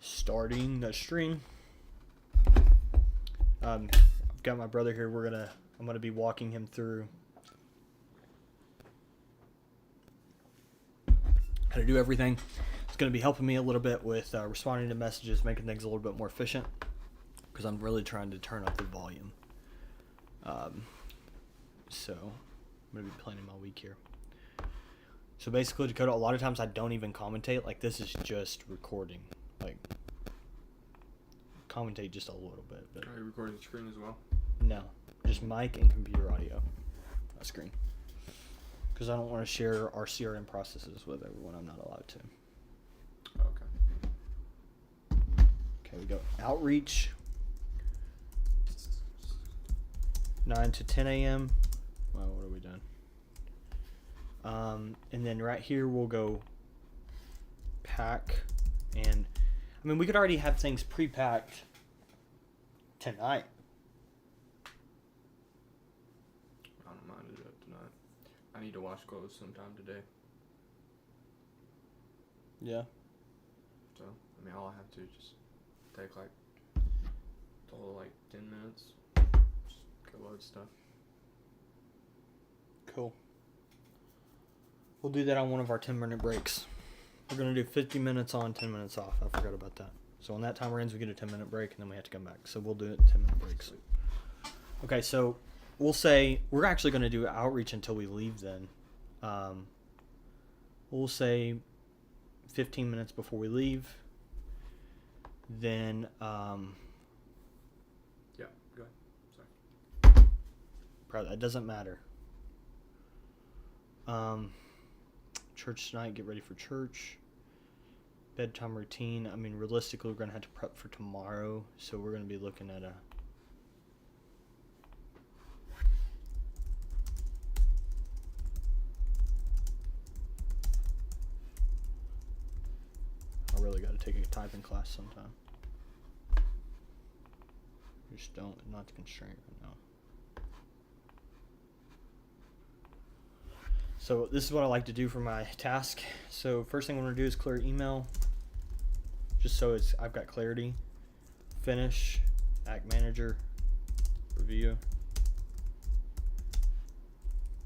Starting the string. I've got my brother here. I'm gonna be walking him through how to do everything. It's gonna be helping me a little bit with responding to messages, making things a little bit more efficient, because I'm really trying to turn up the volume. So I'm gonna be planning my week here. So basically, Dakota, a lot of times I don't even commentate. Like, this is just recording. Like, commentate just a little bit. But are you recording the screen as well? no, just mic and computer audio, not screen. Because I don't want to share our CRM processes with everyone. I'm not allowed to. Okay. Okay, we go outreach. 9 to 10 a.m. Well, what are we doing? And then right here we'll go pack. And I mean, we could already have things pre-packed tonight. I don't mind to do it tonight. I need to wash clothes sometime today. Yeah. So, I mean, all I have to just take like total like 10 minutes. Just go load stuff. Cool. We'll do that on one of our 10-minute breaks. We're going to do 50 minutes on, 10 minutes off. I forgot about that. So when that timer ends, we get a 10-minute break, and then we have to come back. So we'll do it in 10-minute breaks. Okay, so we'll say we're actually going to do outreach until we leave then. We'll say 15 minutes before we leave. Then, Yeah, go ahead. Sorry. probably, that doesn't matter. Church tonight, get ready for church. Bedtime routine. I mean, realistically, we're going to have to prep for tomorrow. So we're going to be looking at I really got to take a typing class sometime. Just not the constraint right now. So this is what I like to do for my task. So first thing I'm going to do is clear email, just so I've got clarity. Finish, Act Manager, review.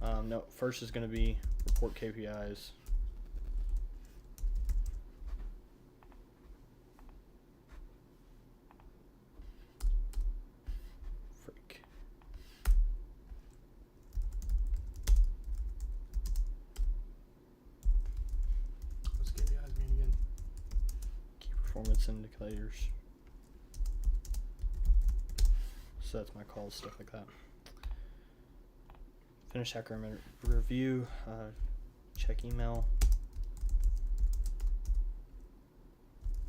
No, first is going to be report KPIs. Freak. What's KPIs mean again? Key performance indicators. So that's my calls, stuff like that. Finish hacker review. Check email.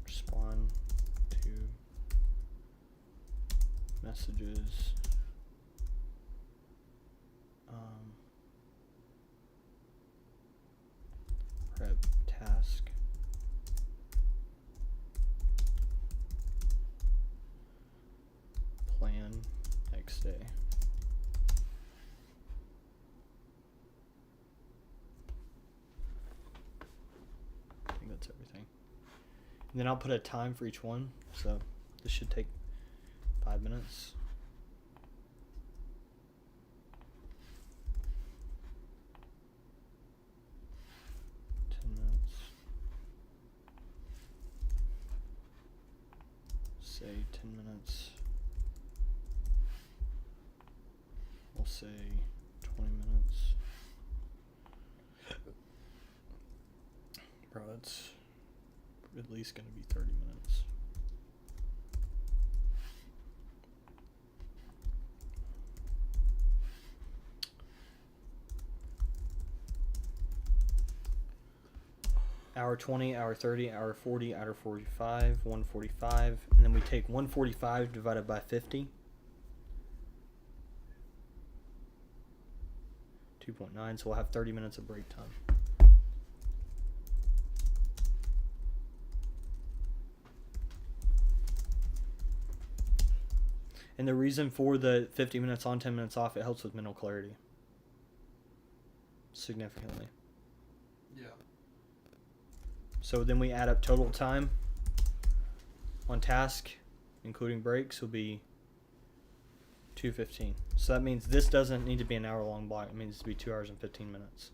Respond to messages. Prep task. Plan next day. I think that's everything. And then I'll put a time for each one. So this should take 5 minutes. Say 10 minutes. We'll say 20 minutes. Bro, it's at least going to be 30 minutes. Hour 20, hour 30, hour 40, hour 45, 145, and then we take 145 divided by 50. 2.9, so we'll have 30 minutes of break time. And the reason for the 50 minutes on, 10 minutes off, it helps with mental clarity. Significantly. Yeah. So then we add up total time. on task, including breaks, will be 2:15. So that means this doesn't need to be an hour-long block. It means to be 2 hours and 15 minutes,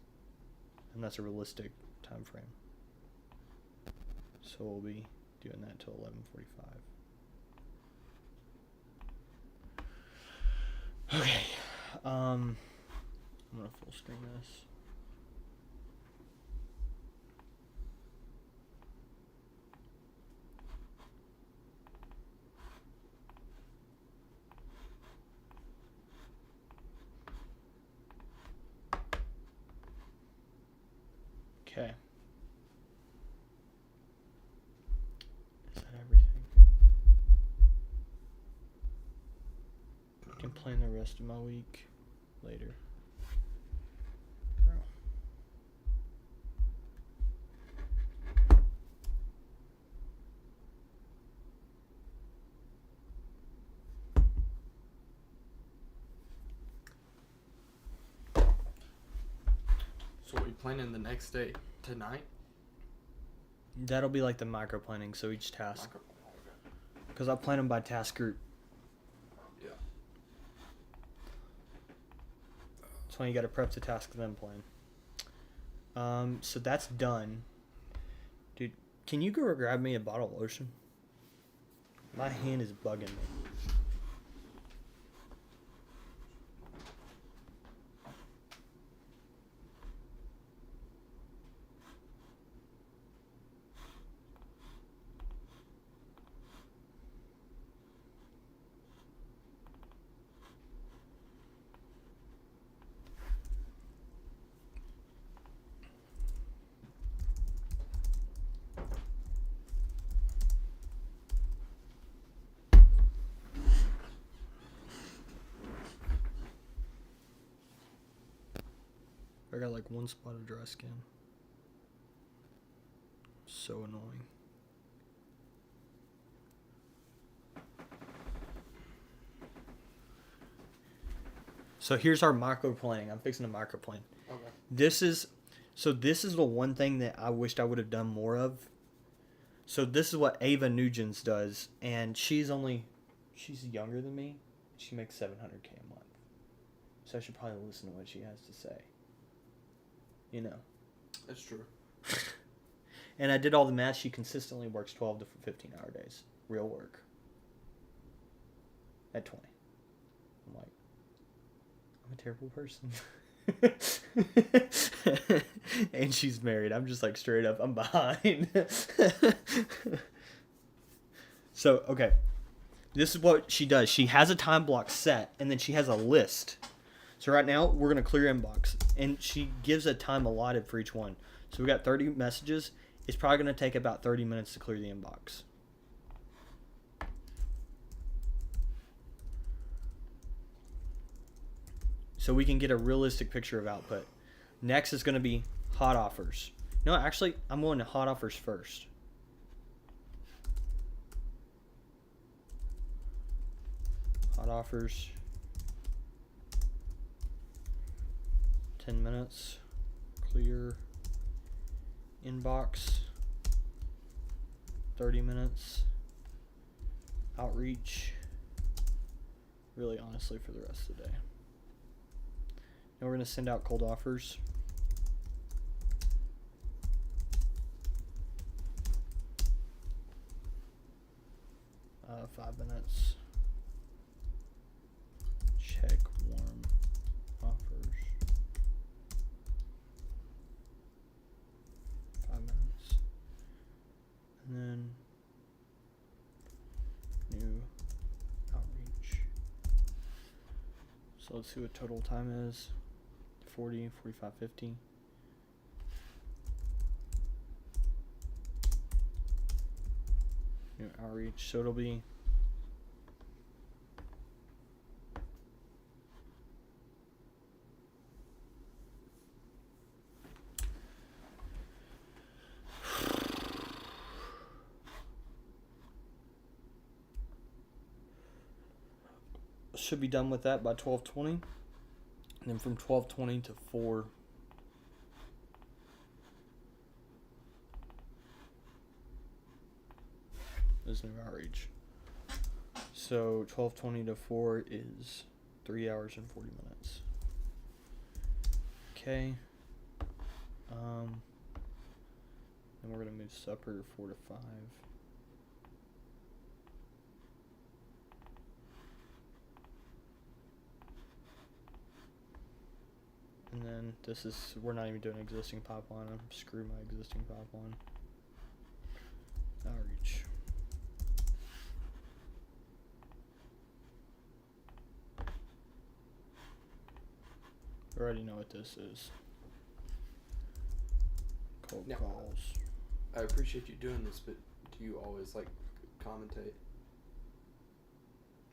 and that's a realistic time frame. So we'll be doing that till 11:45. Okay. I'm gonna full screen this. Okay. Is that everything? I can plan the rest of my week later. So what, you planning the next day tonight? That'll be like the micro planning, so each task. Okay. Because I plan them by task group. Yeah. That's why you got to prep the task then plan. So that's done. Dude, can you go grab me a bottle of lotion? My hand is bugging me. I got like one spot of dry skin. So annoying. So here's our micro planning. I'm fixing a micro plan. Okay. This is the one thing that I wished I would have done more of. So this is what Ava Nugents does, and she's younger than me. She makes $700K a month. So I should probably listen to what she has to say. You know. That's true. And I did all the math. She consistently works 12 to 15-hour days. Real work. At 20. I'm like, I'm a terrible person. And she's married. I'm just like straight up, I'm behind. So, okay. This is what she does. She has a time block set, and then she has a list. So right now, we're going to clear inbox. And she gives a time allotted for each one. So we got 30 messages. It's probably going to take about 30 minutes to clear the inbox. So we can get a realistic picture of output. Next is going to be hot offers. No, actually, I'm going to hot offers first. Hot offers. 10 minutes. Clear inbox. 30 minutes. Outreach. Really, honestly, for the rest of the day. Now we're going to send out cold offers. Uh, 5 minutes. Check warm offers. 5 minutes. And then new outreach. So let's see what total time is. 40, 45, 50. New outreach. So it'll be should be done with that by 12:20. And then from 12:20 to 4. is new outreach. So 12:20 to 4 is 3 hours and 40 minutes. Okay. Then we're gonna move supper 4 to 5. And then this is, we're not even doing existing pipeline. Screw my existing pipeline. Outreach. I already know what this is. Cold Yeah. calls. I appreciate you doing this, but do you always like commentate?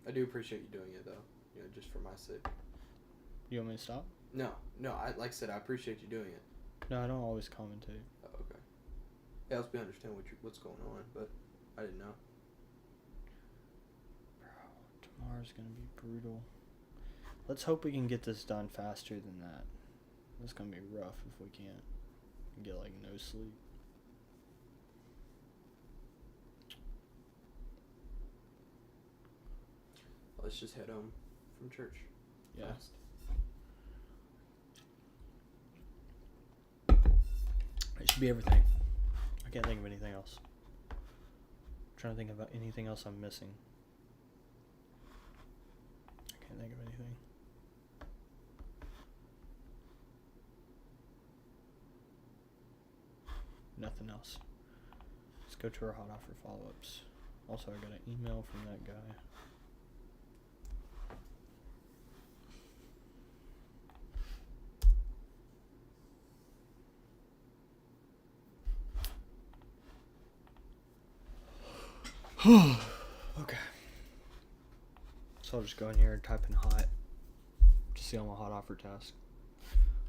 I do appreciate you doing it though. You know, just for my sake. You want me to stop? No. I like I said, I appreciate you doing it. No, I don't always commentate. Oh, okay. It helps me understand what's going on, but I didn't know. Bro, tomorrow's gonna be brutal. Let's hope we can get this done faster than that. It's gonna be rough if we can't get like no sleep. Let's just head home from church. Yeah. Fast. It should be everything. I can't think of anything else. I'm trying to think about anything else I'm missing. I can't think of anything. Nothing else. Let's go to our hot offer follow-ups. Also, I got an email from that guy. Okay. So I'll just go in here and type in hot to see all my hot offer tasks.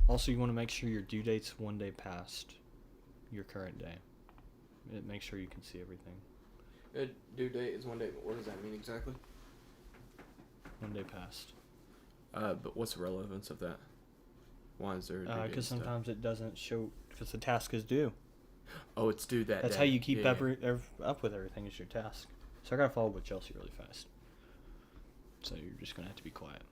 Also, you want to make sure your due date's 1 day past your current day. Make sure you can see everything. Due date is 1 day. What does that mean exactly? 1 day past. But what's the relevance of that? Why is there a due date? Because sometimes it doesn't show because the task is due. Oh, it's due that That's day. how you keep Yeah. up with everything is your task. So I gotta follow up with Chelsea really fast. So you're just gonna have to be quiet.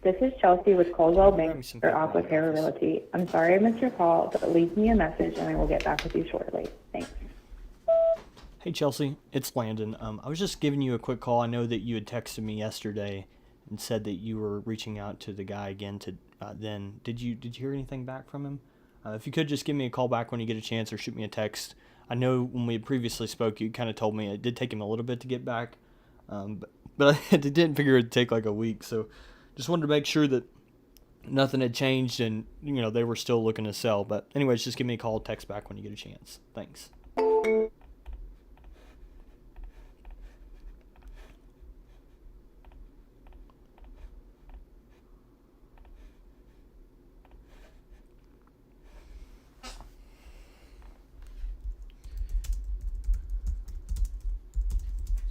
This is Chelsea with Coldwell Grab me Bank some or paper Aqua in the Terra office. Realty. I'm sorry I missed your call, but leave me a message and I will get back with you shortly. Thanks. Hey Chelsea, it's Landon. I was just giving you a quick call. I know that you had texted me yesterday and said that you were reaching out to the guy again. Then did you hear anything back from him? If you could just give me a call back when you get a chance, or shoot me a text. I know when we previously spoke, you kind of told me it did take him a little bit to get back, but I didn't figure it'd take like a week. So just wanted to make sure that nothing had changed and they were still looking to sell. But anyways, just give me a call, text back when you get a chance. Thanks.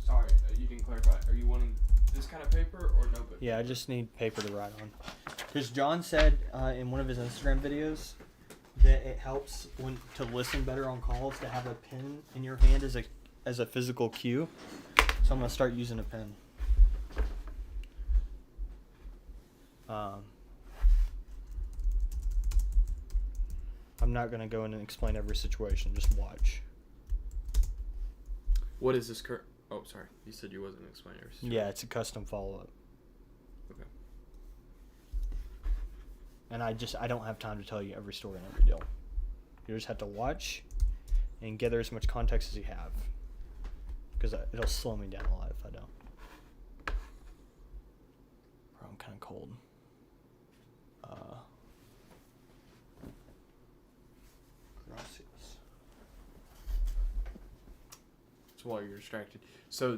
Sorry, you didn't clarify. Are you wanting this kind of paper or notebook? Yeah, I just need paper to write on. Because John said in one of his Instagram videos that it helps to listen better on calls to have a pen in your hand as a physical cue. So I'm gonna start using a pen. I'm not gonna go in and explain every situation. Just watch. What is this current? Oh, sorry. You said you wasn't explaining everything. Yeah, it's a custom follow-up. Okay. And I don't have time to tell you every story and every deal. You just have to watch and gather as much context as you have. Because it'll slow me down a lot if I don't. Bro, I'm kind of cold. So while you're distracted, so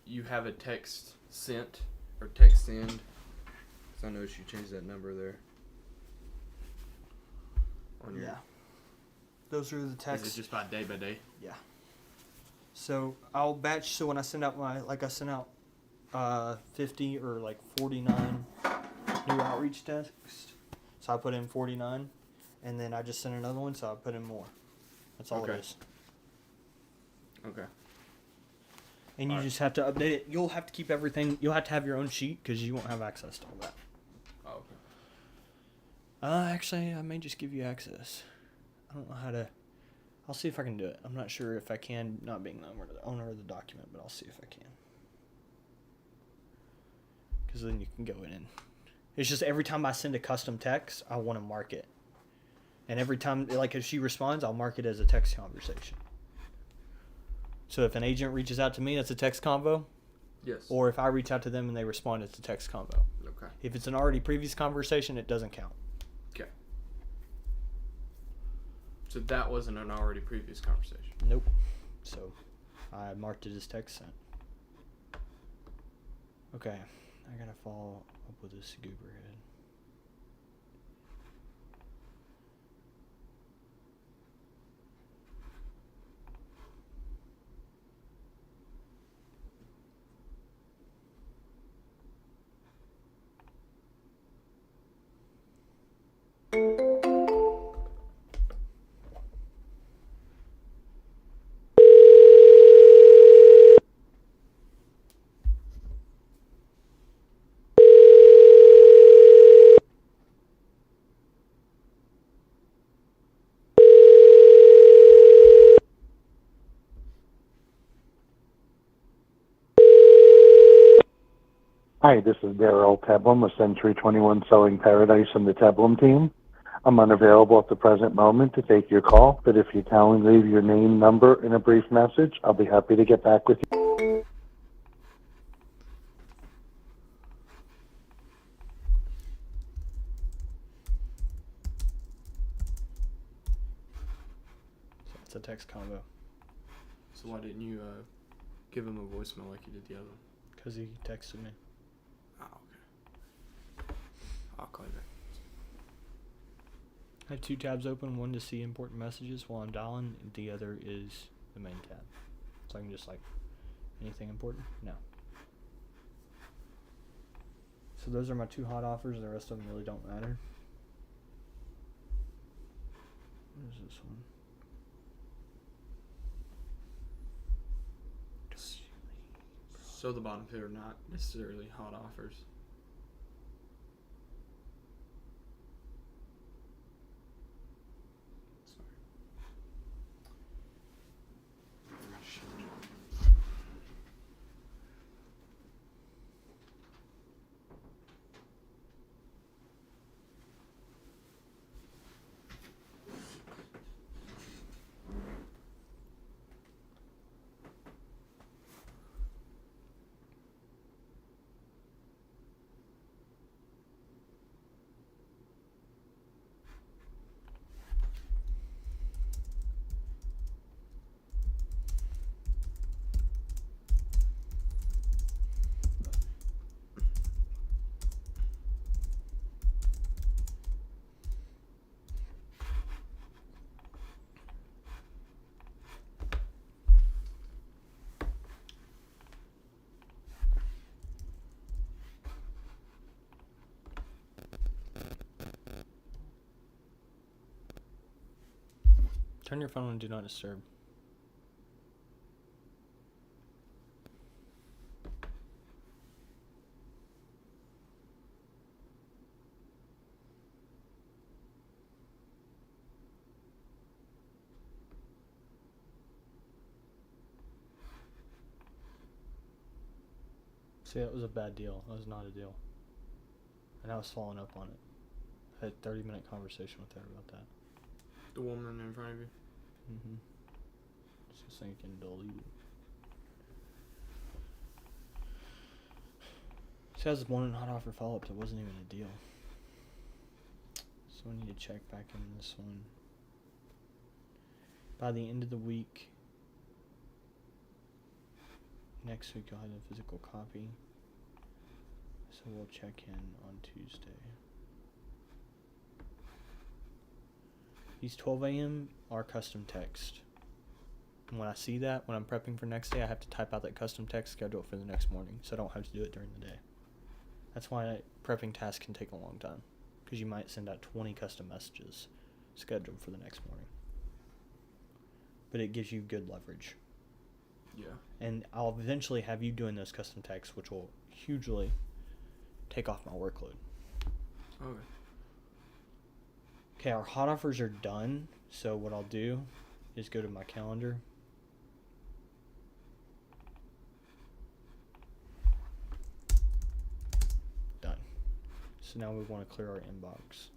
you have a text sent or text send. So I noticed you changed that number there. On your, Yeah. Those are the Is texts. it just by day? Yeah. So I'll batch. So when I send out I sent out 50 or like 49 new outreach texts. So I put in 49, and then I just sent another one. So I put in more. That's all Okay. it is. Okay. And you Alright. just have to update it. You'll have to keep everything. You'll have to have your own sheet because you won't have access to all that. Oh, okay. Actually, I may just give you access. I don't know how to. I'll see if I can do it. I'm not sure if I can, not being the owner of the document, but I'll see if I can. Because then you can go in and. It's just every time I send a custom text, I want to mark it. And every time, like if she responds, I'll mark it as a text conversation. So if an agent reaches out to me, that's a text convo. Yes. Or if I reach out to them and they respond, it's a text convo. Okay. If it's an already previous conversation, it doesn't count. Okay. So that wasn't an already previous conversation. Nope. So I marked it as text sent. Okay. I gotta follow up with this goober head. Hi, this is Daryl Teblum with Century 21 Selling Paradise and the Teblum team. I'm unavailable at the present moment to take your call, but if you kindly leave your name, number, and a brief message, I'll be happy to get back with you. So it's a text combo. So why didn't you give him a voicemail like you did the other one? Because he texted me. Oh, okay. I'll call you back. I have two tabs open, one to see important messages while I'm dialing, and the other is the main tab. So I can just anything important? No. So those are my two hot offers, the rest of them really don't matter. Where's this one? So the bottom two are not necessarily hot offers. Turn your phone on Do Not Disturb. See, that was a bad deal. That was not a deal. And I was following up on it. I had a 30-minute conversation with her about that. The woman in front of you. Mm-hmm. Just so you can delete it. She has one hot offer follow-up that wasn't even a deal. So I need to check back in this one. By the end of the week, next week I'll have a physical copy. So we'll check in on Tuesday. These 12 a.m. are custom text. And when I see that, when I'm prepping for next day, I have to type out that custom text schedule for the next morning, so I don't have to do it during the day. That's why prepping tasks can take a long time, because you might send out 20 custom messages scheduled for the next morning. But it gives you good leverage. Yeah. And I'll eventually have you doing those custom texts, which will hugely take off my workload. Okay. Okay, our hot offers are done, so what I'll do is go to my calendar. Done. So now we want to clear our inbox.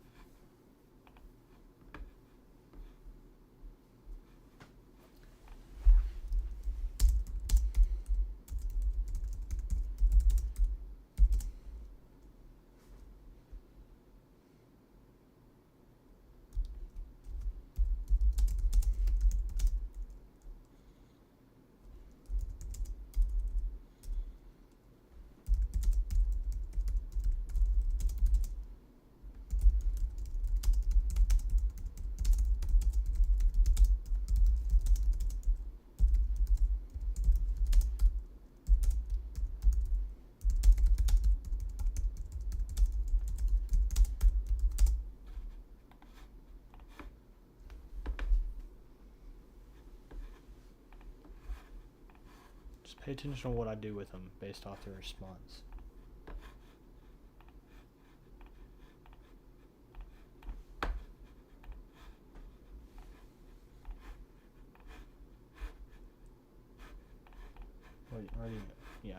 Just pay attention to what I do with them based off their response. Wait, already, yeah.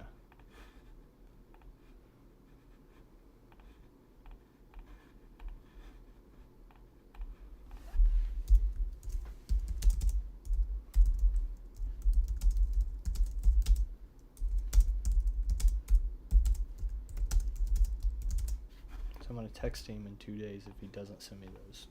So I'm going to text him in 2 days if he doesn't send me those.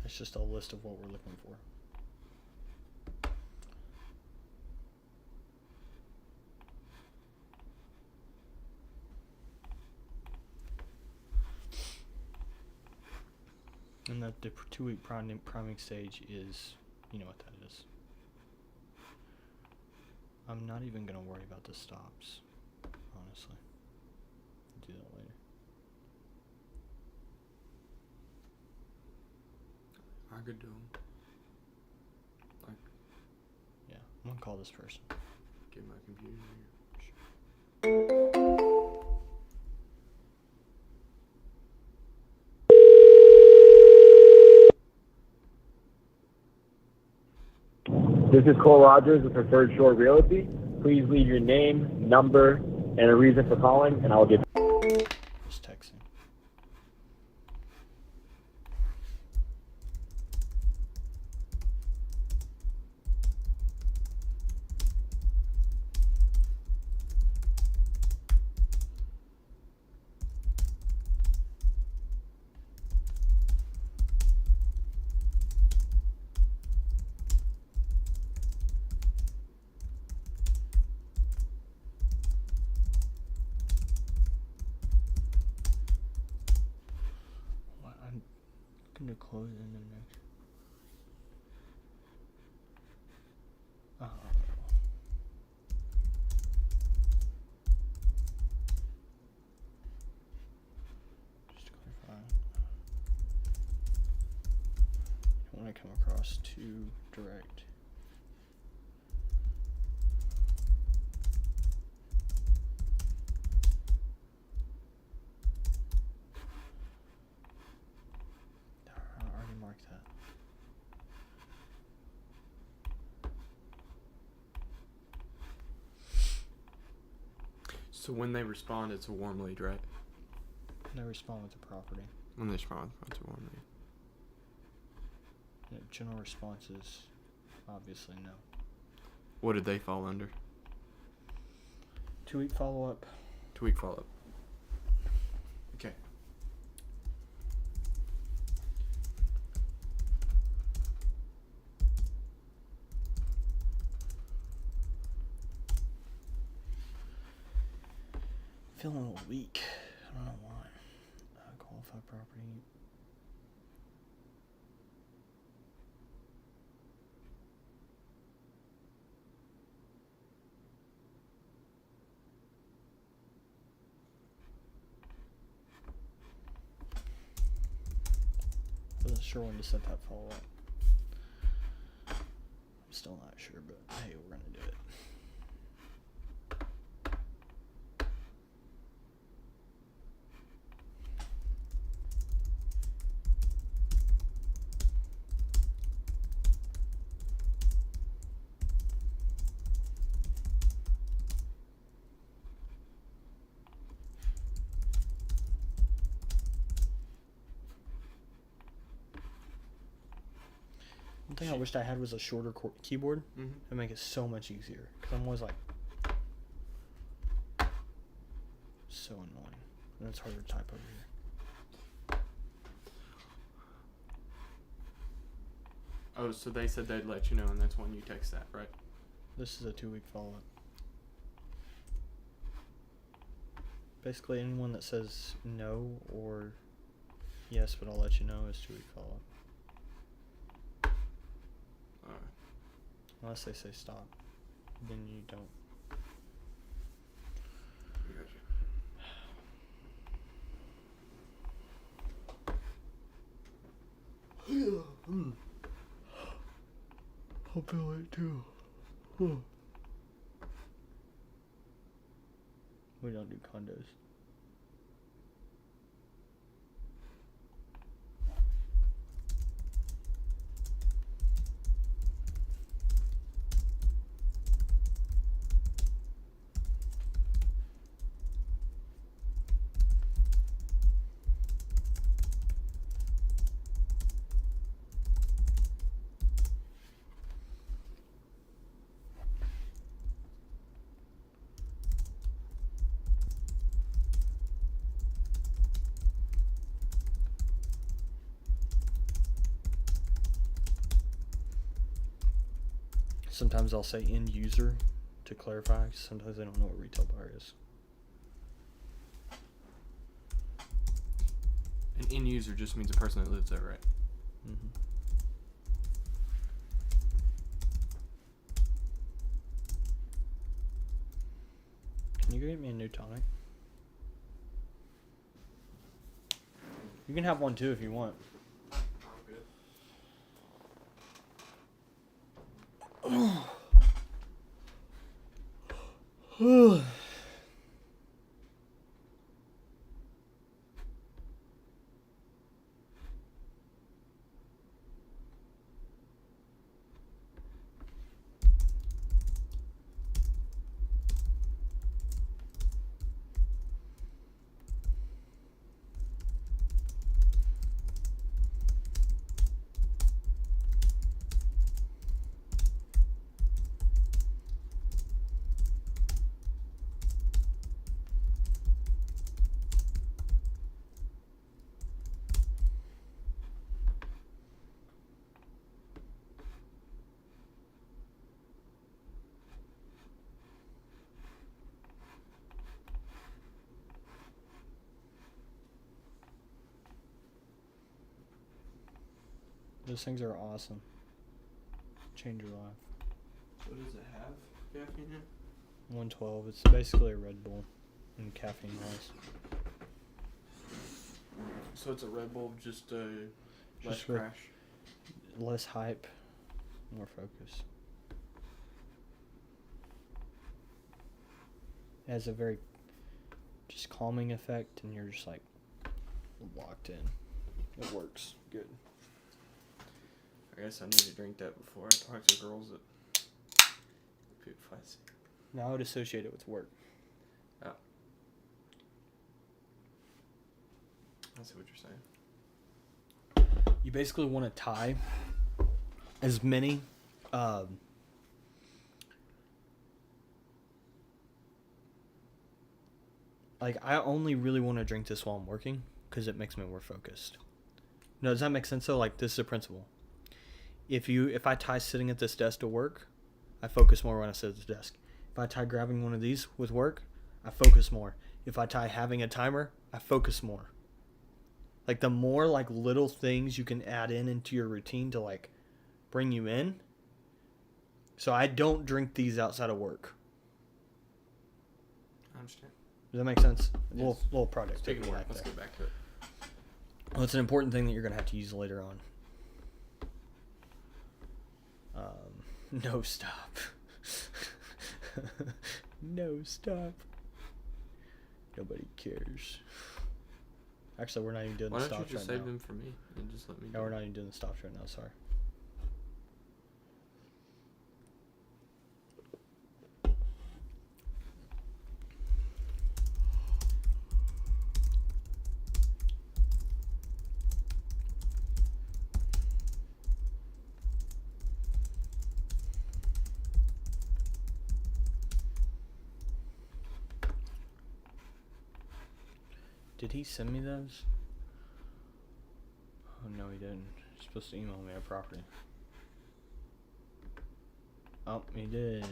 That's just a list of what we're looking for. And the 2-week priming stage is, you know what that is. I'm not even going to worry about the stops, honestly. I'll do that later. I could do them. Like, Yeah, I'm going to call this person. get my computer here. This is Cole Rogers with Preferred Shore Realty. Please leave your name, number, and a reason for calling, and I will get Just texting. What, I'm going to close in the next. Oh. Just to clarify. You don't want to come across too direct. I already marked that. So when they respond, it's a warm lead, right? They respond with the property. When they respond, it's a warm lead. Yeah, general response is obviously no. What did they fall under? 2-week follow up. 2-week follow up. Okay. Feeling a little weak. I don't know why. Qualified property. Wasn't sure when to set that follow up. I'm still not sure, but hey, we're gonna do it. One thing I wished I had was a shorter keyboard. Mm-hmm. It'd make it so much easier. Because I'm always like, so annoying. And it's harder to type over here. Oh, so they said they'd let you know, and that's when you text that, right? This is a 2-week follow up. Basically, anyone that says no or yes, but I'll let you know is 2-week follow up. Alright. Unless they say stop, then you don't. I got you. I'll feel it too. We don't do condos. Sometimes I'll say end user to clarify. Sometimes they don't know what retail buyer is. An end user just means a person that lives there, right? Mm-hmm. Can you go get me a new tonic? You can have one too if you want. Those things are awesome. Change your life. So does it have caffeine in it? 112. It's basically a Red Bull and caffeine wise. So it's a Red Bull, just less Just with- crash. less hype, more focus. It has a very just calming effect, and you're just like locked in. It works good. I guess I need to drink that before I talk to girls that poop fussy. Now I would associate it with work. Oh. I see what you're saying. You basically want to tie as many like I only really want to drink this while I'm working because it makes me more focused. No, does that make sense? So like this is a principle. If I tie sitting at this desk to work, I focus more when I sit at the desk. If I tie grabbing one of these with work, I focus more. If I tie having a timer, I focus more. Like the more like little things you can add into your routine to like bring you in. So I don't drink these outside of work. I understand. Does that make sense? Yes. Little project. Speaking of work, back let's there. get back to it. Well, it's an important thing that you're gonna have to use later on. No stop. No stop. Nobody cares. Actually, we're not even doing Why the don't you stops just right save now. them for me and just let me Yeah, do we're it? not even doing the stops right now. Sorry. Did he send me those? Oh no, he didn't. He's supposed to email me a property. Oh, he did.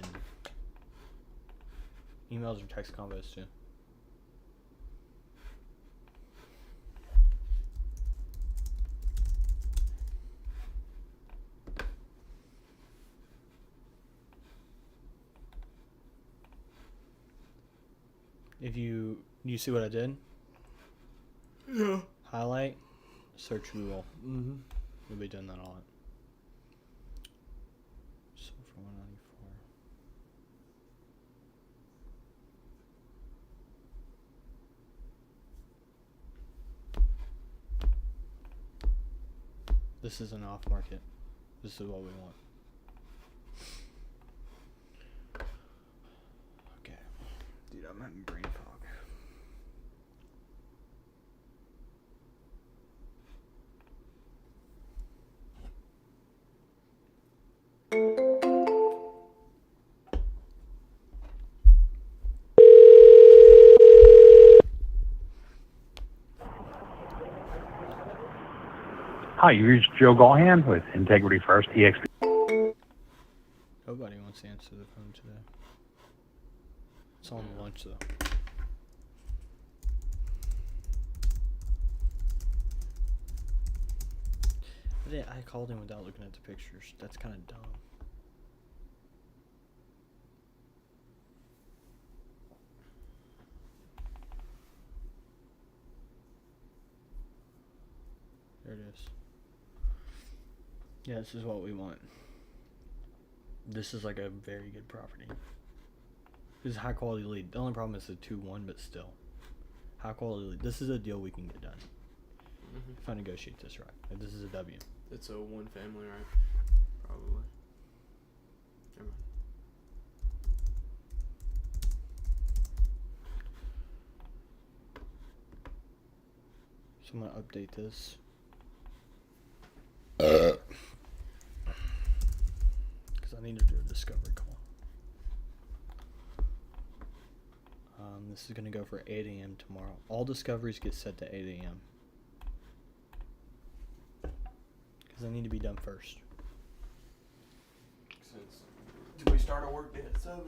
Emails or text combos too. If you see what I did? Yeah. Highlight, search Google. Mm-hmm. We'll be doing that a lot. So for 194. This is an off market. This is what we want. Okay. Dude, I'm having brain fog. Hi, you reached Joe Gahan with Integrity First EXP. Nobody wants to answer the phone today. It's on lunch though. I called him without looking at the pictures. That's kind of dumb. There it is. Yeah, this is what we want. This is like a very good property. This is high quality lead. The only problem is the 2-1, but still. High quality lead. This is a deal we can get done. Mm-hmm. If I negotiate this right. Like, this is a W. It's a one family, right? Probably. Never mind. So I'm gonna update this. Because I need to do a discovery call. This is gonna go for 8 a.m. tomorrow. All discoveries get set to 8 a.m. Because they need to be done first. Since do we start our work day at 7?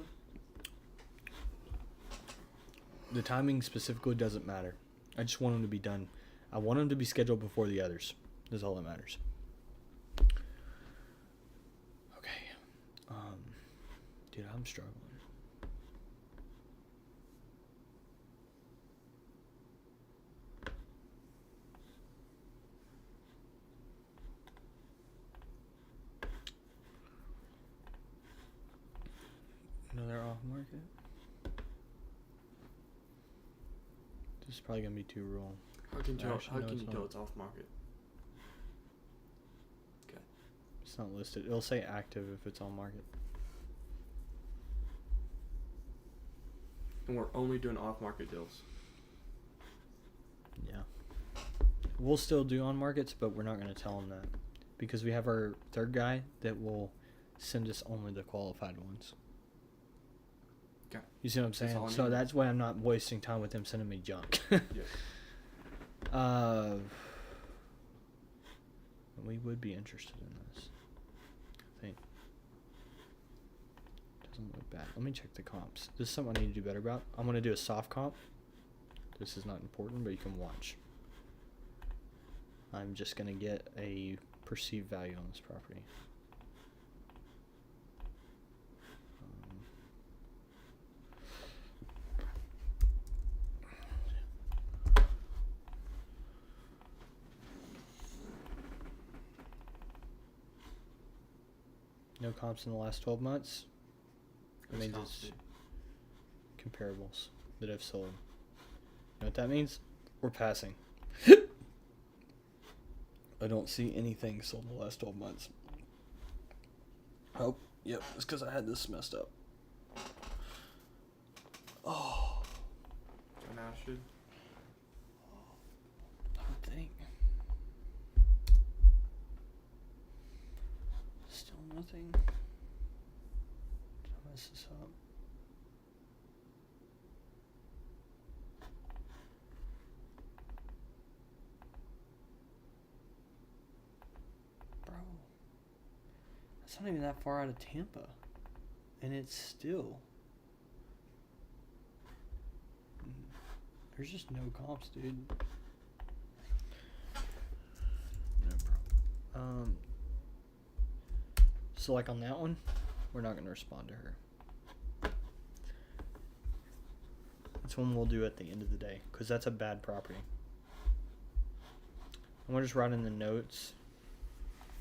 The timing specifically doesn't matter. I just want them to be done. I want them to be scheduled before the others. That's all that matters. Okay. Dude, I'm struggling. This is probably gonna be too rural. How can you tell? Actually, How no, can it's you tell not. it's off market? It's not listed. It'll say active if it's on market. And we're only doing off market deals. Yeah. We'll still do on markets, but we're not gonna tell them that because we have our third guy that will send us only the qualified ones. Okay. You see what I'm That's saying? all I So need. that's why I'm not wasting time with him sending me junk. Yeah. We would be interested in this. I think. Doesn't look bad. Let me check the comps. This is something I need to do better about. I'm gonna do a soft comp. This is not important, but you can watch. I'm just gonna get a perceived value on this property. No comps in the last 12 months. That means it's comparables that have sold. You know what that means? We're passing. I don't see anything sold in the last 12 months. Oh, yep, it's because I had this messed up. Oh, So now I should. I would think. Still nothing. Did I mess this up? Bro, that's not even that far out of Tampa, and it's still. There's just no comps, dude. No problem. So like on that one, we're not gonna respond to her. That's one we'll do at the end of the day, cause that's a bad property. I'm gonna just write in the notes.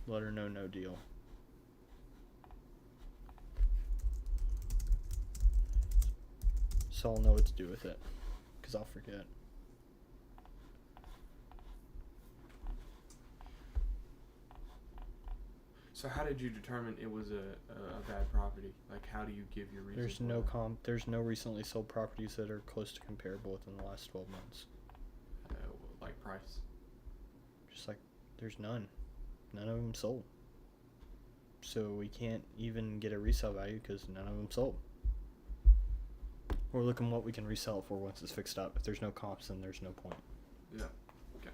Let her know no deal. So I'll know what to do with it, cause I'll forget. So how did you determine it was a bad property? Like, how do you give your reason? There's for no that? there's no recently sold properties that are close to comparable within the last 12 months. Like price. Just like there's none. None of them sold. So we can't even get a resale value because none of them sold. We're looking what we can resell it for once it's fixed up. If there's no comps, then there's no point. Yeah. Okay.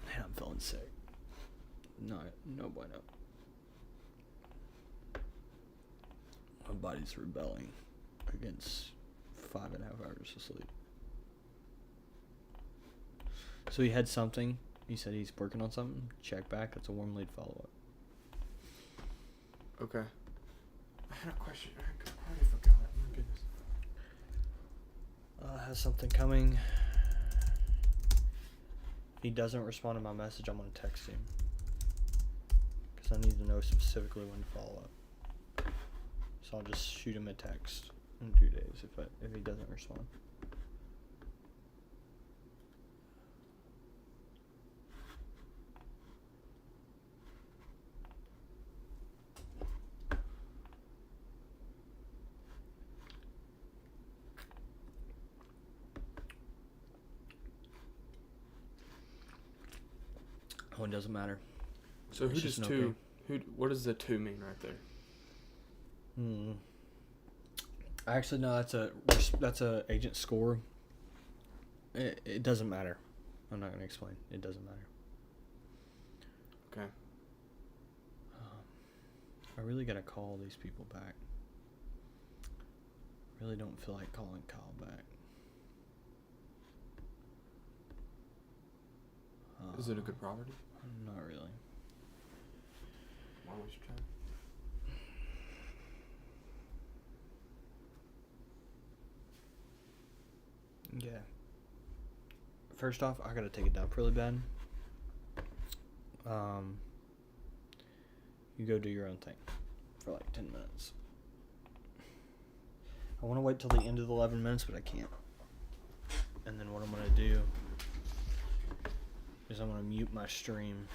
Man, I'm feeling sick. No bueno. My body's rebelling against 5.5 hours of sleep. So he had something. He said he's working on something. Check back. That's a warm lead follow-up. Okay. I had a question. I already forgot. My goodness. Has something coming. If he doesn't respond to my message, I'm going to text him. Because I need to know specifically when to follow up. So I'll just shoot him a text in 2 days if he doesn't respond. Oh, it doesn't matter. So who It's does just two? What does the 2 mean right there? Actually, no. That's a agent score. It doesn't matter. I'm not gonna explain. It doesn't matter. Okay. I really gotta call these people back. Really don't feel like calling Kyle back. Is it a good property? Not really. Why waste your time? first off, I gotta take a dump really bad. You go do your own thing for like 10 minutes. I want to wait till the end of the 11 minutes, but I can't. And then what I'm gonna do is I'm gonna mute my stream.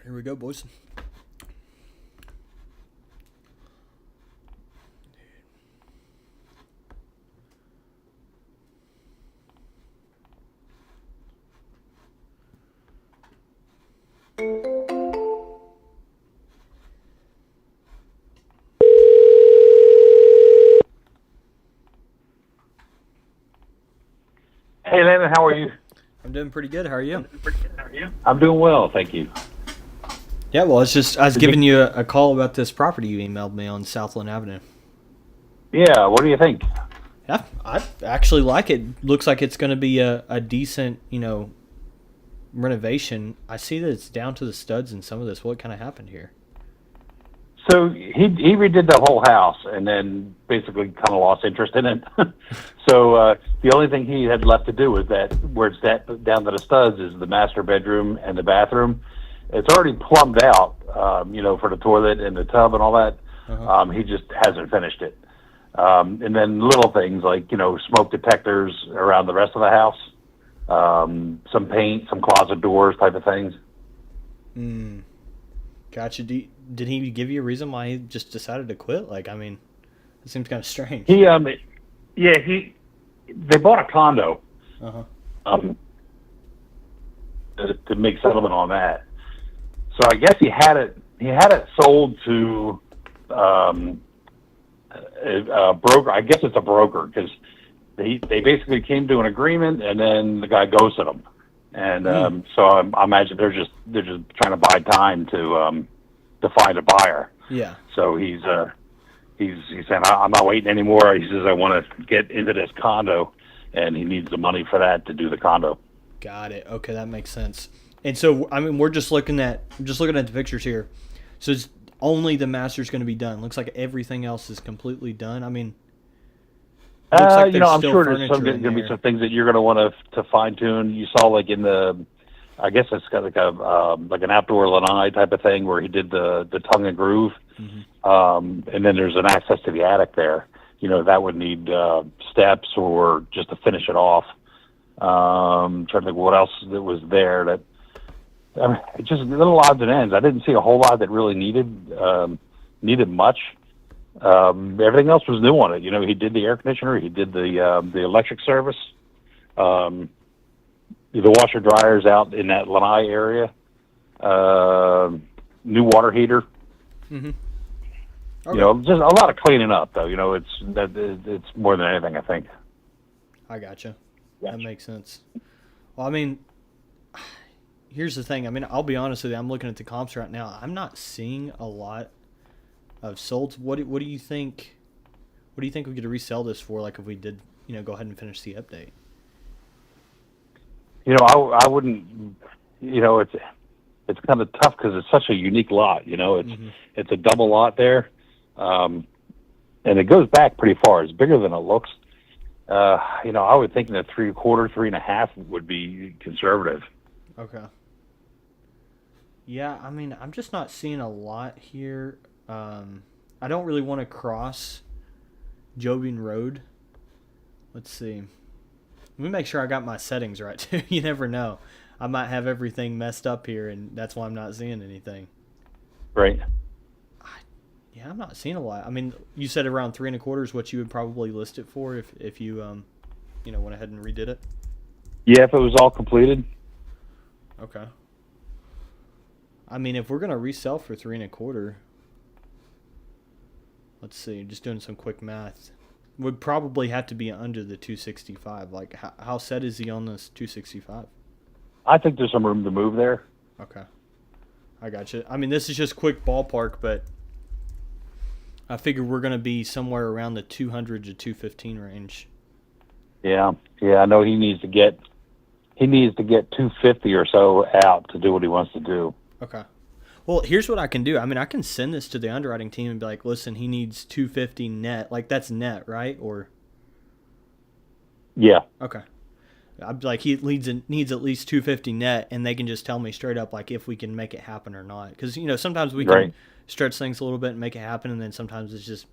Here we go, boys. Hey, Landon, how are you? I'm doing pretty good. How are you? I'm doing well, thank you. Yeah, well, I was giving you a call about this property you emailed me on Southland Avenue. Yeah, what do you think? Yeah, I actually like it. Looks like it's going to be a decent, renovation. I see that it's down to the studs in some of this. What kind of happened here? So he redid the whole house and then basically kind of lost interest in it. So the only thing he had left to do was that where it's that down to the studs is the master bedroom and the bathroom. It's already plumbed out, for the toilet and the tub and all that. Uh-huh. He just hasn't finished it. And then little things like, smoke detectors around the rest of the house, some paint, some closet doors type of things. Gotcha. Did he give you a reason why he just decided to quit? Like, I mean, it seems kind of strange. They bought a condo, Uh-huh. to make settlement on that. So I guess he had it sold to, a broker. I guess it's a broker because they basically came to an agreement and then the guy ghosted them. And, so I imagine they're just trying to buy time to find a buyer. Yeah. So he's saying, I'm not waiting anymore. He says, I want to get into this condo, and he needs the money for that to do the condo. Got it. Okay, that makes sense. And so, I mean, we're just looking at the pictures here. So it's only the master's going to be done. Looks like everything else is completely done. I mean, looks like there's I'm still sure there's furniture going to in be there. some things that you're going to want to fine tune. You saw like in the, I guess it's got like an outdoor lanai type of thing where he did the tongue and groove, and then there's an access to the attic there. That would need steps or just to finish it off. Trying to think what else that was there that. I mean, it's just little odds and ends. I didn't see a whole lot that really needed much. Everything else was new on it. He did the air conditioner, he did the electric service, the washer dryers out in that lanai area, new water heater. Mm-hmm. Just a lot of cleaning up though. It's more than anything, I think. I gotcha. That makes sense. Well, I mean, here's the thing. I mean, I'll be honest with you. I'm looking at the comps right now. I'm not seeing a lot of solds. What do you think? What do you think we could resell this for? Like if we did, go ahead and finish the update. I wouldn't. It's kind of tough because it's such a unique lot. It's a double lot there, and it goes back pretty far. It's bigger than it looks. I would think that 3/4, 3.5 would be conservative. Okay. Yeah, I mean, I'm just not seeing a lot here. I don't really want to cross Jobian Road. Let's see. Let me make sure I got my settings right, too. You never know. I might have everything messed up here, and that's why I'm not seeing anything. Right. Yeah, I'm not seeing a lot. I mean, you said around 3.25 is what you would probably list it for if you, went ahead and redid it? Yeah, if it was all completed. Okay. I mean, if we're going to resell for 3.25, let's see, just doing some quick math, would probably have to be under the 265. Like, how set is he on this 265? I think there's some room to move there. Okay. I got you. I mean, this is just quick ballpark, but I figure we're going to be somewhere around the 200 to 215 range. Yeah. I know he needs to get 250 or so out to do what he wants to do. Okay. Well, here's what I can do. I mean, I can send this to the underwriting team and be like, listen, he needs 250 net. Like, that's net, right? Or Yeah. okay. I'm like, he needs at least 250 net, and they can just tell me straight up, like, if we can make it happen or not. Because, sometimes we can stretch things a little bit and make it happen, and then sometimes it's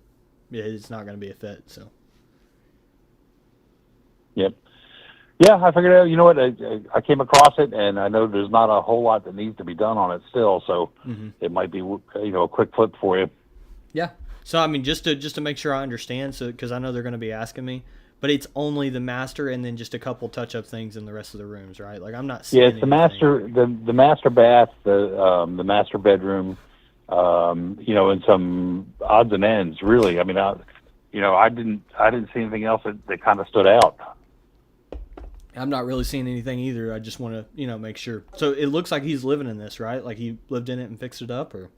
not going to be a fit. So. Yep. Yeah, I figured out. You know what? I came across it, and I know there's not a whole lot that needs to be done on it still. So it might be a quick flip for you. Yeah. So I mean, just to make sure I understand, so because I know they're going to be asking me, but it's only the master and then just a couple touch up things in the rest of the rooms, right? Like I'm not seeing Yeah, it's the anything. the master bath, the master bedroom, and some odds and ends. Really, I mean, I didn't see anything else that kind of stood out. I'm not really seeing anything either. I just want to make sure. So it looks like he's living in this, right? Like he lived in it and fixed it up, or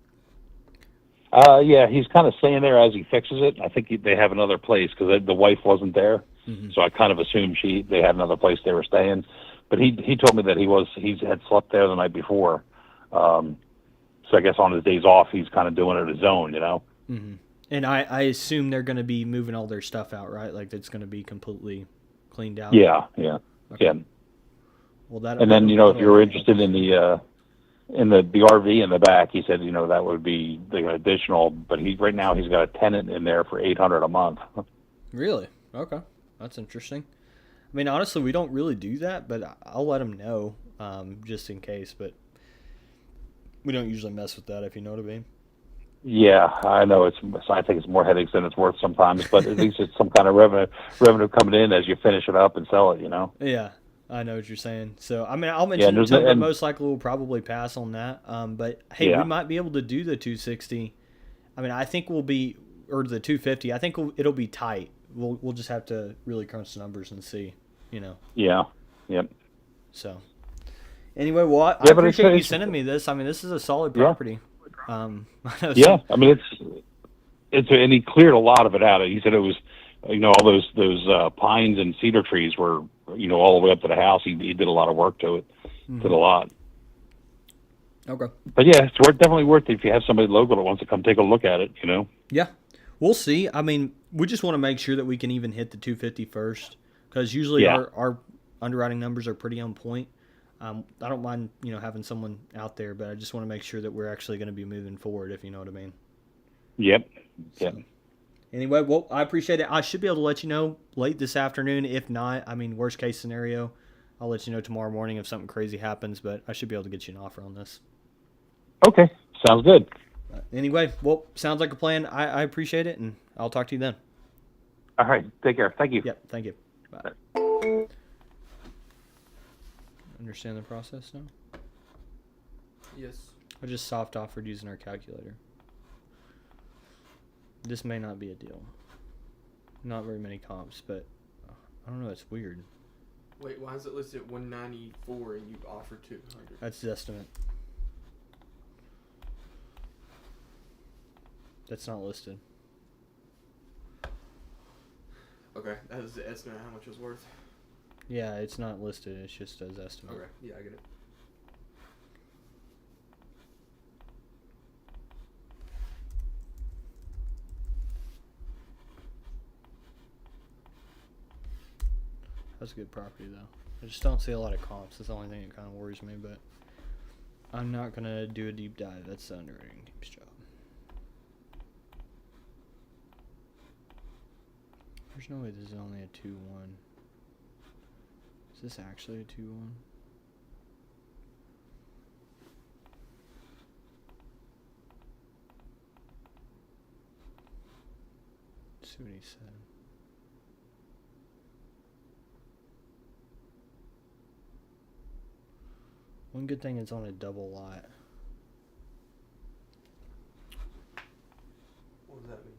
Yeah, he's kind of staying there as he fixes it. I think they have another place because the wife wasn't there, so I kind of assumed they had another place they were staying. But he told me that he had slept there the night before. So I guess on his days off, he's kind of doing it his own, And I assume they're going to be moving all their stuff out, right? Like it's going to be completely cleaned out. Yeah. Okay. Yeah. Well, that. And then if you're interested in the RV in the back, he said that would be the additional. But right now he's got a tenant in there for $800 a month. Really? Okay, that's interesting. I mean, honestly, we don't really do that, but I'll let him know just in case. But we don't usually mess with that, if you know what I mean. Yeah, I know I think it's more headaches than it's worth sometimes, but at least it's some kind of revenue coming in as you finish it up and sell it. Yeah, I know what you're saying. So I mean, I'll mention it to him, but most likely we'll probably pass on that. But hey, we might be able to do the 260. I mean, I think we'll be or the 250. I think it'll be tight. We'll just have to really crunch the numbers and see. Yeah. Yep. So anyway, well, I appreciate you sending me this. I mean, this is a solid property. I mean and he cleared a lot of it out. He said it was, all those pines and cedar trees were, all the way up to the house. He did a lot of work to it, to the lot. Okay. But yeah, it's definitely worth it if you have somebody local that wants to come take a look at it. Yeah, we'll see. I mean, we just want to make sure that we can even hit the 250 first, because usually our underwriting numbers are pretty on point. I don't mind, having someone out there, but I just want to make sure that we're actually going to be moving forward, if you know what I mean. Yep. So, anyway, well, I appreciate it. I should be able to let you know late this afternoon. If not, I mean, worst case scenario, I'll let you know tomorrow morning if something crazy happens, but I should be able to get you an offer on this. Okay. Sounds good. Anyway, well, sounds like a plan. I appreciate it, and I'll talk to you then. All right. Take care. Thank you. Yep. Thank you. Bye. Understand the process now? Yes. I just soft offered using our calculator. This may not be a deal. Not very many comps, but I don't know. It's weird. Wait, why is it listed at 194 and you offer 200? That's the estimate. That's not listed. Okay, that is the estimate of how much it was worth. Yeah, it's not listed. It's just as estimate. Okay, yeah, I get it. That's a good property, though. I just don't see a lot of comps. That's the only thing that kind of worries me, but I'm not going to do a deep dive. That's the underwriting team's job. There's no way this is only a 2-1. Is this actually a 2-1? Let's see what he said. One good thing it's on a double lot. What does that mean?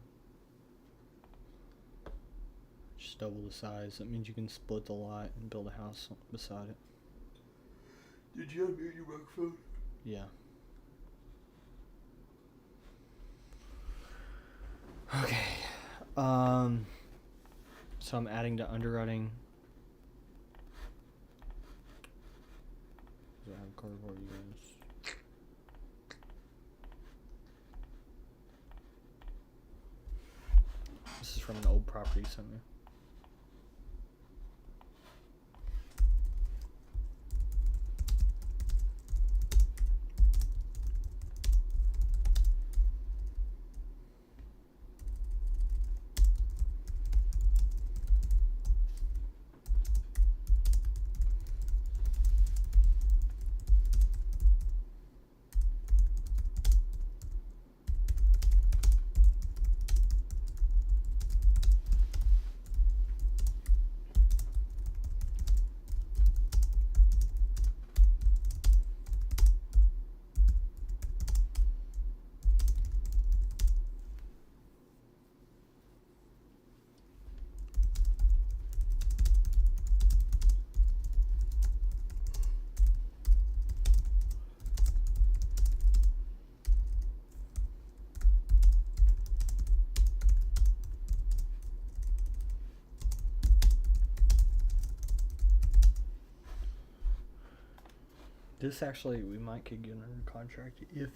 Just double the size. That means you can split the lot and build a house beside it. Did you unmute your microphone? Yeah. Okay. So I'm adding to underwriting. Do I have cardboard units? This is from an old property somewhere. This actually, we might could get under contract if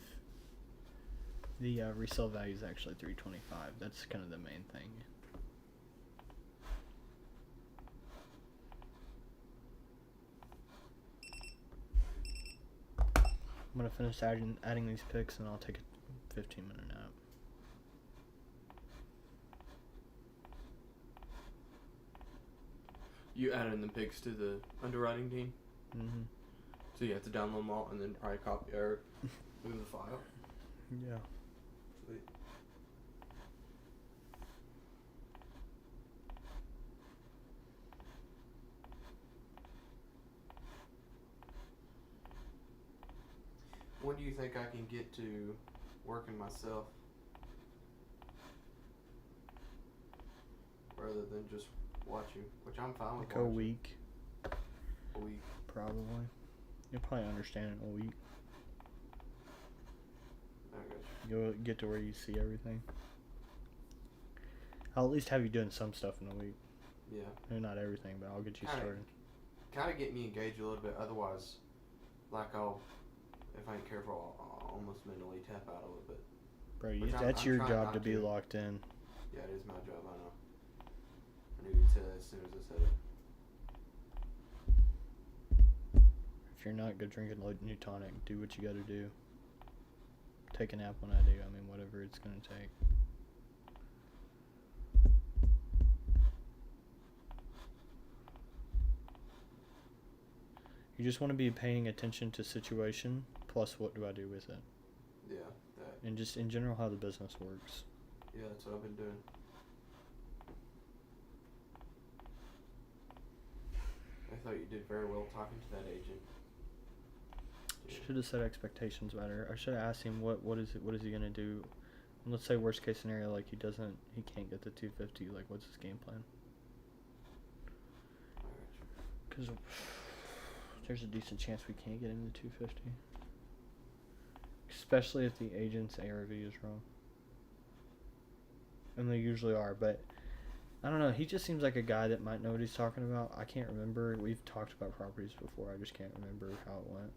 the resale value is actually 325. That's kind of the main thing. I'm gonna finish adding these picks, and I'll take a 15-minute nap. You added the picks to the underwriting team, Mm-hmm. so you have to download them all and then probably copy or move the file. Yeah. Sweet. When do you think I can get to working myself rather than just watching? Which I'm fine with. Like a week, A week. probably. You'll probably understand in a week. I got you. You'll get to where you see everything. I'll at least have you doing some stuff in a week. Yeah. Maybe not everything, but I'll get you Alright. started. Kind of get me engaged a little bit. Otherwise, like if I ain't careful, I'll almost mentally tap out a little bit. Bro, Which that's I'm your trying job not to be to. locked in. Yeah, it is my job. I know. I knew you'd say that as soon as I said it. If you're not good drinking new tonic, do what you gotta do. Take a nap when I do. I mean, whatever it's gonna take. You just want to be paying attention to situation, plus what do I do with it? Yeah, that. And just in general how the business works. Yeah, that's what I've been doing. I thought you did very well talking to that agent. Yeah. Should have set expectations better. I should have asked him what is he gonna do. And let's say worst case scenario, like he can't get the 250. Like what's his game plan? I got you. Because there's a decent chance we can't get him to 250. Especially if the agent's ARV is wrong. And they usually are, but I don't know. He just seems like a guy that might know what he's talking about. I can't remember. We've talked about properties before. I just can't remember how it went.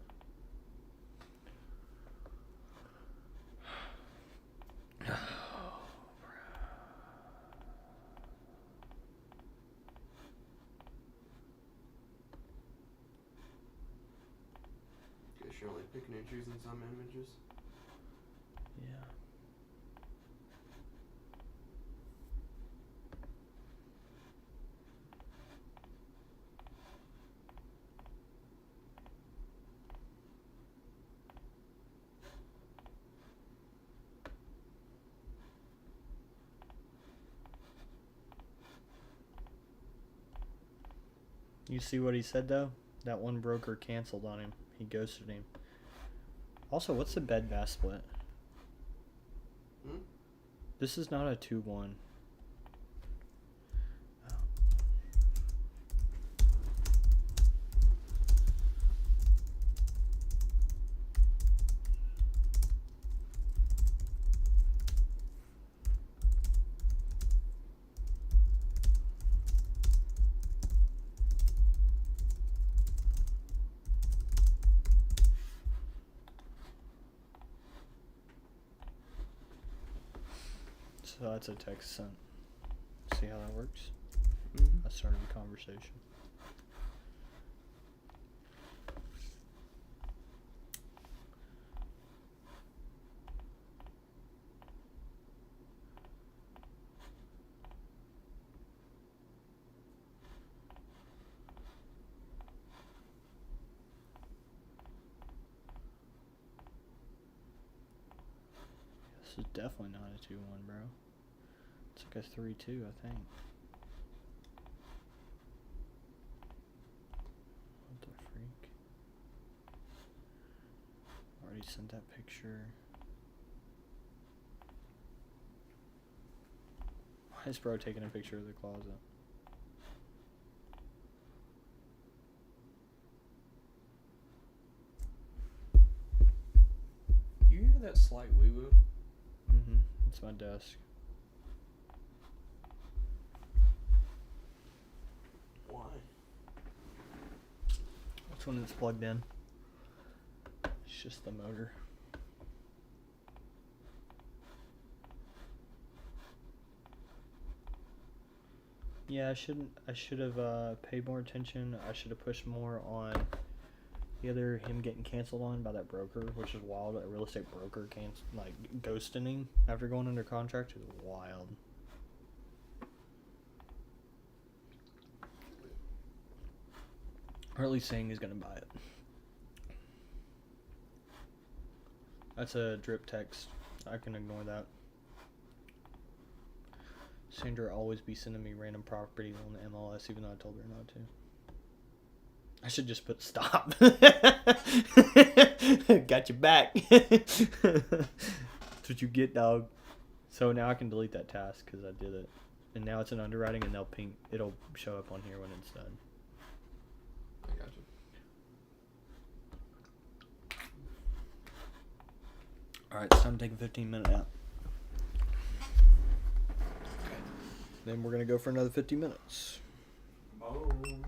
Guess you're only picking and choosing some images. Yeah. You see what he said though? That one broker canceled on him. He ghosted him. Also, what's the Bed Bath split? Hmm? This is not a 2-1. Oh. So that's a text sent. See how that works? Mm-hmm. I started the conversation. This is definitely not a 2-1, bro. It's like a 3-2, I think. What the freak? Already sent that picture. Why is bro taking a picture of the closet? You hear that slight woo woo? Mm-hmm. It's my desk. Why? That's when it's plugged in. It's just the motor. Yeah, I should have paid more attention. I should have pushed more on him getting canceled on by that broker, which is wild. A real estate broker ghosting him after going under contract is wild. Or at least saying he's gonna buy it. That's a drip text. I can ignore that. Sandra always be sending me random properties on the MLS, even though I told her not to. I should just put stop. Got your back. That's what you get, dog. So now I can delete that task because I did it, and now it's in underwriting, and it'll show up on here when it's done. I got you. All right, it's time to take a 15-minute nap. Then we're gonna go for another 50 minutes. Boom.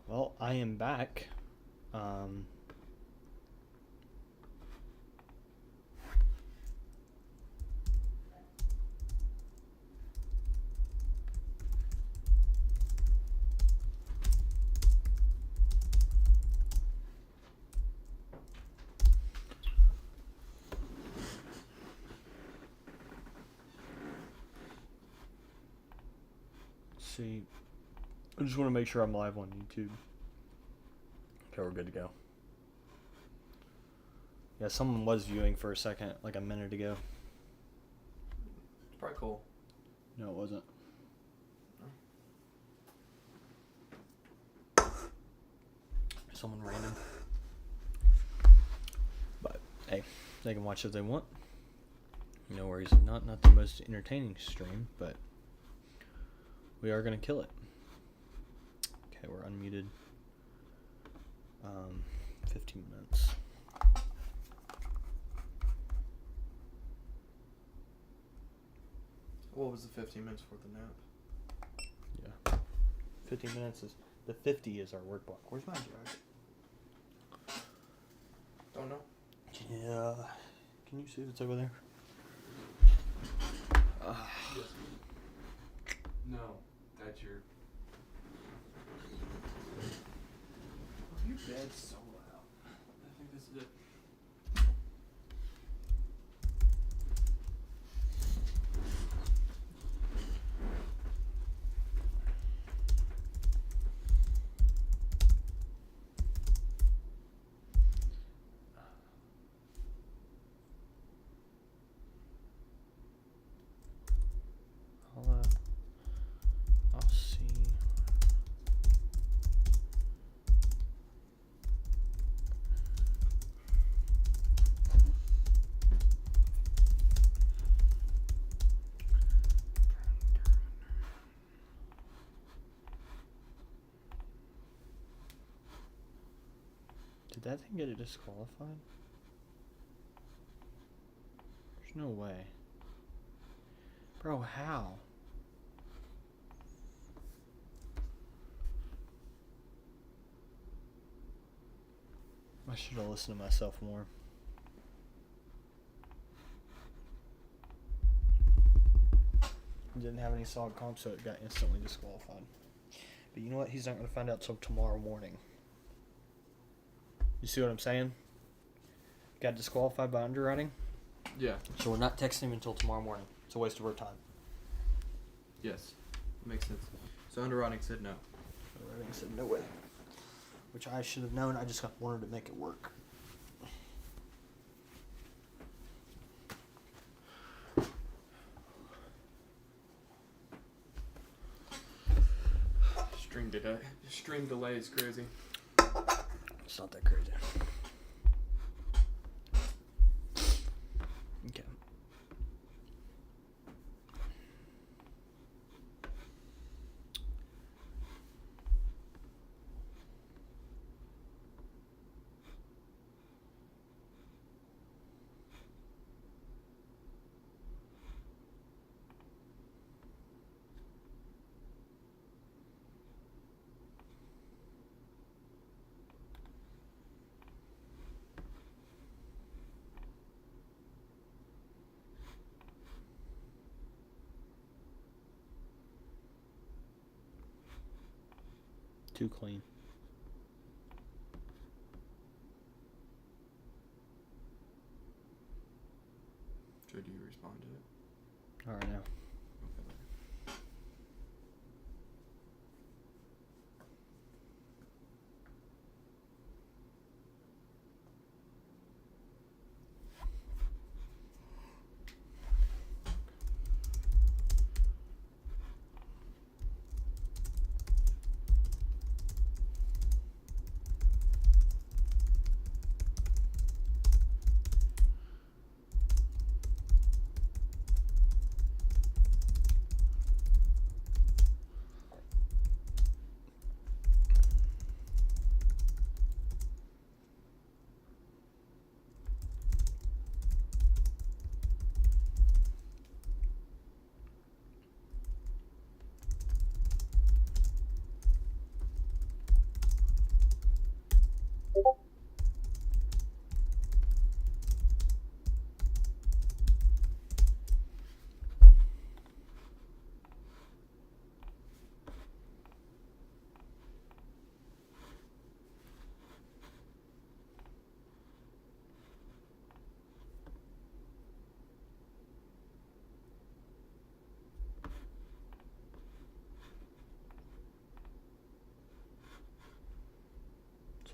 Well, I am back. See, I just want to make sure I'm live on YouTube. Okay, we're good to go. Yeah, someone was viewing for a second, like a minute ago. It's probably cool. No, it wasn't. Someone random. But hey, they can watch if they want. No worries. Not the most entertaining stream, but we are gonna kill it. Okay, we're unmuted. 15 minutes. What was the 15 minutes for the nap? Yeah. 15 minutes is the 50 is our work block. Where's my jacket? Don't know. Yeah. Can you see if it's over there? No, that's your. Your bed's so loud. I think this is it. I'll see. Did that thing get it disqualified? There's no way. Bro, how? I should have listened to myself more. Didn't have any solid comp, so it got instantly disqualified. But you know what? He's not going to find out till tomorrow morning. You see what I'm saying? Got disqualified by underwriting? Yeah. So we're not texting him until tomorrow morning. It's a waste of our time. Yes. Makes sense. So underwriting said no. Underwriting said no way. Which I should have known. I just wanted to make it work. Stream delay is crazy. It's not that crazy. Okay. Too clean. So do you respond to it? Alright now.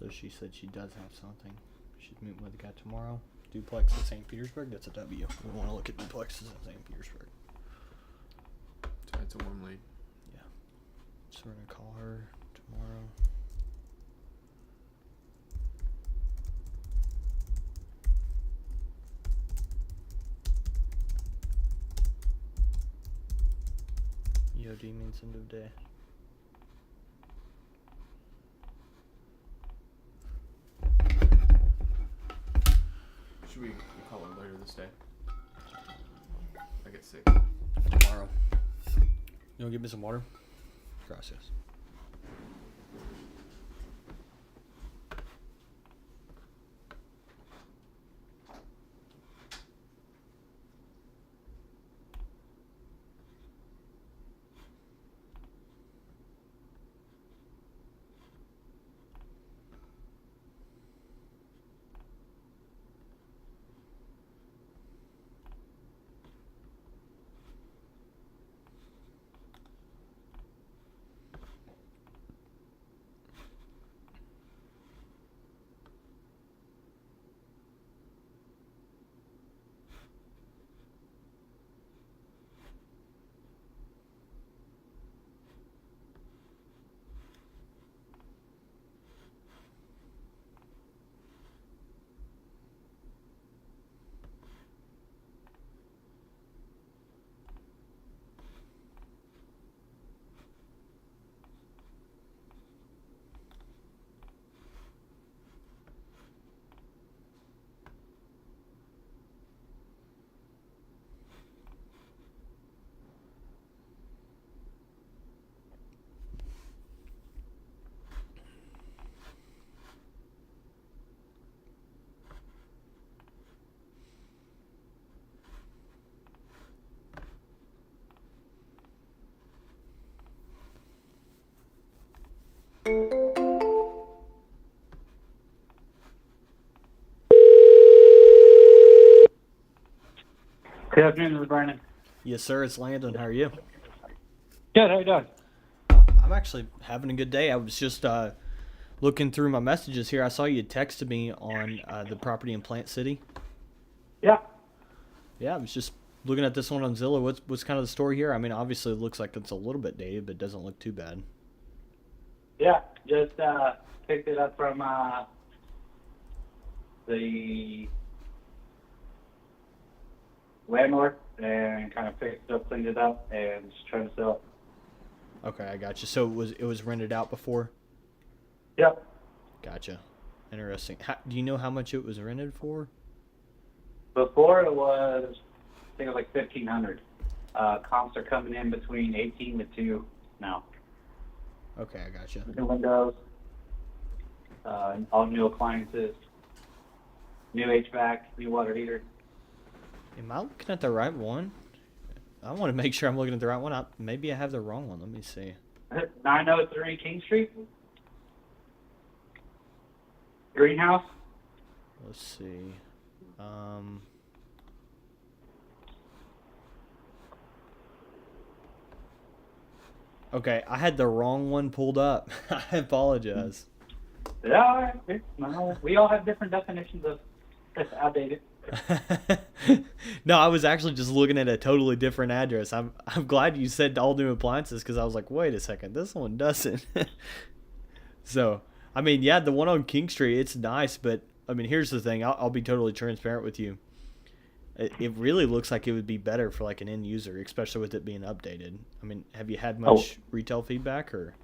So she said she does have something. She's meeting with the guy tomorrow. Duplex at St. Petersburg. That's a W. We want to look at duplexes at St. Petersburg. So it's a warm lead. Yeah. So we're gonna call her tomorrow. EOD means end of day. Should we call her later this day? I get sick. Tomorrow. You wanna give me some water? Gracias. Good afternoon, this is Brandon. Yes, sir. It's Landon. How are you? Good, how you doing? I'm actually having a good day. I was just looking through my messages here. I saw you texted me on the property in Plant City. Yeah. Yeah, I was just looking at this one on Zillow. What's kind of the story here? I mean, obviously it looks like it's a little bit dated, but it doesn't look too bad. Yeah, just picked it up from the landlord and kind of fixed it up, cleaned it up, and just trying to sell it. Okay, I got you. So it was rented out before? Yep. Gotcha. Interesting. Do you know how much it was rented for? Before it was, I think it was like 1,500. Comps are coming in between 18 to 2 now. Okay, I gotcha. New windows, all new appliances, new HVAC, new water heater. Am I looking at the right one? I want to make sure I'm looking at the right one. Maybe I have the wrong one. Let me see. 903 King Street. Greenhouse. Let's see. Okay, I had the wrong one pulled up. I apologize. Yeah, no, we all have different definitions of outdated. No, I was actually just looking at a totally different address. I'm glad you said all new appliances because I was like, wait a second, this one doesn't. So, I mean, yeah, the one on King Street, it's nice, but I mean, here's the thing. I'll be totally transparent with you. It really looks like it would be better for like an end user, especially with it being updated. I mean, have you had much retail feedback or?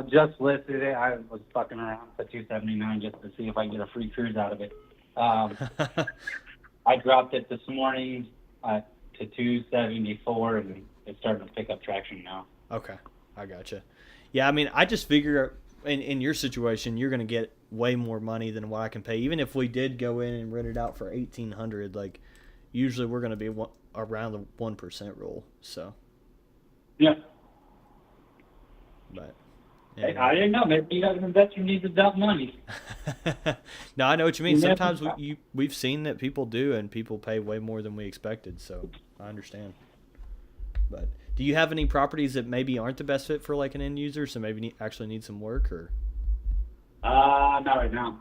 Just listed it. I was fucking around for $279 just to see if I can get a free cruise out of it. I dropped it this morning to $274, and it's starting to pick up traction now. Okay, I gotcha. Yeah, I mean, I just figure in your situation, you're going to get way more money than what I can pay. Even if we did go in and rent it out for 1,800, like usually we're going to be around the 1% rule. So, Yeah. but Hey, I didn't know. Maybe you have an investor needs to dump money. no, I know what you mean. You never Sometimes know. we've seen that people do, and people pay way more than we expected. So I understand. But do you have any properties that maybe aren't the best fit for like an end user, so maybe actually need some work, or? Not right now.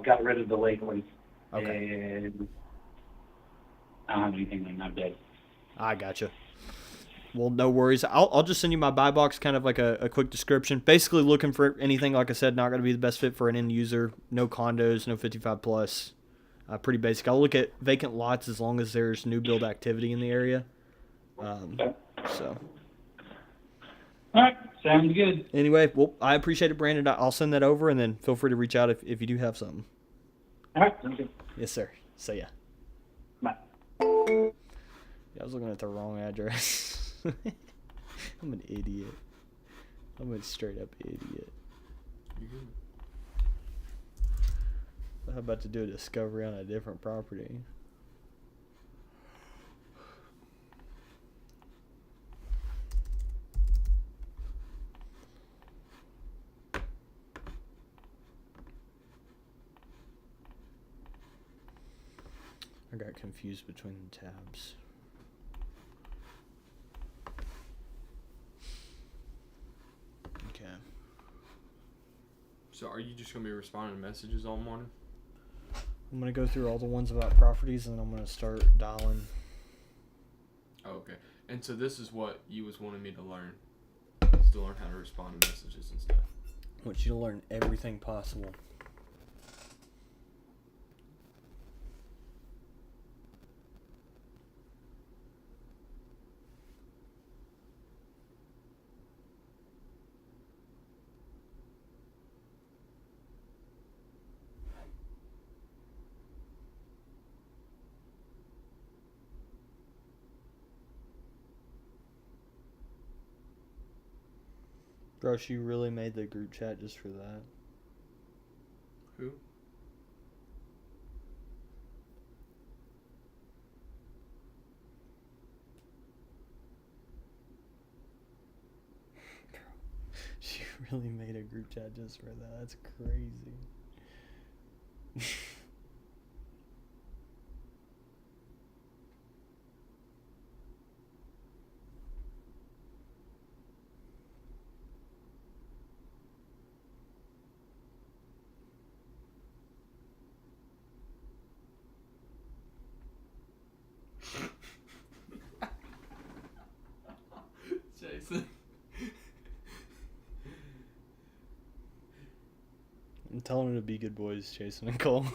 Got rid of the lake ones. Okay. And I don't have anything right now, dead. I gotcha. Well, no worries. I'll just send you my buy box, kind of like a quick description. Basically, looking for anything, like I said, not going to be the best fit for an end user. No condos, no 55 plus. Pretty basic. I'll look at vacant lots as long as there's new build activity in the area. So. All right. Sounds good. Anyway, well, I appreciate it, Brandon. I'll send that over, and then feel free to reach out if you do have something. All right. Sounds good. Yes, sir. See ya. Bye. Yeah, I was looking at the wrong address. I'm an idiot. I'm a straight up idiot. You good? I'm about to do a discovery on a different property. I got confused between the tabs. Okay. So are you just gonna be responding to messages all morning? I'm going to go through all the ones about properties, and I'm going to start dialing. Oh, okay. And so this is what you was wanting me to learn. Is to learn how to respond to messages and stuff. I want you to learn everything possible. Bro, she really made the group chat just for that. Who? She really made a group chat just for that. That's crazy. Jason. I'm telling her to be good boys, Jason and Cole.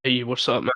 Hey, what's up, man?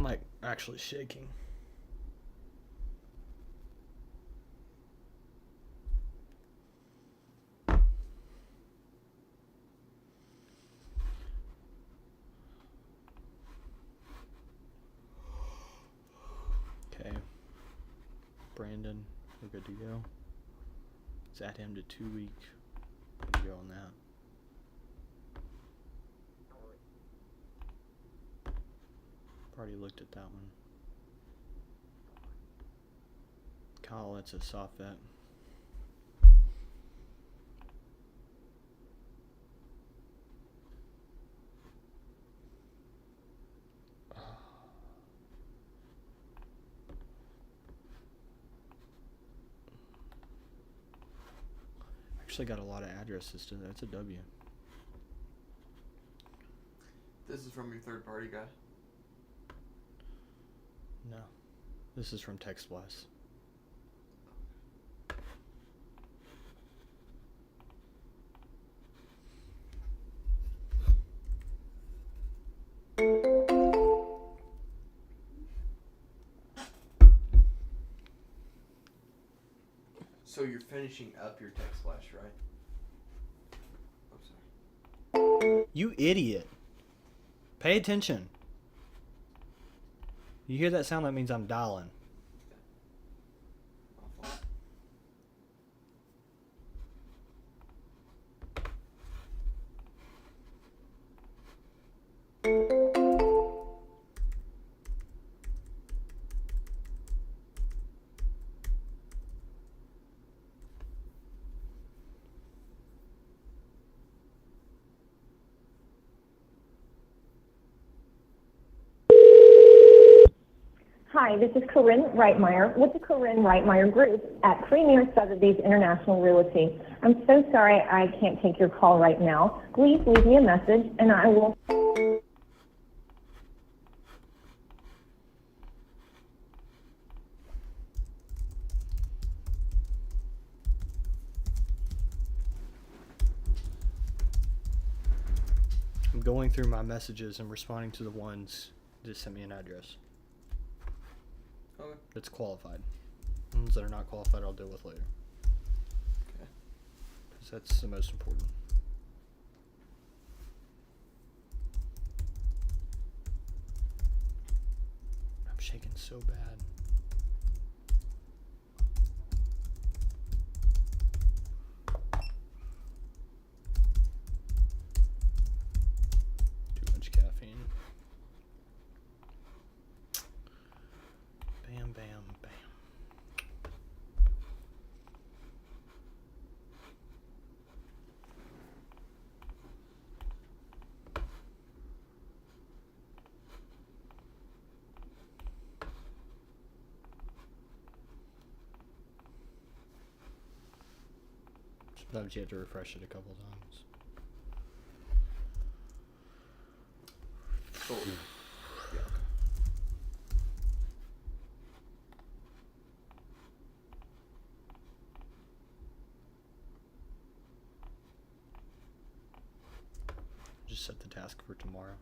I'm like actually shaking. Okay. Brandon, we're good to go. Let's add him to 2 week. Good to go on that. Already looked at that one. Kyle, that's a soft vet. Actually got a lot of addresses to that. That's a W. This is from your third party guy. No. This is from TextWise. So you're finishing up your text flash, right? I'm sorry. You idiot. Pay attention. You hear that sound? That means I'm dialing. My fault. Hi, this is Corinne Reitmeyer with the Corinne Reitmeyer Group at Premier Sotheby's International Realty. I'm so sorry I can't take your call right now. Please leave me a message and I will... I'm going through my messages and responding to the ones that sent me an address. Okay. That's qualified. Ones that are not qualified, I'll deal with later. Okay. Because that's the most important. I'm shaking so bad. Too much caffeine. Bam, bam, bam. Sometimes you have to refresh it a couple times. Cool. Yeah, okay. Just set the task for tomorrow.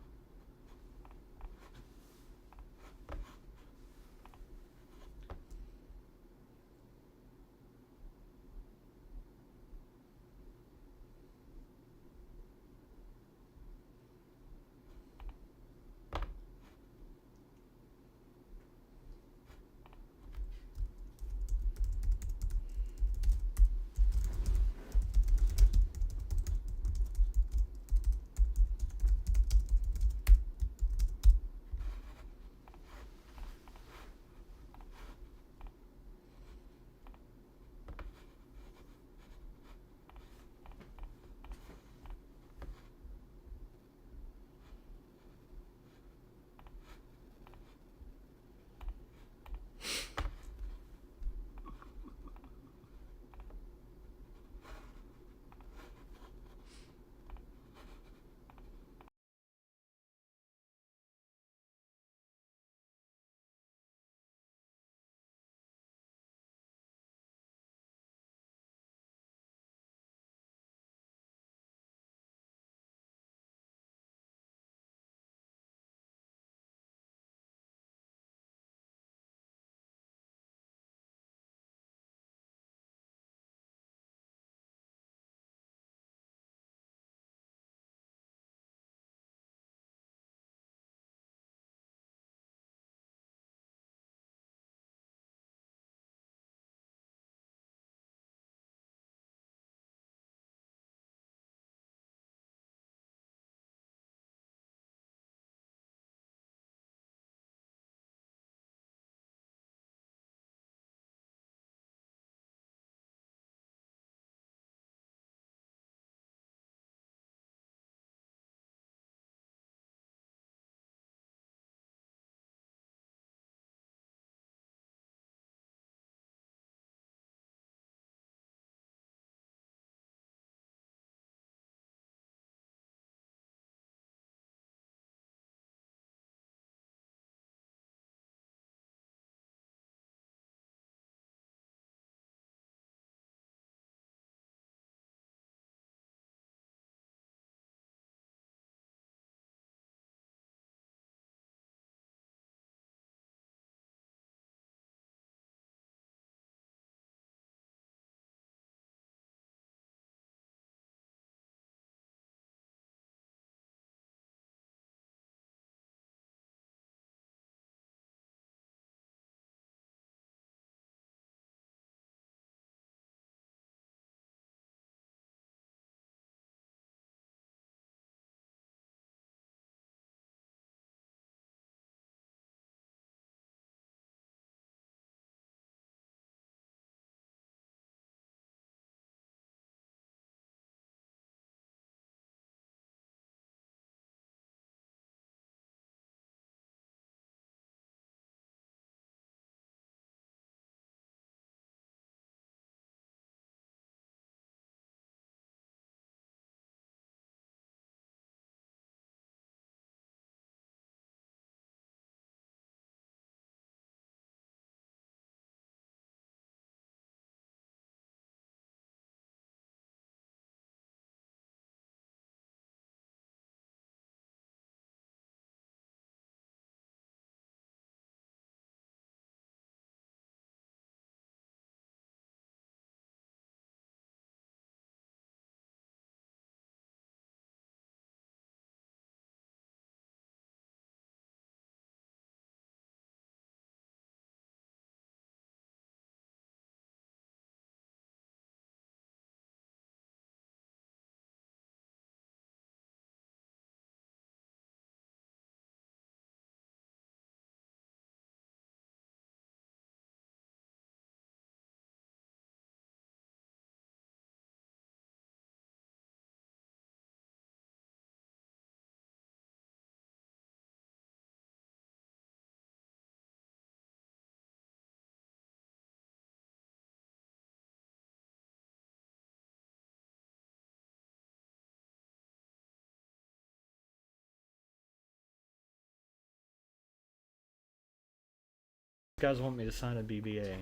guys want me to sign a BBA,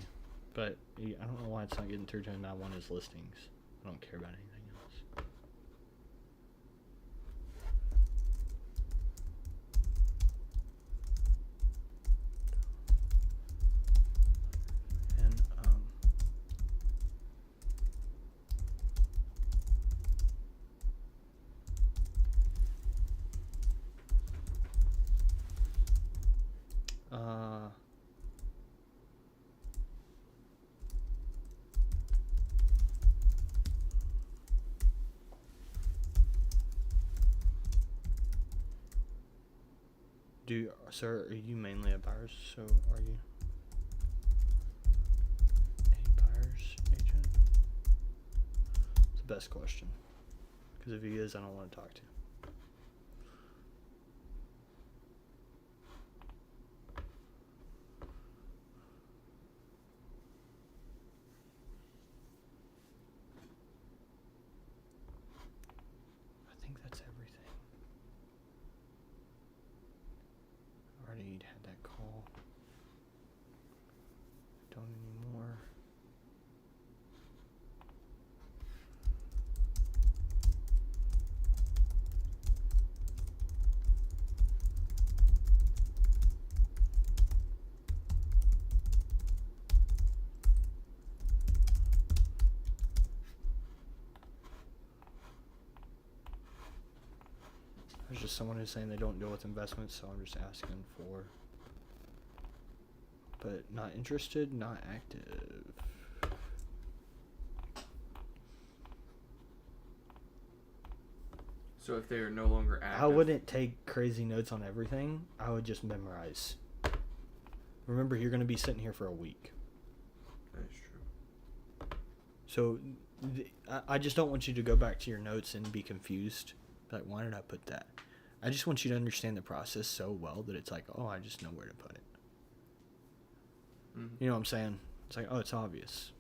but I don't know why it's not getting through to him. I want his listings. I don't care about anything else. And sir, are you mainly a buyer's? So are you a buyer's agent? It's the best question. Because if he is, I don't want to talk to him. I think that's everything. Already had that call. Don't anymore. There's just someone who's saying they don't deal with investments, so I'm just asking for. But not interested, not active. So if they are no longer active, I wouldn't take crazy notes on everything. I would just memorize. Remember, you're going to be sitting here for a week. That is true. So I just don't want you to go back to your notes and be confused. Like, why did I put that? I just want you to understand the process so well that it's like, oh, I just know where to put it. Mm-hmm. You know what I'm saying? It's like, oh, it's obvious.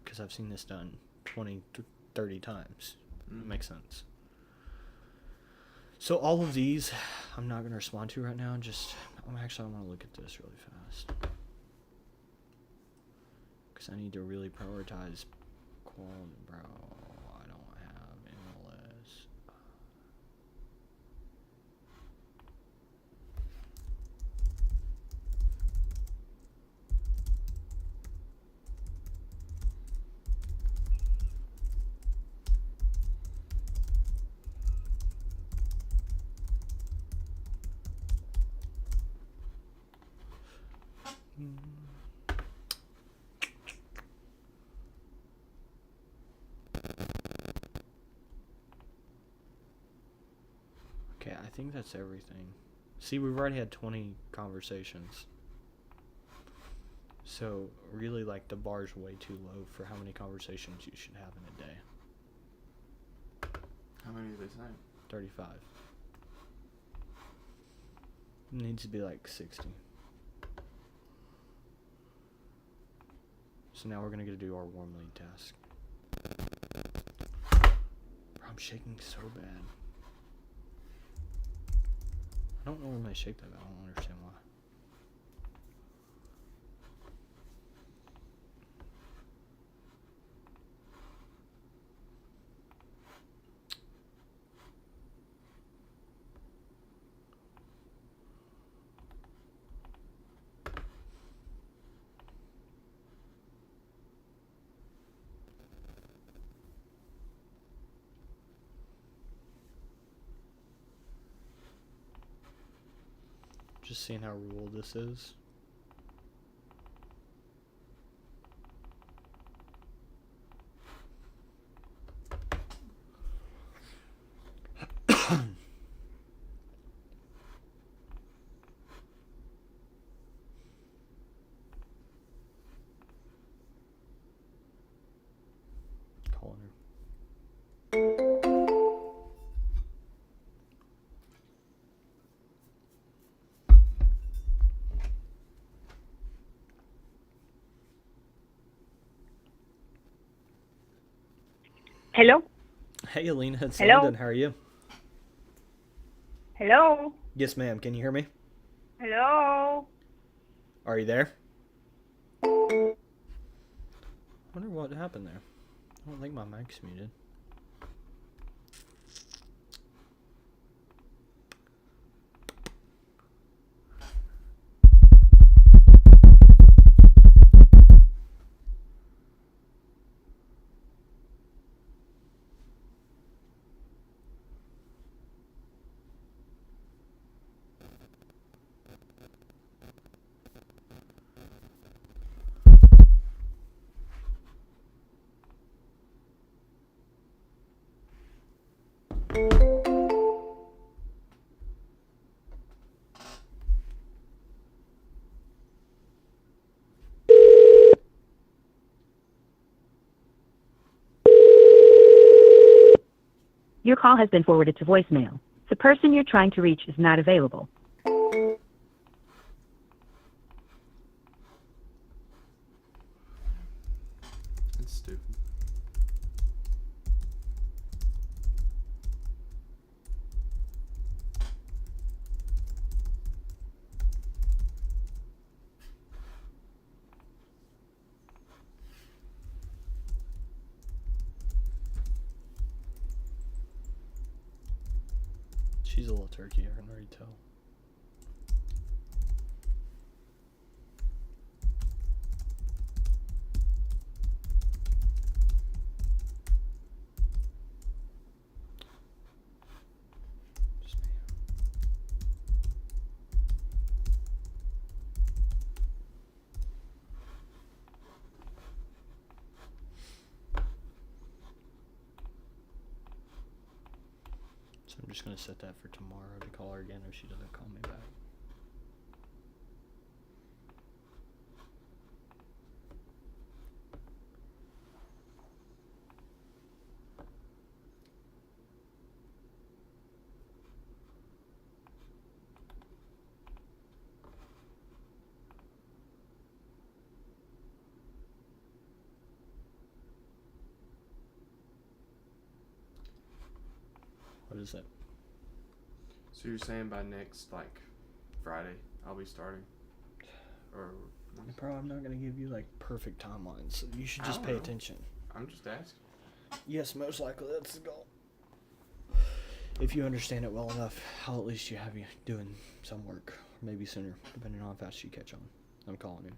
Because I've seen this done 20 to 30 times. Mm-hmm. It makes sense. So all of these, I'm not going to respond to right now. I want to look at this really fast. Because I need to really prioritize quality, bro. I don't have MLS. Okay, I think that's everything. See, we've already had 20 conversations. So, really, like, the bar's way too low for how many conversations you should have in a day. How many did they say? 35. It needs to be like 60. So now we're going to get to do our warm lead task. Bro, I'm shaking so bad. I don't normally shake that bad. I don't understand why. Just seeing how rural this is. Calling her. Hello? Hey, Alina, it's Hello? London. How are you? Hello? Yes, ma'am. Can you hear me? Hello? Are you there? I wonder what happened there. I don't think my mic's muted. Your call has been forwarded to voicemail. The person you're trying to reach is not available. It's stupid. She's a little turkey, I can already tell. So I'm just going to set that for tomorrow to call her again if she doesn't call me back. What is that? So you're saying by next, like, Friday, I'll be starting? Or... Bro, I'm not going to give you, like, perfect timelines. So you should just I don't pay know. attention. I'm just asking. Yes, most likely that's the goal. If you understand it well enough, I'll at least you have you doing some work. Or maybe sooner, depending on how fast you catch on. I'm calling you.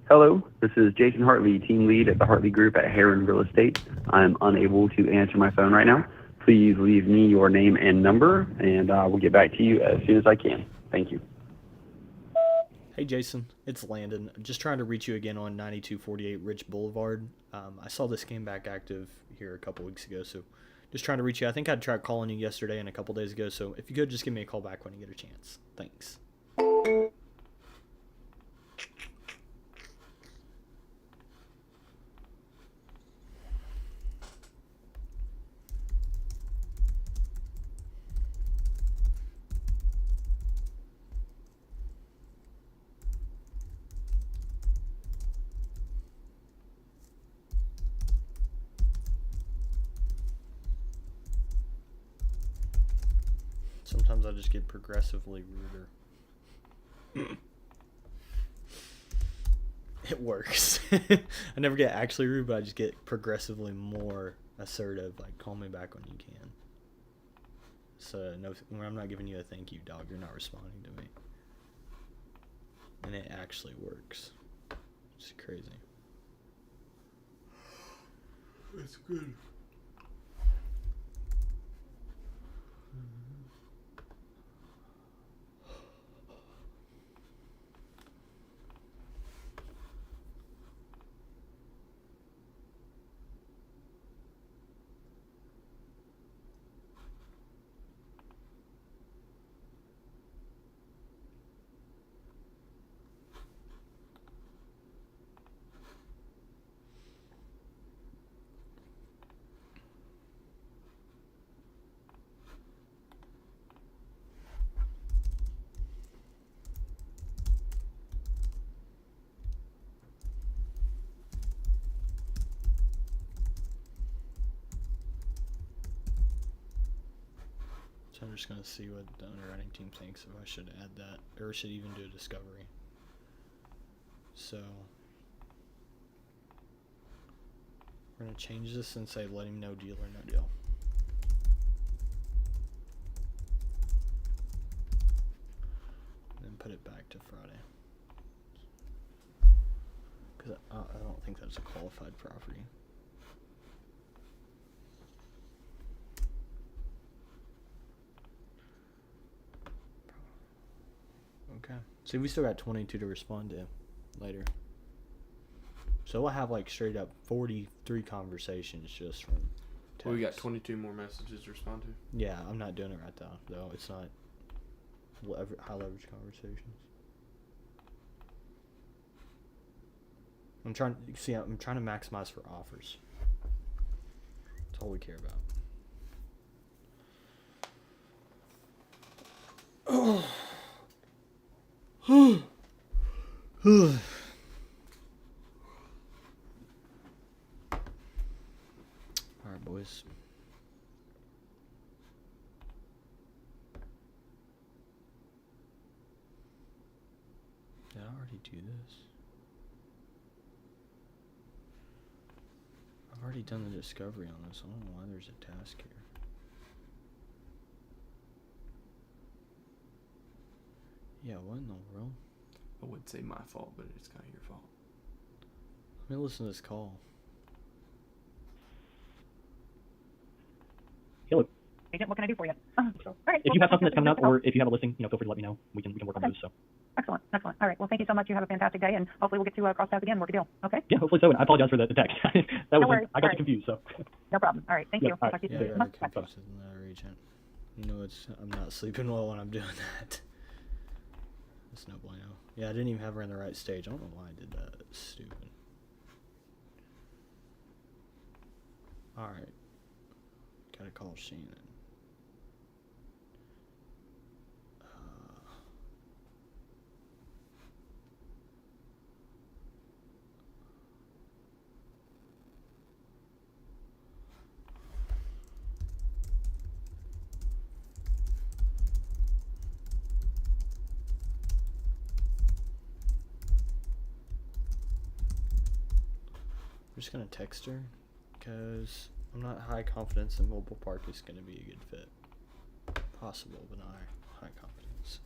Hello, this is Jason Hartley, team lead at the Hartley Group at Heron Real Estate. I'm unable to answer my phone right now. Please leave me your name and number, and I will get back to you as soon as I can. Thank you. Hey Jason, it's Landon. I'm just trying to reach you again on 9248 Rich Boulevard. I saw this came back active here a couple weeks ago, so just trying to reach you. I think I tried calling you yesterday and a couple days ago, so if you could just give me a call back when you get a chance. Thanks. Sometimes I just get progressively ruder. It works. I never get actually rude, but I just get progressively more assertive. Like, call me back when you can. So, no, when I'm not giving you a thank you, dog, you're not responding to me. And it actually works. It's crazy. It's good. So I'm just gonna see what the underwriting team thinks if I should add that or should even do a discovery. So we're gonna change this and say let him know deal or no deal. And then put it back to Friday. Because I don't think that's a qualified property. Okay. See, we still got 22 to respond to later. So we'll have like straight up 43 conversations just from text. Well, we got 22 more messages to respond to. Yeah, I'm not doing it right now, though. It's not high leverage conversations. I'm trying to maximize for offers. That's all we care about. Alright, boys. Did I already do this? I've already done the discovery on this. I don't know why there's a task here. Yeah, what in the world? I would say my fault, but it's kind of your fault. Let me listen to this call. Hello. Agent, what can I do for you? All right. If you have something that's coming up, or if you have a listing, feel free to let me know. We can work on those. So. Excellent, excellent. All right. Well, thank you so much. You have a fantastic day, and hopefully we'll get to cross paths again and work a deal. Okay. Yeah, hopefully so. And I apologize for the text. No worries. I got you confused. So. No problem. All right. Thank you. All Talk to you Yeah, soon. I got confused with another agent. You know, I'm not sleeping well when I'm doing that. That's no bueno. Yeah, I didn't even have her in the right stage. I don't know why I did that. It's stupid. Alright. Gotta call Shannon. I'm just gonna text her because I'm not high confidence that Mobile Park is gonna be a good fit. Possible, but not high confidence.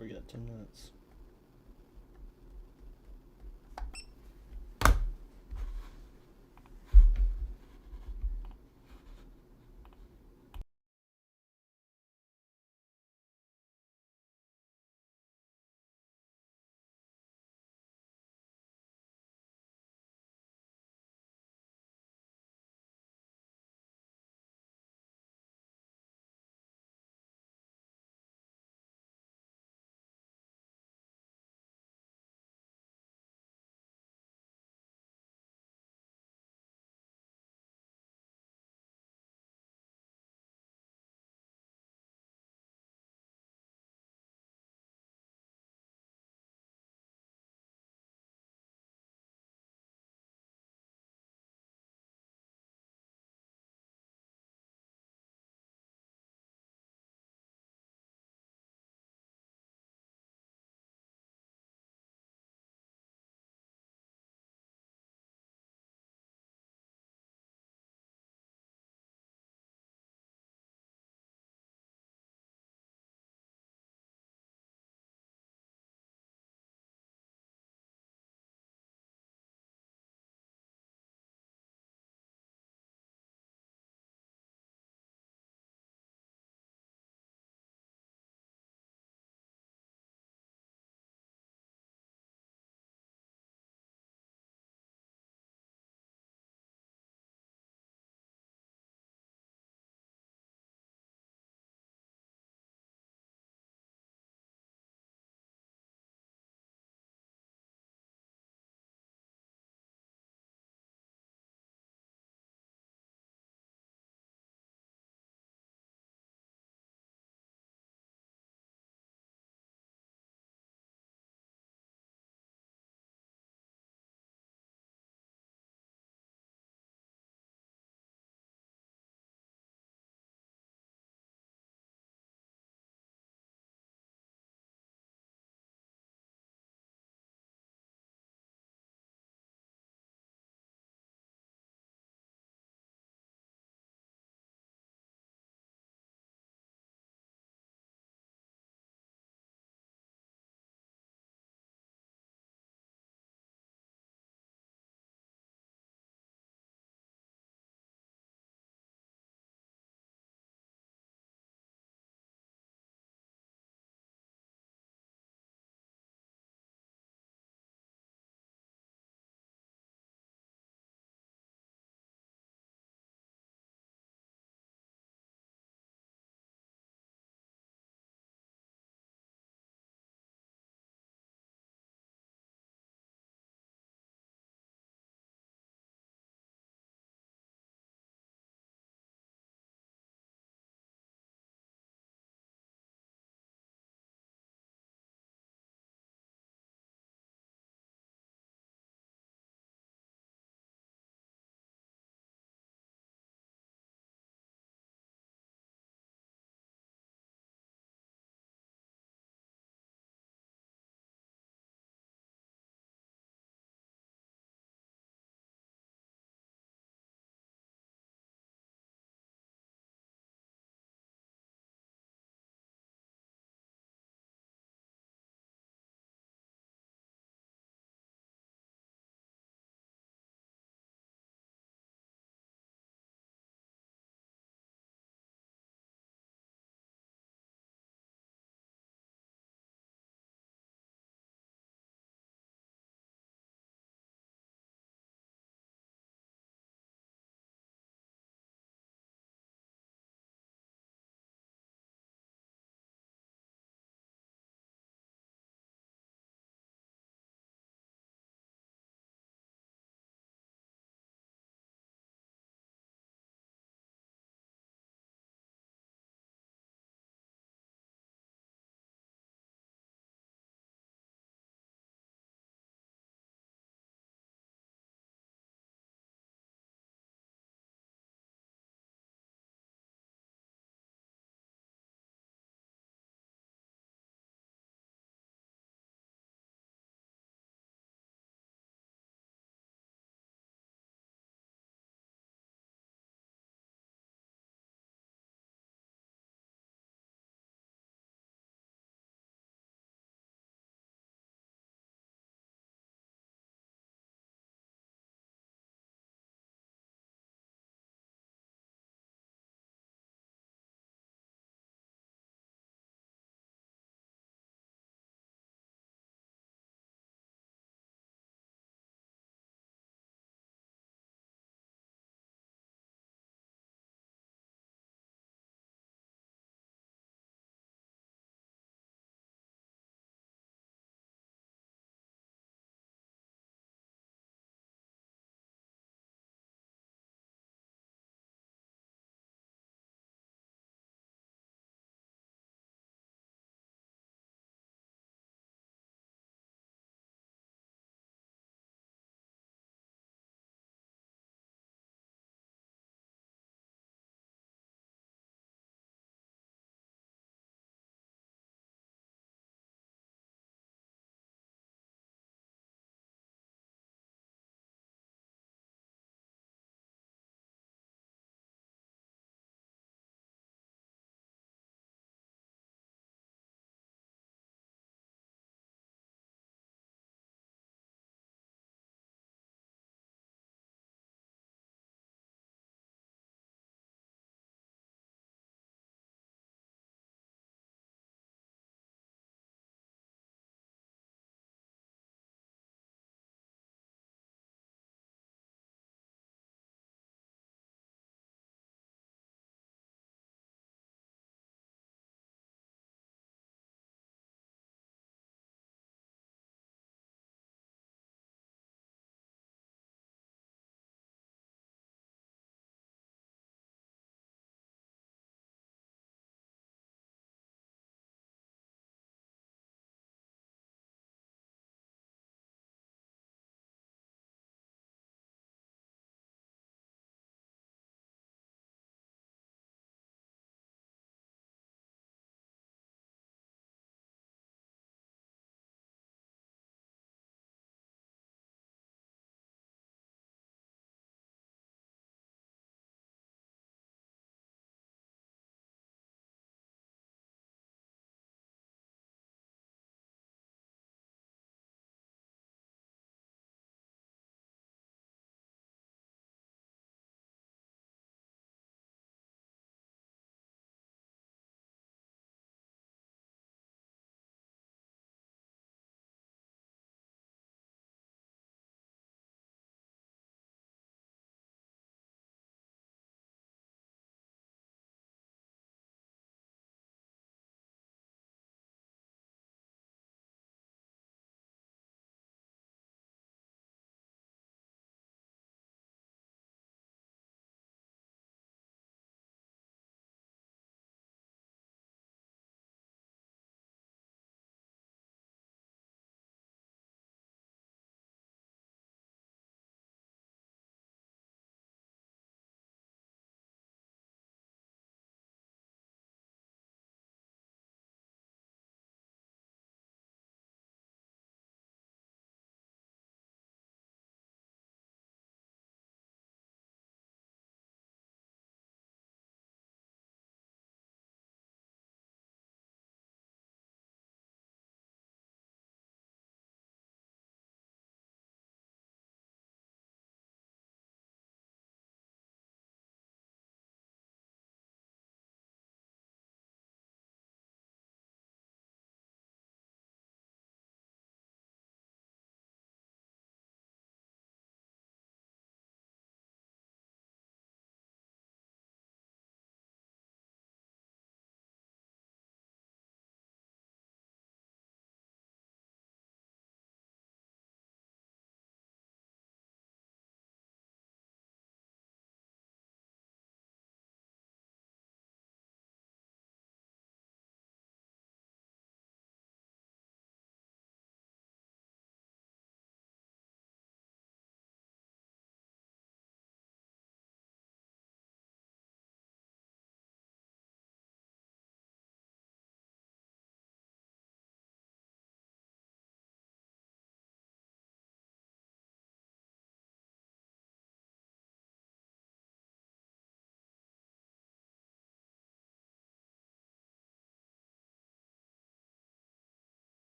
We got 10 minutes.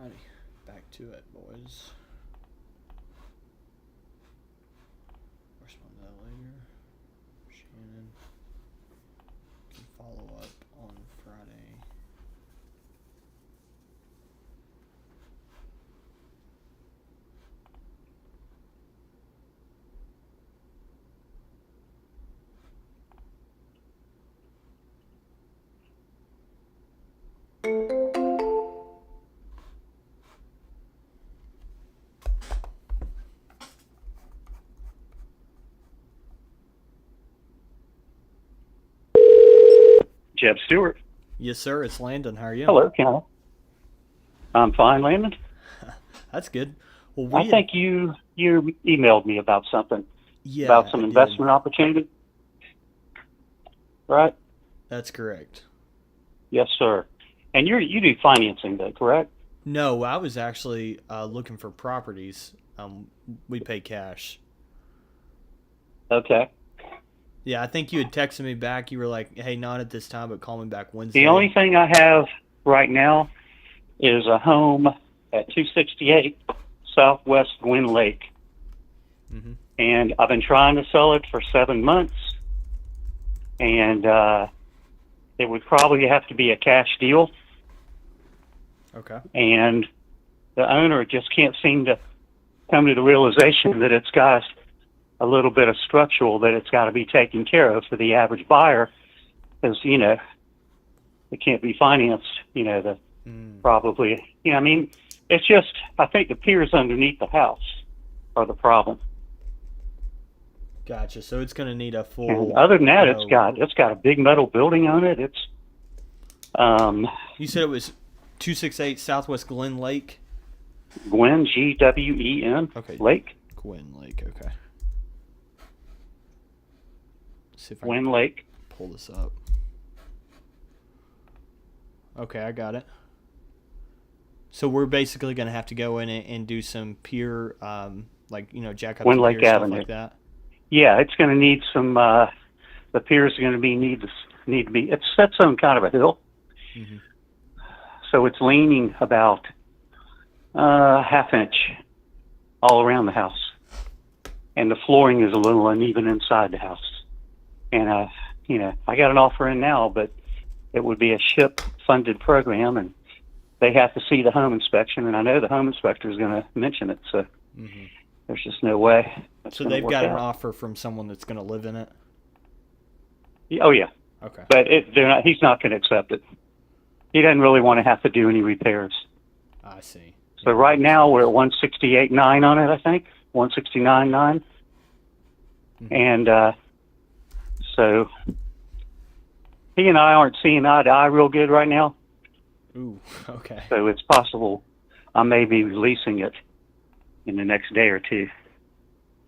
Alrighty, back to it, boys. Respond to that later. Shannon can follow up on Friday. Jeb Stewart. Yes, sir. It's Landon. How are you? Hello, Cal. I'm fine, Landon. That's good. Well, I think you emailed me about something. Yeah, about some I did. investment opportunity. Right? That's correct. Yes, sir. And you do financing, though, correct? No, I was actually looking for properties. We pay cash. Okay. Yeah, I think you had texted me back. You were like, "Hey, not at this time, but call me back Wednesday." The only thing I have right now is a home at 268 Southwest Gwynn Lake. Mm-hmm. And I've been trying to sell it for 7 months. And it would probably have to be a cash deal. Okay. And the owner just can't seem to come to the realization that it's got a little bit of structural that it's got to be taken care of for the average buyer, because it can't be financed. Probably. I mean, it's just I think the piers underneath the house are the problem. Gotcha. So it's going to need a full. And other than that, it's got a big metal building on it. It's You said it was 268 Southwest Glen Lake. Gwen, Gwen. Okay. Lake. Gwen Lake. Okay. See if I Gwen can Lake. pull this up. Okay, I got it. So we're basically going to have to go in and do some pier, jack up Gwen the Lake pier, Avenue. stuff like that. Yeah, it's going to need some. The piers are going to need to be. It's set on kind of a hill, Mm-hmm. so it's leaning about half inch all around the house, and the flooring is a little uneven inside the house. And I got an offer in now, but it would be a SHIP-funded program, and they have to see the home inspection, and I know the home inspector is going to mention it, so there's just no way. So they've got an offer from someone that's going to live in it? Oh, yeah. Okay. But he's not going to accept it. He doesn't really want to have to do any repairs. I see. So right now we're at 168.9 on it, I think. 169.9. And so he and I aren't seeing eye to eye real good right now. Ooh, okay. So it's possible I may be releasing it in the next day or two.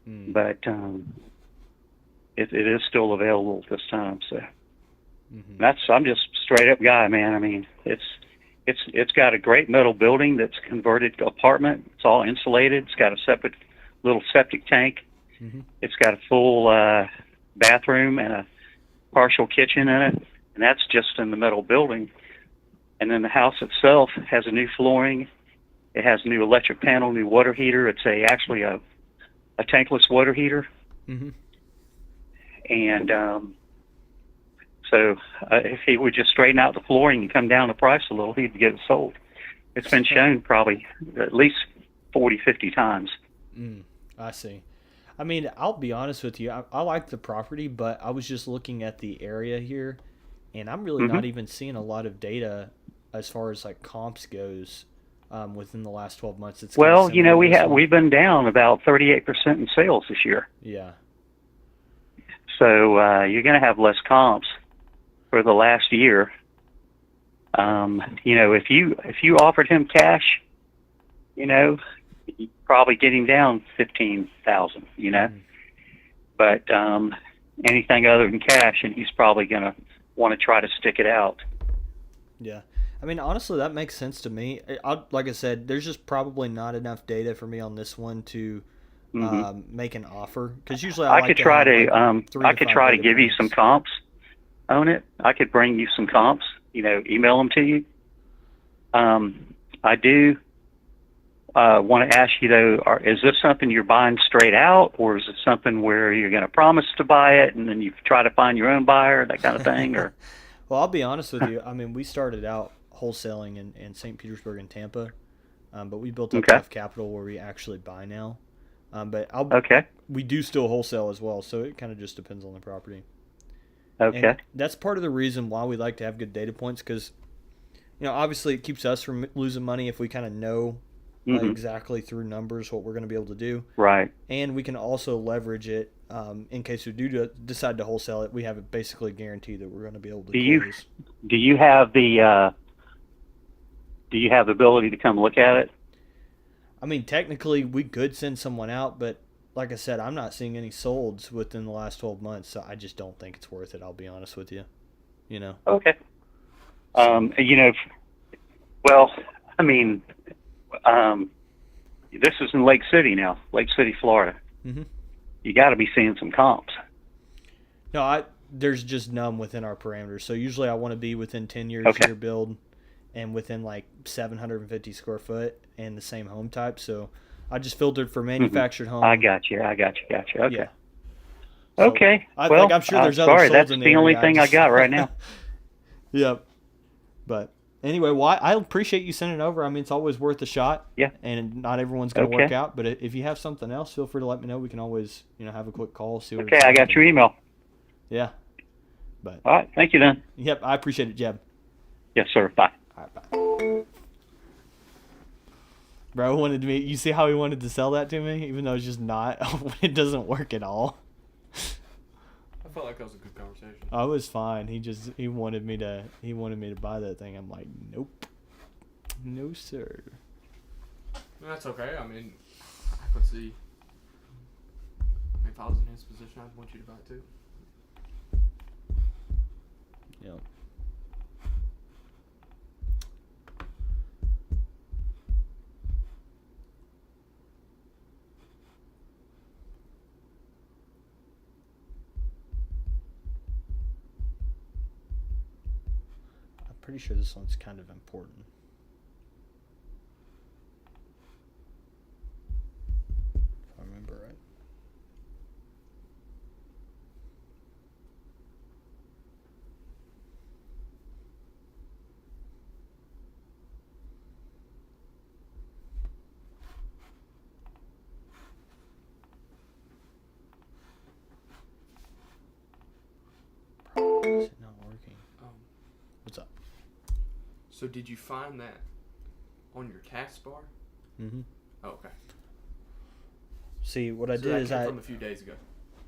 But it is still available at this time. So I'm just a straight up guy, man. I mean, it's got a great metal building that's converted to apartment. It's all insulated. It's got a separate little septic tank. It's got a full bathroom and a partial kitchen in it, and that's just in the metal building. And then the house itself has a new flooring. It has a new electric panel, new water heater. It's actually a tankless water heater. And so if he would just straighten out the flooring and come down the price a little, he'd get it sold. It's been shown probably at least 40, 50 times. I see. I mean, I'll be honest with you. I like the property, but I was just looking at the area here, and I'm really not even seeing a lot of data as far as like comps goes within the last 12 months. It's well, we've been down about 38% in sales this year. Yeah. So you're going to have less comps for the last year. If you offered him cash, you'd probably get him down 15,000. But anything other than cash, and he's probably going to want to try to stick it out. Yeah. I mean, honestly, that makes sense to me. Like I said, there's just probably not enough data for me on this one to make an offer. Because usually I could try to give you some comps on it. I could bring you some comps. Email them to you. I do want to ask you though, is this something you're buying straight out, or is it something where you're going to promise to buy it and then you try to find your own buyer, that kind of thing? Or Well, I'll be honest with you. I mean, we started out wholesaling in St. Petersburg and Tampa, but we built up enough capital where we actually buy now. But we do still wholesale as well, so it kind of just depends on the property. Okay. And that's part of the reason why we like to have good data points, because, you know, obviously it keeps us from losing money if we kind of know exactly through numbers what we're going to be able to do. Right. And we can also leverage it in case we do decide to wholesale it. We have it basically guaranteed that we're going to be able to close. Do you have the ability to come look at it? I mean, technically we could send someone out, but like I said, I'm not seeing any solds within the last 12 months, so I just don't think it's worth it. I'll be honest with you. You know. Okay. You know, well, I mean, this is in Lake City now, Lake City, Florida. Mm-hmm. You got to be seeing some comps. No, there's just none within our parameters. So usually I want to be within 10 years of your build and within like 750 square foot and the same home type. So I just filtered for manufactured home. I got you. Okay. Yeah. So, okay. Well, I'm sure there's other sorry, solds that's in the only thing I got right now. Yep. But anyway, well, I appreciate you sending it over. I mean, it's always worth a shot. Yeah. And not everyone's going to work out. But if you have something else, feel free to let me know. We can always, have a quick call. See what Okay, I got your email. Yeah. But all right. Thank you, then. Yep. I appreciate it, Jeb. Yes, sir. Bye. All right, bye. Bro wanted me. You see how he wanted to sell that to me, even though it's just not. It doesn't work at all. I felt like that was a good conversation. I was fine. He wanted me to buy that thing. I'm like, nope, no sir. That's okay. I mean, I could see. If I was in his position, I'd want you to buy it too. Yep. Pretty sure this one's kind of important. If I remember right. Is it not working? What's up? So did you find that on your taskbar? Mm-hmm. Oh, okay. See, what I So did that is came from a few days ago.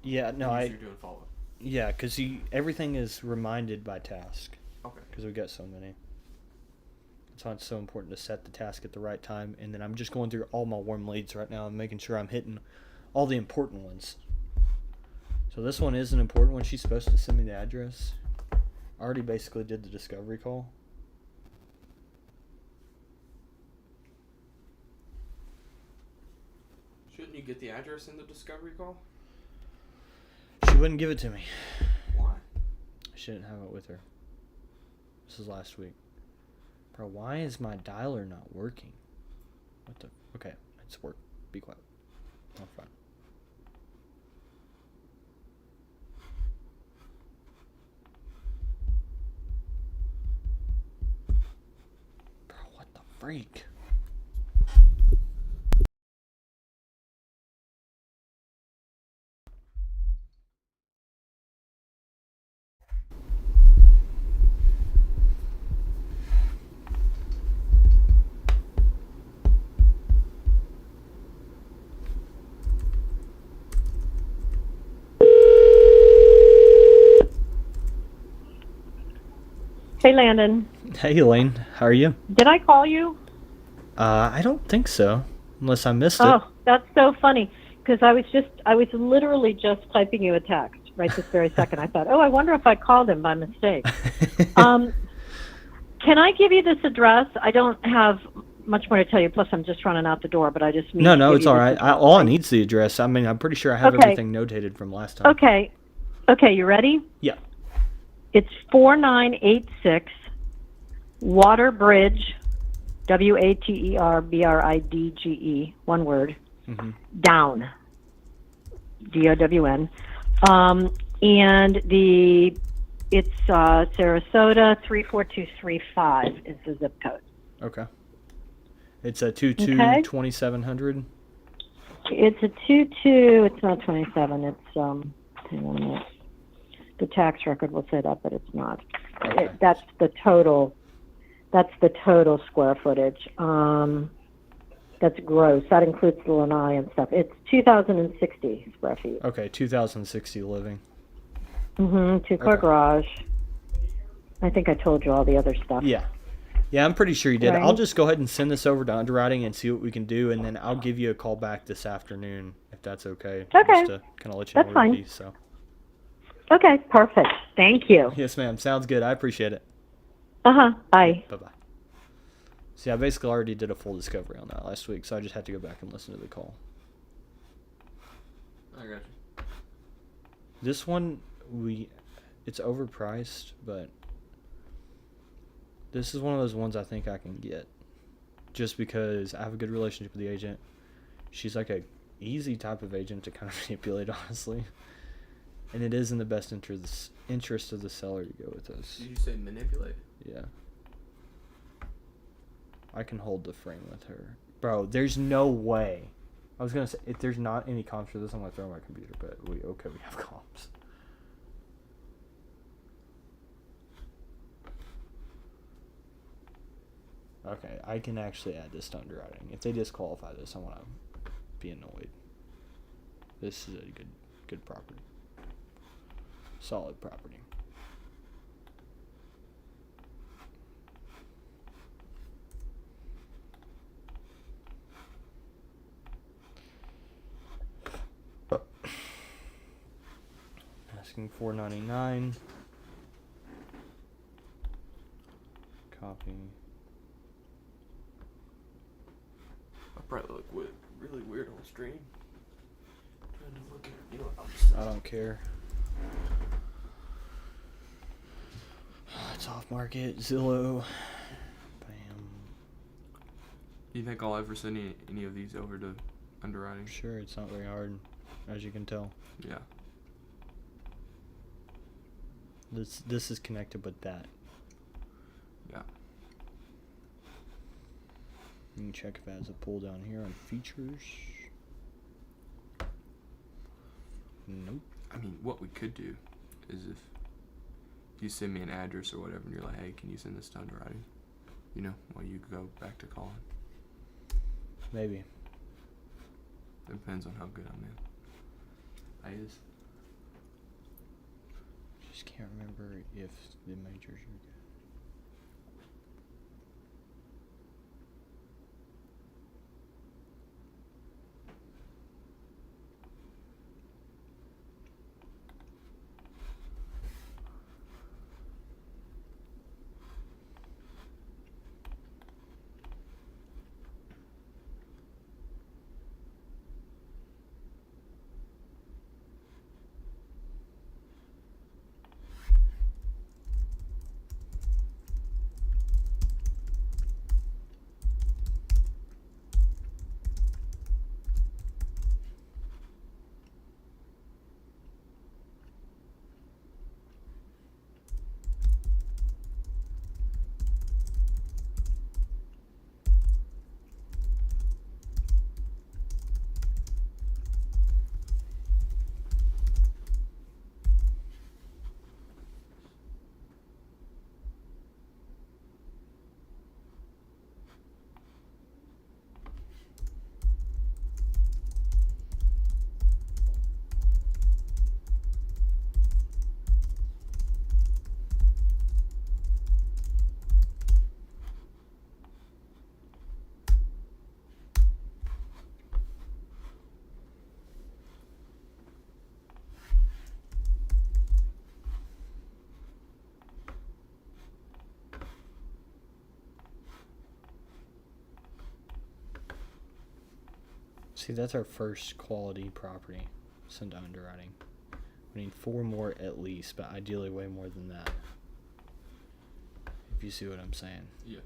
Yeah, no, You're doing follow-up. Yeah, because everything is reminded by task. Okay. Because we've got so many. That's why it's so important to set the task at the right time. And then I'm just going through all my warm leads right now and making sure I'm hitting all the important ones. So this one is an important one. She's supposed to send me the address. I already basically did the discovery call. Shouldn't you get the address in the discovery call? She wouldn't give it to me. Why? I shouldn't have it with her. This is last week. Bro, why is my dialer not working? What the? Okay, it's work. Be quiet. I'm fine. Bro, what the freak? Hey, Landon. Hey, Elaine. How are you? Did I call you? I don't think so. Unless I missed it. Oh, that's so funny. Because I was literally just typing you a text right this very second. I thought, I wonder if I called him by mistake. Can I give you this address? I don't have much more to tell you. Plus, I'm just running out the door, but I just need to No, give it's you all this right. All I need is the address. I mean, I'm pretty sure I have everything notated from last time. Okay. Okay, you ready? Yeah. It's 4986 Waterbridge WATERBRIDGE, one word, Mm-hmm. Down, DOWN. And it's Sarasota 34235 is the zip code. Okay. It's a 2700. It's a 22. It's not 27. It's hang on a minute. The tax record will say that, but it's not. Okay. That's the total. That's the total square footage. That's gross. That includes the lanai and stuff. It's 2,060 square feet. Okay, 2060 living. Mm-hmm. Two-car garage. I think I told you all the other stuff. Yeah. Yeah, I'm pretty sure you did. Right. I'll just go ahead and send this over to underwriting and see what we can do, and then I'll give you a call back this afternoon if that's okay. Okay. Just to kind of let you know That's what fine. it is. So. Okay, perfect. Thank you. Yes, ma'am. Sounds good. I appreciate it. Uh-huh. Bye. Bye-bye. See, I basically already did a full discovery on that last week, so I just had to go back and listen to the call. I got you. This one, it's overpriced, but this is one of those ones I think I can get. Just because I have a good relationship with the agent. She's like a easy type of agent to kind of manipulate, honestly. And it is in the best interest of the seller to go with this. Did you say manipulate? Yeah. I can hold the frame with her. Bro, there's no way. I was going to say, if there's not any comps for this, I'm going to throw my computer, but we have comps. Okay, I can actually add this to underwriting. If they disqualify this, I want to be annoyed. This is a good property. Solid property. Asking $499. Copy. I'll probably look really weird on stream. Trying to look at I don't care. It's off market. Zillow. Bam. Do you think I'll ever send any of these over to underwriting? Sure, it's not very hard, as you can tell. Yeah. This is connected with that. Yeah. You can check if it has a pull down here on features. Nope. I mean, what we could do is if you send me an address or whatever, and you're like, hey, can you send this to underwriting? You know, while you go back to calling. Maybe. It depends on how good I'm in. Just can't remember if the majors are good. See, that's our first quality property. Send to underwriting. We need 4 more at least, but ideally way more than that. If you see what I'm saying. Yes.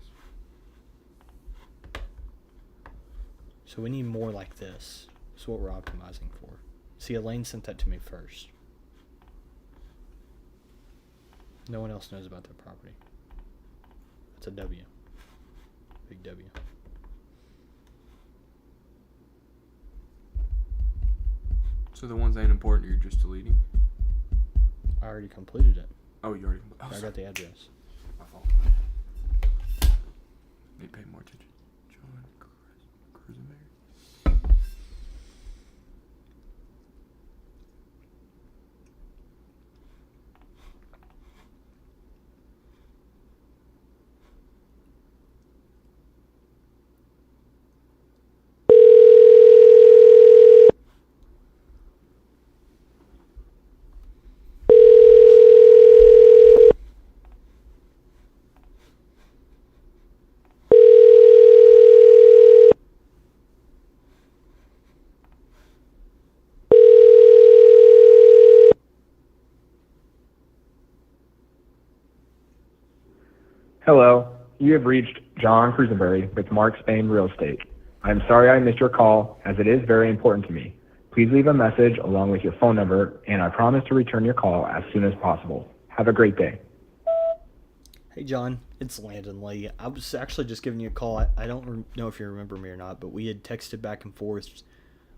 So we need more like this. That's what we're optimizing for. See, Elaine sent that to me first. No one else knows about that property. That's a W. Big W. So the ones that ain't important, you're just deleting? I already completed it. Oh, you already... Oh, I got the address. My fault. Need to pay more attention. John Cruisenberry. Hello, you have reached John Cruisenberry with Mark Spain Real Estate. I'm sorry I missed your call, as it is very important to me. Please leave a message along with your phone number, and I promise to return your call as soon as possible. Have a great day. Hey John, it's Landon Lee. I was actually just giving you a call. I don't know if you remember me or not, but we had texted back and forth,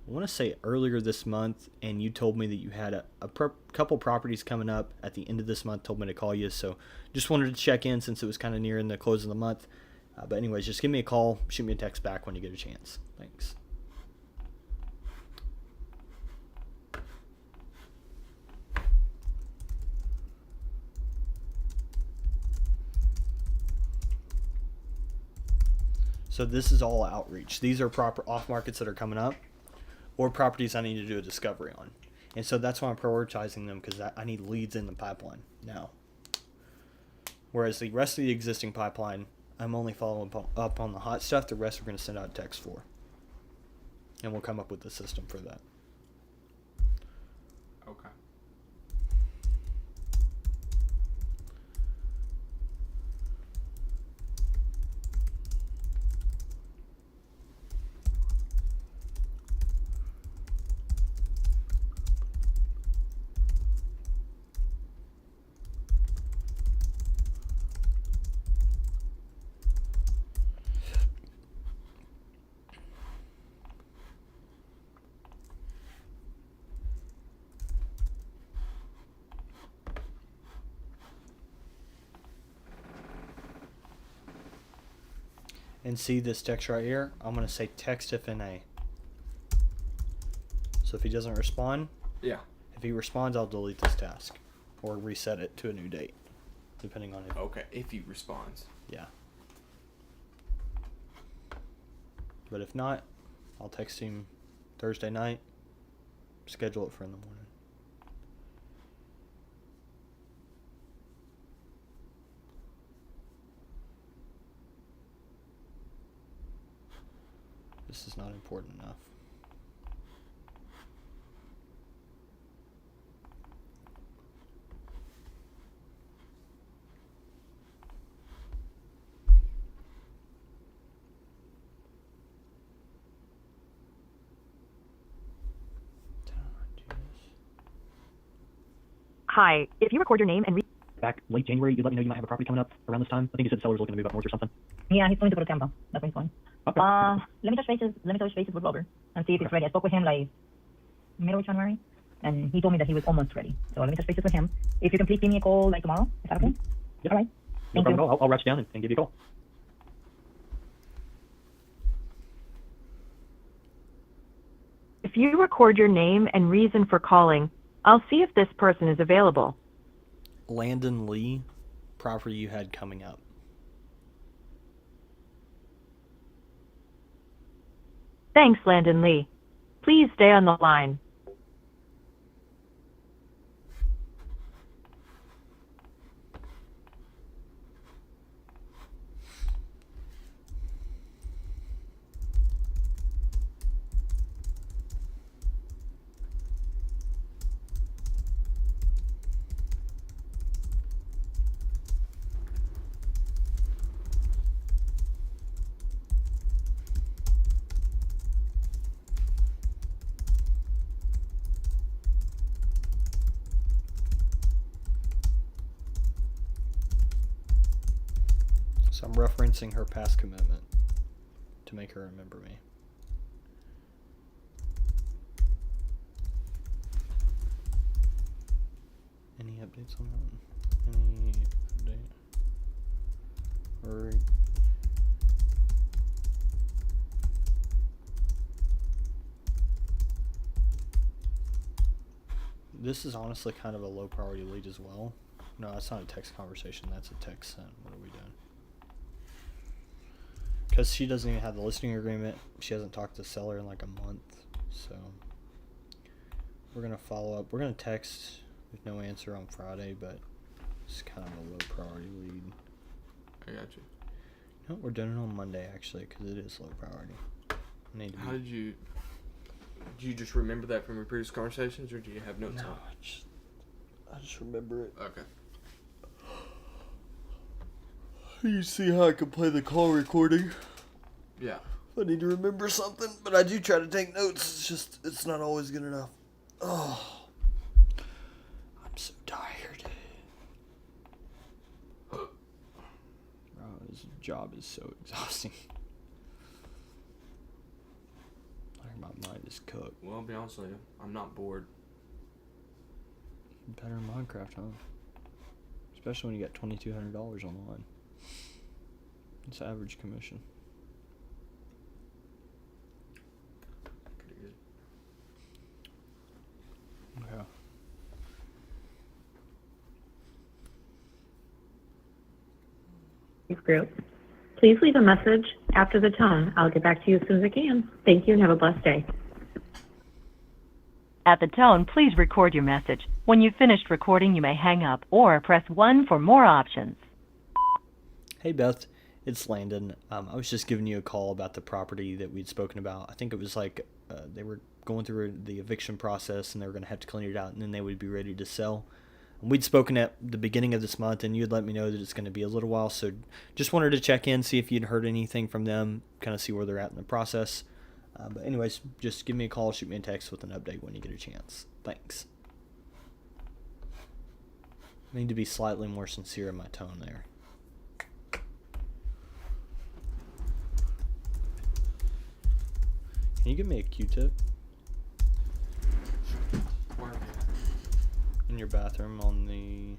I want to say earlier this month, and you told me that you had a couple properties coming up at the end of this month, told me to call you, so just wanted to check in since it was kind of nearing the close of the month. But anyways, just give me a call, shoot me a text back when you get a chance. Thanks. So this is all outreach. These are proper off markets that are coming up, or properties I need to do a discovery on. And so that's why I'm prioritizing them, because I need leads in the pipeline now. Whereas the rest of the existing pipeline, I'm only following up on the hot stuff. The rest we're going to send out text for. And we'll come up with the system for that. Okay. And see this text right here? I'm going to say text if NA. So if he doesn't respond, Yeah. if he responds, I'll delete this task or reset it to a new date, depending on if. Okay, if he responds. Yeah. But if not, I'll text him Thursday night, schedule it for in the morning. This is not important enough. Hi, if you record your name and Back late January, you let me know you might have a property coming up around this time. I think you said the seller's looking to move up north or something. Yeah, he's going to go to Tampa. That's where he's going. Okay. Let me touch bases with Robert and see if he's ready. I spoke with him like middle of January, and he told me that he was almost ready. So let me touch bases with him. If you can please give me a call like tomorrow, is that okay? Yeah. All right. No Thank problem you. at all. I'll write you down and give you a call. if you record your name and reason for calling, I'll see if this person is available. Landon Lee, property you had coming up. Thanks, Landon Lee. Please stay on the line. So I'm referencing her past commitment to make her remember me. Any updates on that one? Any update? Or this is honestly kind of a low priority lead as well. No, that's not a text conversation. That's a text sent. What are we doing? Because she doesn't even have the listing agreement. She hasn't talked to the seller in like a month. So we're going to follow up. We're going to text with no answer on Friday, but it's kind of a low priority lead. I got you. No, we're doing it on Monday actually because it is low priority. How did you... Do you just remember that from your previous conversations, or do you have notes No, on I just remember it. Okay. You see how I can play the call recording? Yeah. I need to remember something, but I do try to take notes. It's just, it's not always good enough. Oh, I'm so tired. Oh, this job is so exhausting. My mind is cooked. Well, I'll be honest with you. I'm not bored. Better in Minecraft, huh? Especially when you got $2,200 on the line. It's average commission. Pretty good. Okay. Group. Please leave a message after the tone. I'll get back to you as soon as I can. Thank you and have a blessed day. At the tone, please record your message. When you've finished recording, you may hang up or press 1 for more options. Hey Beth, it's Landon. I was just giving you a call about the property that we'd spoken about. I think it was like they were going through the eviction process and they were going to have to clean it out and then they would be ready to sell. We'd spoken at the beginning of this month, and you'd let me know that it's going to be a little while, so just wanted to check in, see if you'd heard anything from them, kind of see where they're at in the process. But anyways, just give me a call, shoot me a text with an update when you get a chance. Thanks. I need to be slightly more sincere in my tone there. Can you give me a Q-tip? Where are we at? In your bathroom on the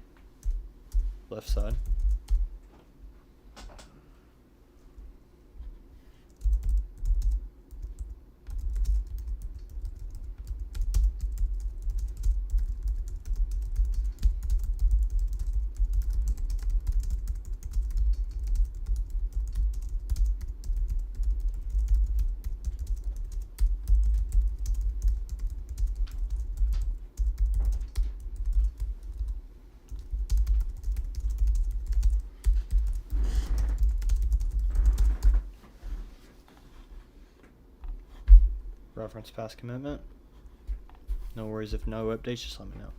left side. Reference past commitment. No worries if no updates, just let me know.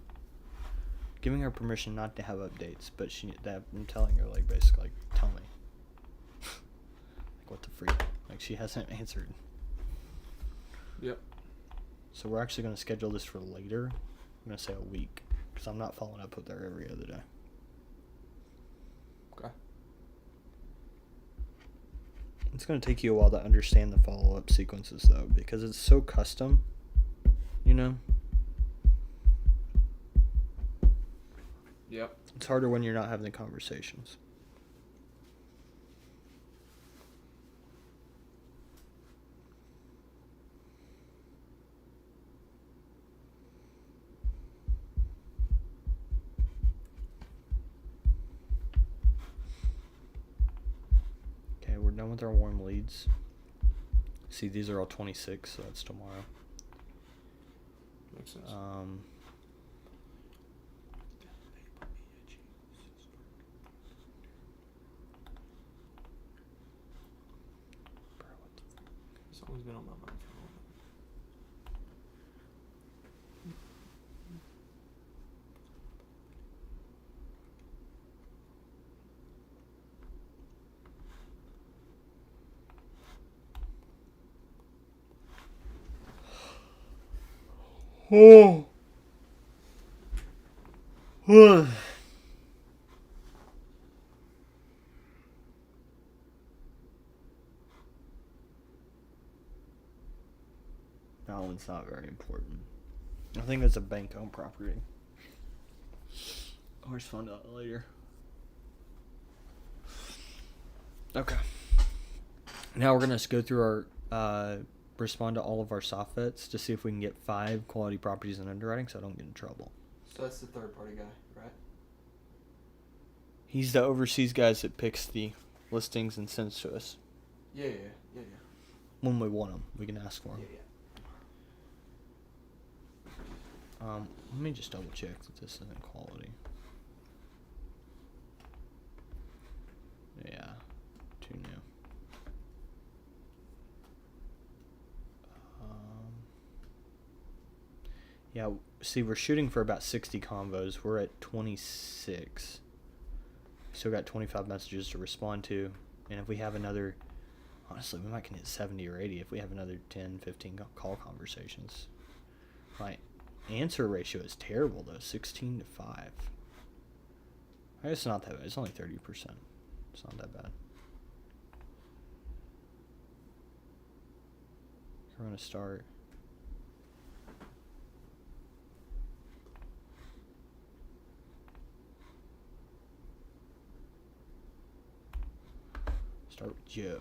Giving her permission not to have updates, but I'm telling her like basically like tell me. Like what the freak? Like she hasn't answered. Yep. So we're actually gonna schedule this for later. I'm gonna say a week because I'm not following up with her every other day. Okay. It's going to take you a while to understand the follow-up sequences, though, because it's so custom, you know? Yep. It's harder when you're not having the conversations. Okay, we're done with our warm leads. See, these are all 26, so that's tomorrow. Makes sense. It's always been on my mind for a while. Oh. It's not very important. I think it's a bank-owned property. I'll just find out later. Okay. Now we're gonna go through our respond to all of our soft vets to see if we can get 5 quality properties in underwriting, so I don't get in trouble. So that's the third party guy, right? He's the overseas guys that picks the listings and sends to us. Yeah. When we want them, we can ask for them. Let me just double check that this isn't quality. Yeah, too new. Yeah, see, we're shooting for about 60 convos. We're at 26. Still got 25 messages to respond to. And if we have another, honestly, we might can hit 70 or 80 if we have another 10, 15 call conversations. My answer ratio is terrible, though, 16 to 5. I guess it's not that bad. It's only 30%. It's not that bad. We're going to start. Start with Joe.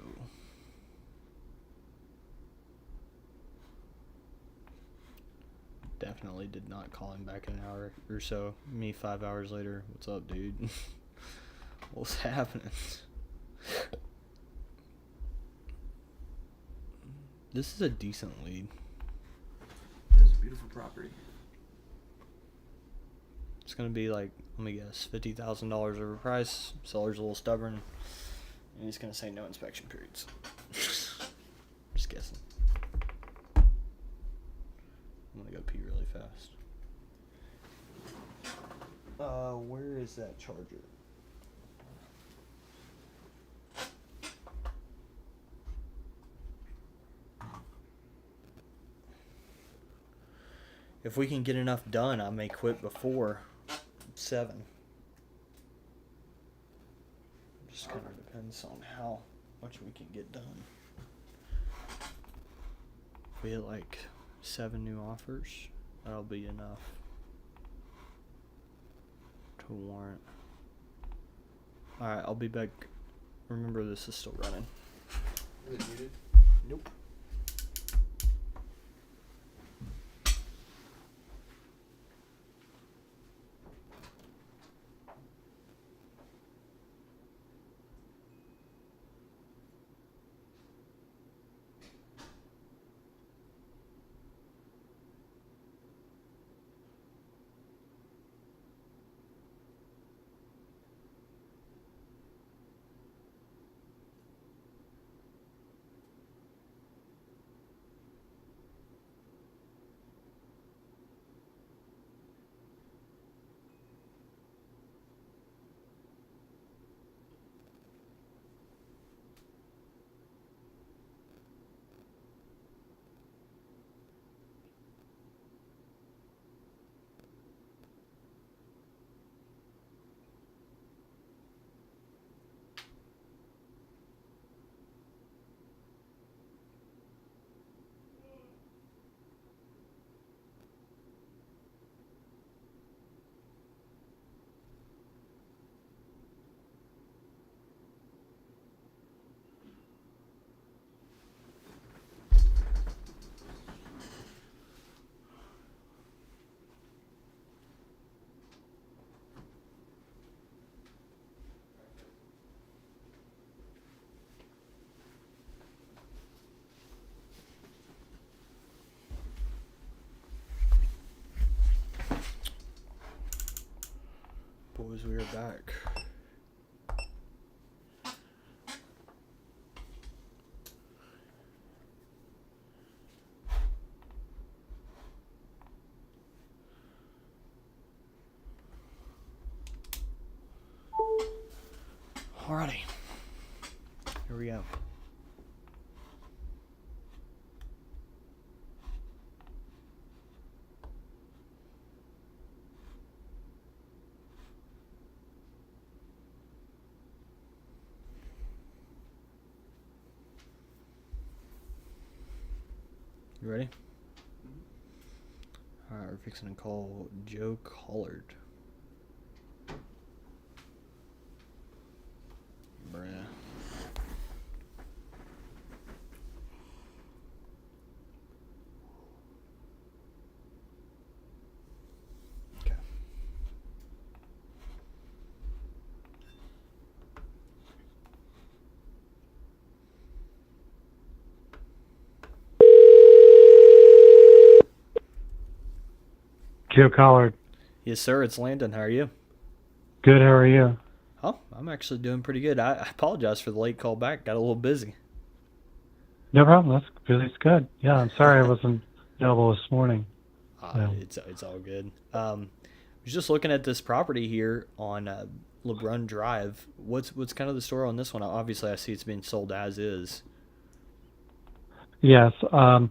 Definitely did not call him back in an hour or so. Me 5 hours later. What's up, dude? What's happening? This is a decent lead. This is a beautiful property. It's gonna be like, let me guess, $50,000 overpriced. Seller's a little stubborn. And he's going to say no inspection periods. Just guessing. I'm going to go pee really fast. Where is that charger? If we can get enough done, I may quit before 7. Just kind of depends on how much we can get done. If we hit like 7 new offers, that'll be enough to warrant. Alright, I'll be back. Remember, this is still running. Is it muted? Nope. Boys, we are back. Alrighty. Here we go. You ready? Mm-hmm. we're fixing to call Joe Collard. Bruh. Okay. Joe Collard. Yes, sir. It's Landon. How are you? Good, how are you? Oh, I'm actually doing pretty good. I apologize for the late call back. Got a little busy. No problem. That's good. Yeah, I'm sorry I wasn't available this morning. So. It's all good. I was just looking at this property here on LeBrun Drive. What's kind of the story on this one? Obviously, I see it's being sold as is. Yes, I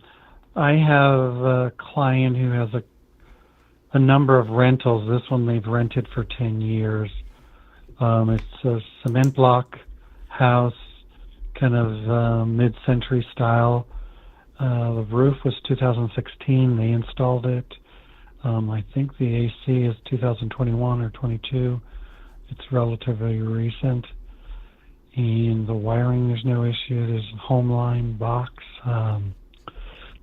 have a client who has a number of rentals. This one they've rented for 10 years. It's a cement block house, kind of mid-century style. The roof was 2016. They installed it. I think the AC is 2021 or 22. It's relatively recent. And the wiring, there's no issue. There's a home line box.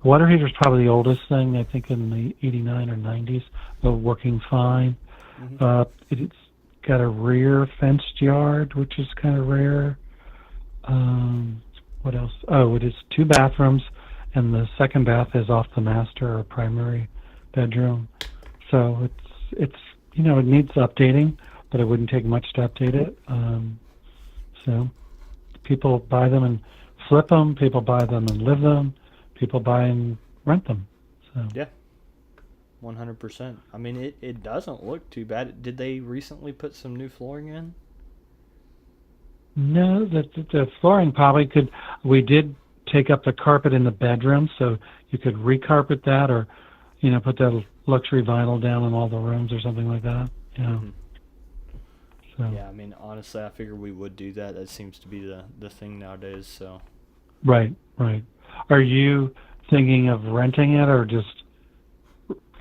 Water heater's probably the oldest thing, I think in the 89 or 90s, but working fine. It's got a rear fenced yard, which is kind of rare. What else? Oh, it is 2 bathrooms, and the second bath is off the master or primary bedroom. So it's it needs updating, but it wouldn't take much to update it. So people buy them and flip them. People buy them and live them. People buy and rent them. So Yeah, 100%. I mean, it doesn't look too bad. Did they recently put some new flooring in? No, the flooring probably could. We did take up the carpet in the bedroom, so you could recarpet that, or put that luxury vinyl down in all the rooms or something like that. Yeah. So. Yeah, I mean, honestly, I figured we would do that. That seems to be the thing nowadays. So. Right. Are you thinking of renting it or just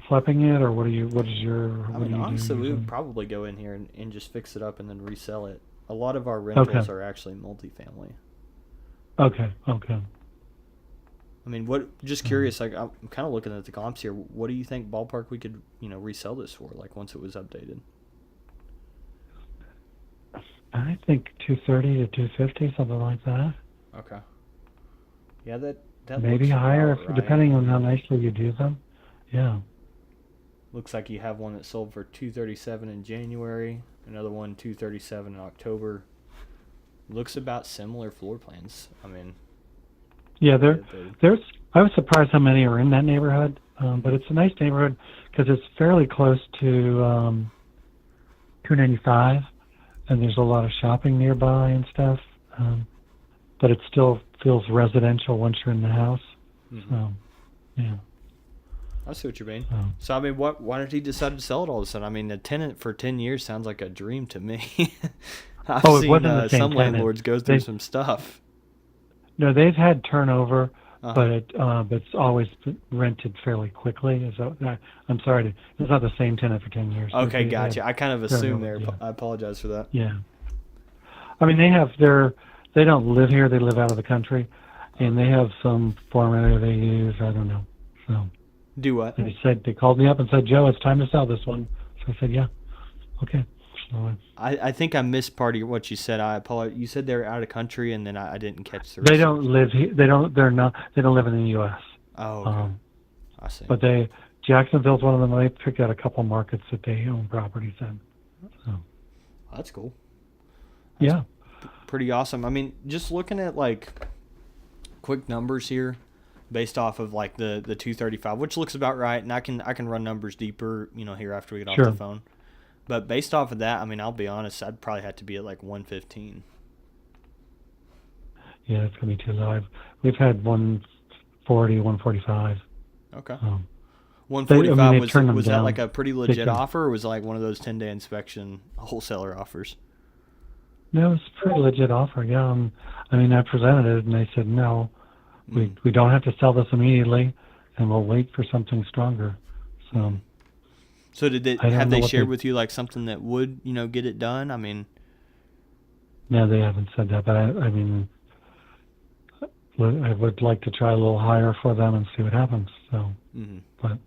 flipping it, or what is your? I mean, honestly, we would probably go in here and just fix it up and then resell it. A lot of our rentals are actually multifamily. Okay. I mean, just curious, like, I'm kind of looking at the comps here. What do you think ballpark we could, resell this for, like, once it was updated? I think 230 to 250, something like that. Okay. Yeah, that maybe looks higher, about right. depending on how nicely you do them. Yeah. Looks like you have one that sold for $237 in January, another one $237 in October. Looks about similar floor plans. I mean, yeah, there's. I was surprised how many are in that neighborhood, but it's a nice neighborhood because it's fairly close to 295, and there's a lot of shopping nearby and stuff. But it still feels residential once you're in the house. So, yeah. I see what you mean. So I mean, why did he decide to sell it all of a sudden? I mean, a tenant for 10 years sounds like a dream to me. I've seen some landlords go through some stuff. No, they've had turnover, but it's always rented fairly quickly. So I'm sorry, it's not the same tenant for 10 years. Okay, gotcha. I kind of assumed there. Yeah. I apologize for that. Yeah. I mean, they don't live here. They live out of the country, and they have some formula they use. I don't know. So. Do what? They called me up and said, Joe, it's time to sell this one. So I said, yeah, okay. So I think I missed part of what you said. I apologize. You said they're out of country, and then I didn't catch the rest. They don't live here. They don't live in the U.S. Oh, okay. I see. But Jacksonville's one of them. They picked out a couple markets that they own properties in. So. That's cool. That's pretty awesome. I mean, just looking at like quick numbers here, based off of like the 235, which looks about right, and I can run numbers deeper, here after we get off the phone. But based off of that, I mean, I'll be honest, I'd probably have to be at like 115. Yeah, it's gonna be too low. We've had 140, 145. Okay. 145 was that like a pretty legit offer, or was it like one of those 10-day inspection wholesaler offers? No, it's a pretty legit offer. Yeah, I mean, I presented it, and they said no. We don't have to sell this immediately, and we'll wait for something stronger. So So did they I don't have know they what shared with you like something that would get it done? I mean, No, they haven't said that, but I mean, I would like to try a little higher for them and see what happens. So, but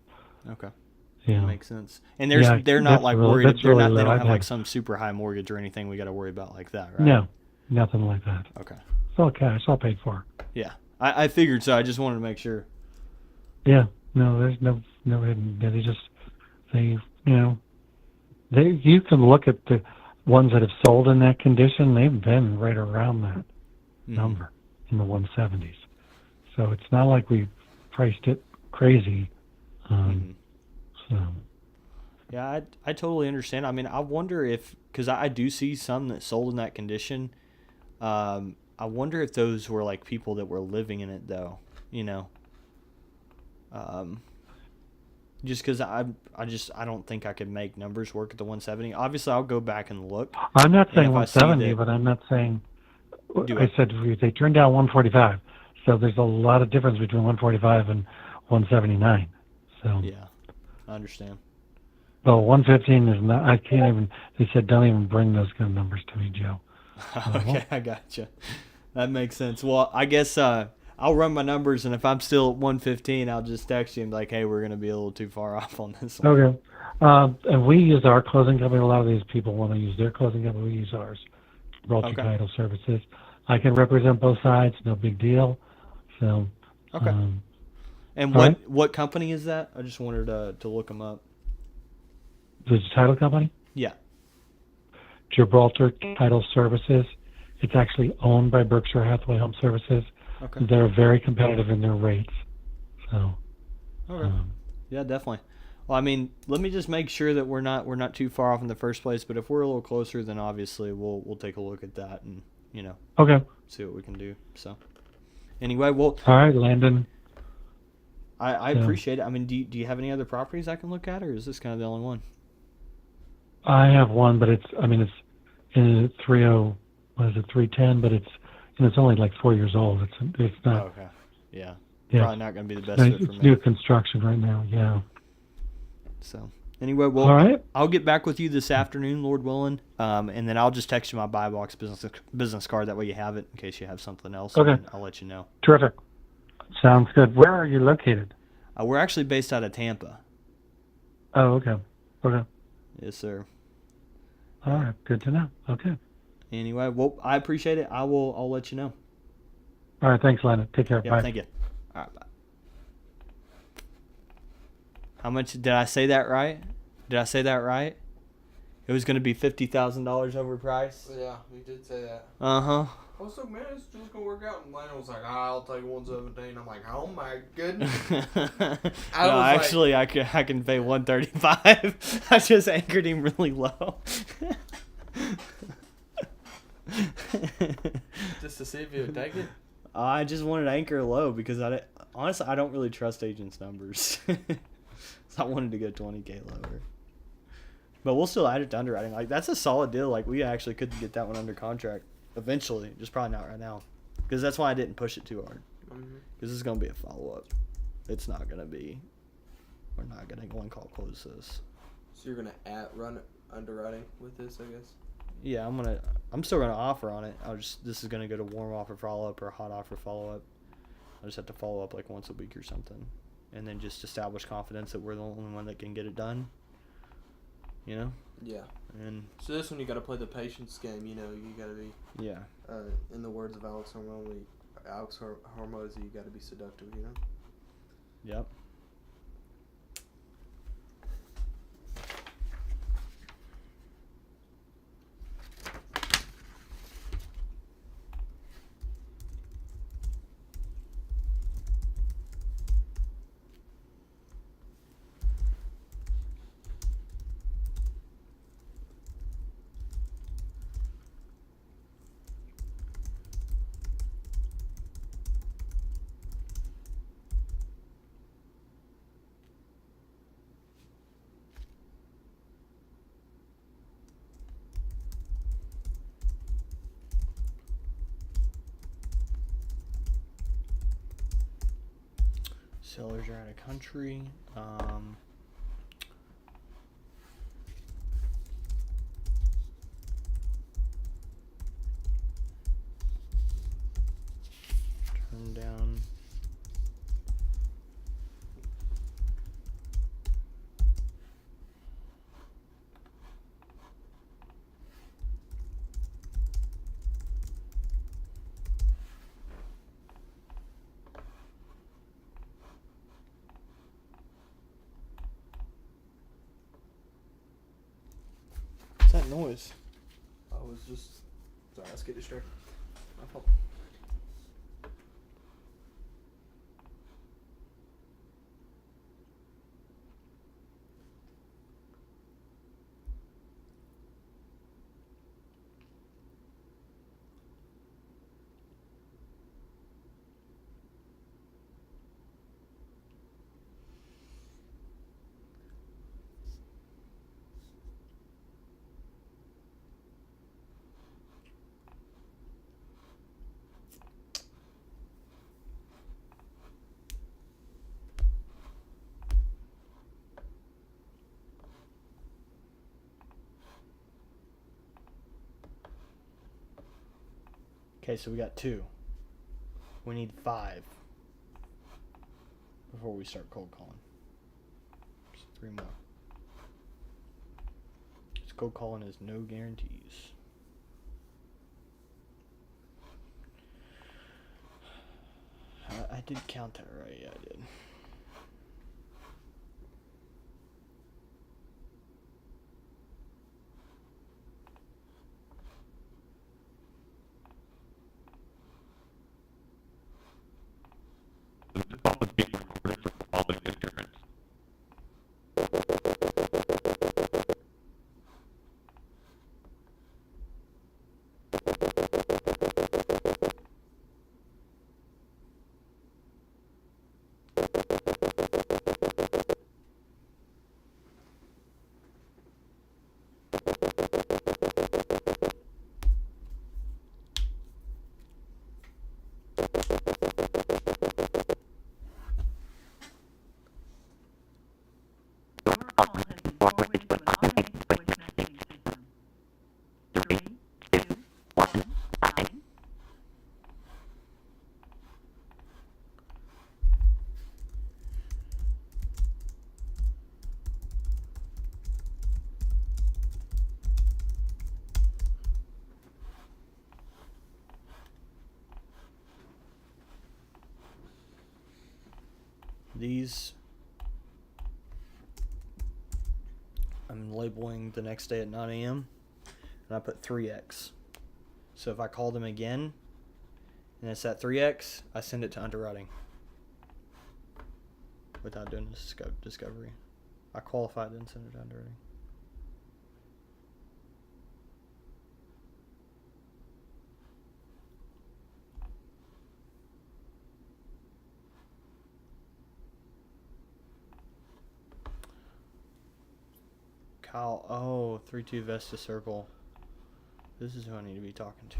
okay, yeah, that makes sense. And they're not like worried. That's They're really not. They low. don't I've have like had- some super high mortgage or anything we got to worry about like that, right? No, nothing like that. Okay. It's all cash. It's all paid for. Yeah, I figured so. I just wanted to make sure. Yeah, no, there's no hidden. You can look at the ones that have sold in that condition. They've been right around that number in the 170s. So it's not like we priced it crazy. So Yeah, I totally understand. I mean, I wonder if, because I do see some that sold in that condition. I wonder if those were like people that were living in it though, just because I don't think I could make numbers work at the 170. Obviously, I'll go back and look. I'm not and saying if I see 170, that- but I'm not saying. Do I it. said they turned down 145. So there's a lot of difference between 145 and 179. So Yeah, I understand. well, 115 is not. I can't even. They said don't even bring those kind of numbers to me, Joe. Okay, I gotcha. That makes sense. Well, I guess I'll run my numbers, and if I'm still at 115, I'll just text you and be like, hey, we're going to be a little too far off on this one. Okay. And we use our closing company. A lot of these people want to use their closing company. We use ours. Gibraltar Okay. Title Services. I can represent both sides. No big deal. So. Okay. And all what right. what company is that? I just wanted to look them up. The title company? Yeah. Gibraltar Title Services. It's actually owned by Berkshire Hathaway Home Services. Okay. They're very competitive in their rates. So. Okay. Yeah, definitely. Well, I mean, let me just make sure that we're not too far off in the first place. But if we're a little closer, then obviously we'll take a look at that and Okay. see what we can do. So anyway, well, All right, Landon. I Yeah. appreciate it. I mean, do you have any other properties I can look at, or is this kind of the only one? I have one, but it's in 310, but it's only like 4 years old. It's not. Oh, okay. Yeah. Yeah. Probably not going to be the best It's fit for me. new construction right now. Yeah. So anyway, well, All right. I'll get back with you this afternoon, Lord willing, and then I'll just text you my buy box business card. That way you have it in case you have something else. Okay. And I'll let you know. Terrific. Sounds good. Where are you located? We're actually based out of Tampa. Oh, okay. Okay. Yes, sir. All right. Good to know. Okay. Anyway, well, I appreciate it. I'll let you know. All right. Thanks, Landon. Take care. Yeah, Bye. thank you. All right, bye. How much did I say that right? Did I say that right? It was going to be $50,000 overpriced. Yeah, we did say that. Uh-huh. I was like, man, it's just gonna work out. And Landon was like, I'll take 117. I'm like, oh my goodness. No, actually, I can pay 135. I just anchored him really low. Just to see if you would take it. I just wanted to anchor low because honestly I don't really trust agents' numbers. So I wanted to go 20K lower. But we'll still add it to underwriting. Like, that's a solid deal. Like, we actually could get that one under contract eventually. Just probably not right now. Because that's why I didn't push it too hard. Because this is going to be a follow-up. It's not going to be... We're not going to one-call close this. So you're gonna run underwriting with this, I guess. Yeah, I'm still gonna offer on it. This is gonna go to warm offer follow-up or hot offer follow-up. I just have to follow up like once a week or something. And then just establish confidence that we're the only one that can get it done. Yeah. And so this one you got to play the patience game. You got to be. Yeah. In the words of Alex Hormozy, you got to be seductive. Yep. Sellers are out of country. one down. What's that noise? I was just sorry. Let's get distracted. My fault. Okay, so we got 2. We need 5 before we start cold calling. So 3 more. This cold calling is no guarantees. I did count that right. Yeah, I did. These I'm labeling the next day at 9 a.m. and I put 3x. So if I call them again and it's at 3x, I send it to underwriting without doing discovery. I qualify it, then send it to underwriting. Kyle, oh, 3-2 Vesta Circle. This is who I need to be talking to.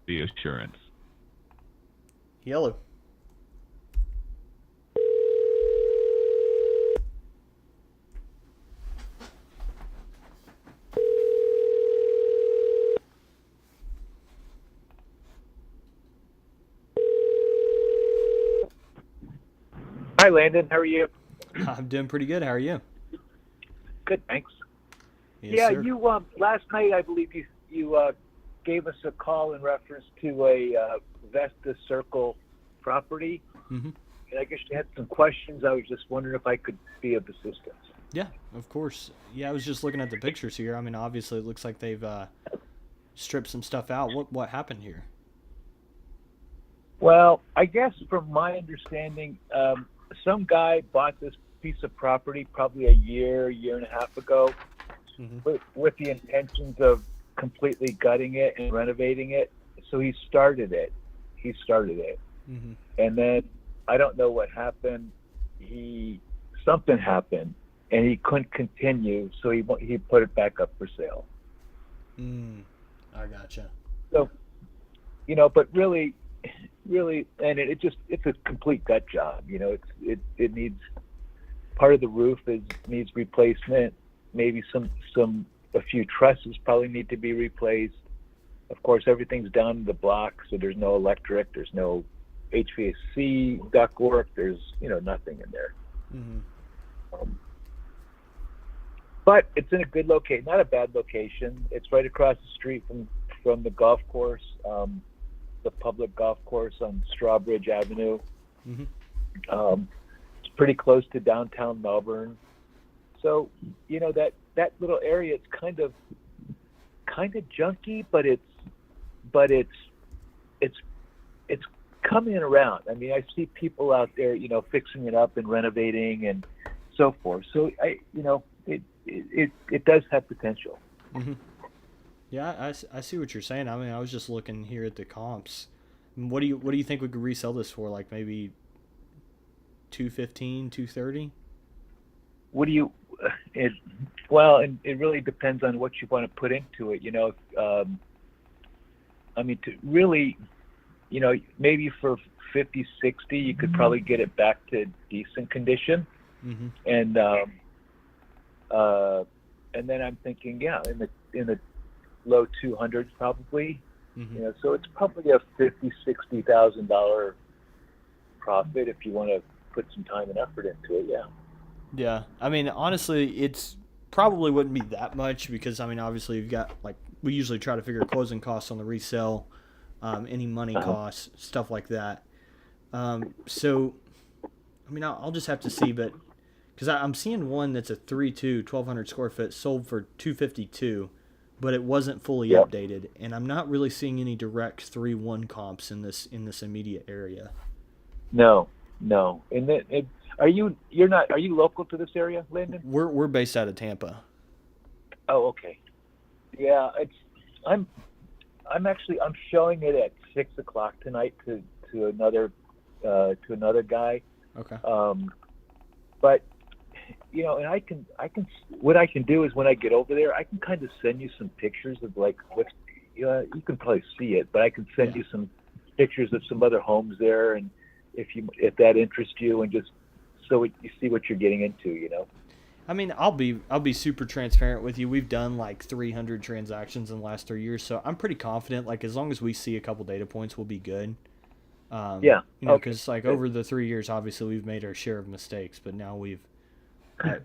The assurance. Yellow. Hi, Landon. How are you? I'm doing pretty good. How are you? Good, thanks. Yes, yeah, sir. you last night I believe you gave us a call in reference to a Vesta Circle property, Mm-hmm. and I guess you had some questions. I was just wondering if I could be of assistance. Yeah, of course. Yeah, I was just looking at the pictures here. I mean, obviously it looks like they've stripped some stuff out. What happened here? Well, I guess from my understanding, some guy bought this piece of property probably a year and a half ago, with the intentions of completely gutting it and renovating it. So he started it. Mm-hmm. And then I don't know what happened. Something happened, and he couldn't continue. So he put it back up for sale. I gotcha. So, but really, and it's a complete gut job. It needs, part of the roof needs replacement. Maybe a few trusses probably need to be replaced. Of course, everything's down in the block, so there's no electric, there's no HVAC ductwork, there's nothing in there. But it's in a good location, not a bad location. It's right across the street from the golf course, the public golf course on Strawbridge Avenue. It's pretty close to downtown Melbourne. So, that little area, it's kind of junky, but it's coming around. I mean, I see people out there, fixing it up and renovating and so forth. So it does have potential. Yeah, I see what you're saying. I mean, I was just looking here at the comps. What do you think we could resell this for? Like maybe $215, $230? It really depends on what you want to put into it. I mean, to really, maybe for 50, 60, you could probably get it back to decent condition. And then I'm thinking, in the low 200s probably. So it's probably a $50,000-$60,000 profit if you want to put some time and effort into it. Yeah, I mean, honestly, it's probably wouldn't be that much because, I mean, obviously you've got, like, we usually try to figure closing costs on the resale, any money costs, stuff like that. So, I mean, I'll just have to see, but because I'm seeing one that's a 3.2, 1,200 square foot sold for $252, but it wasn't fully updated, and I'm not really seeing any direct 3.1 comps in this immediate area. No. And are you local to this area, Landon? We're based out of Tampa. Oh, okay. Yeah, I'm showing it at 6:00 tonight to another guy. Okay. But and I can what I can do is when I get over there, I can kind of send you some pictures of like what you can probably see it, but I can send you some pictures of some other homes there, and if that interests you, and just so you see what you're getting into, I mean, I'll be super transparent with you. We've done like 300 transactions in the last 3 years, so I'm pretty confident. Like as long as we see a couple data points, we'll be good. Because over the 3 years, obviously we've made our share of mistakes, but now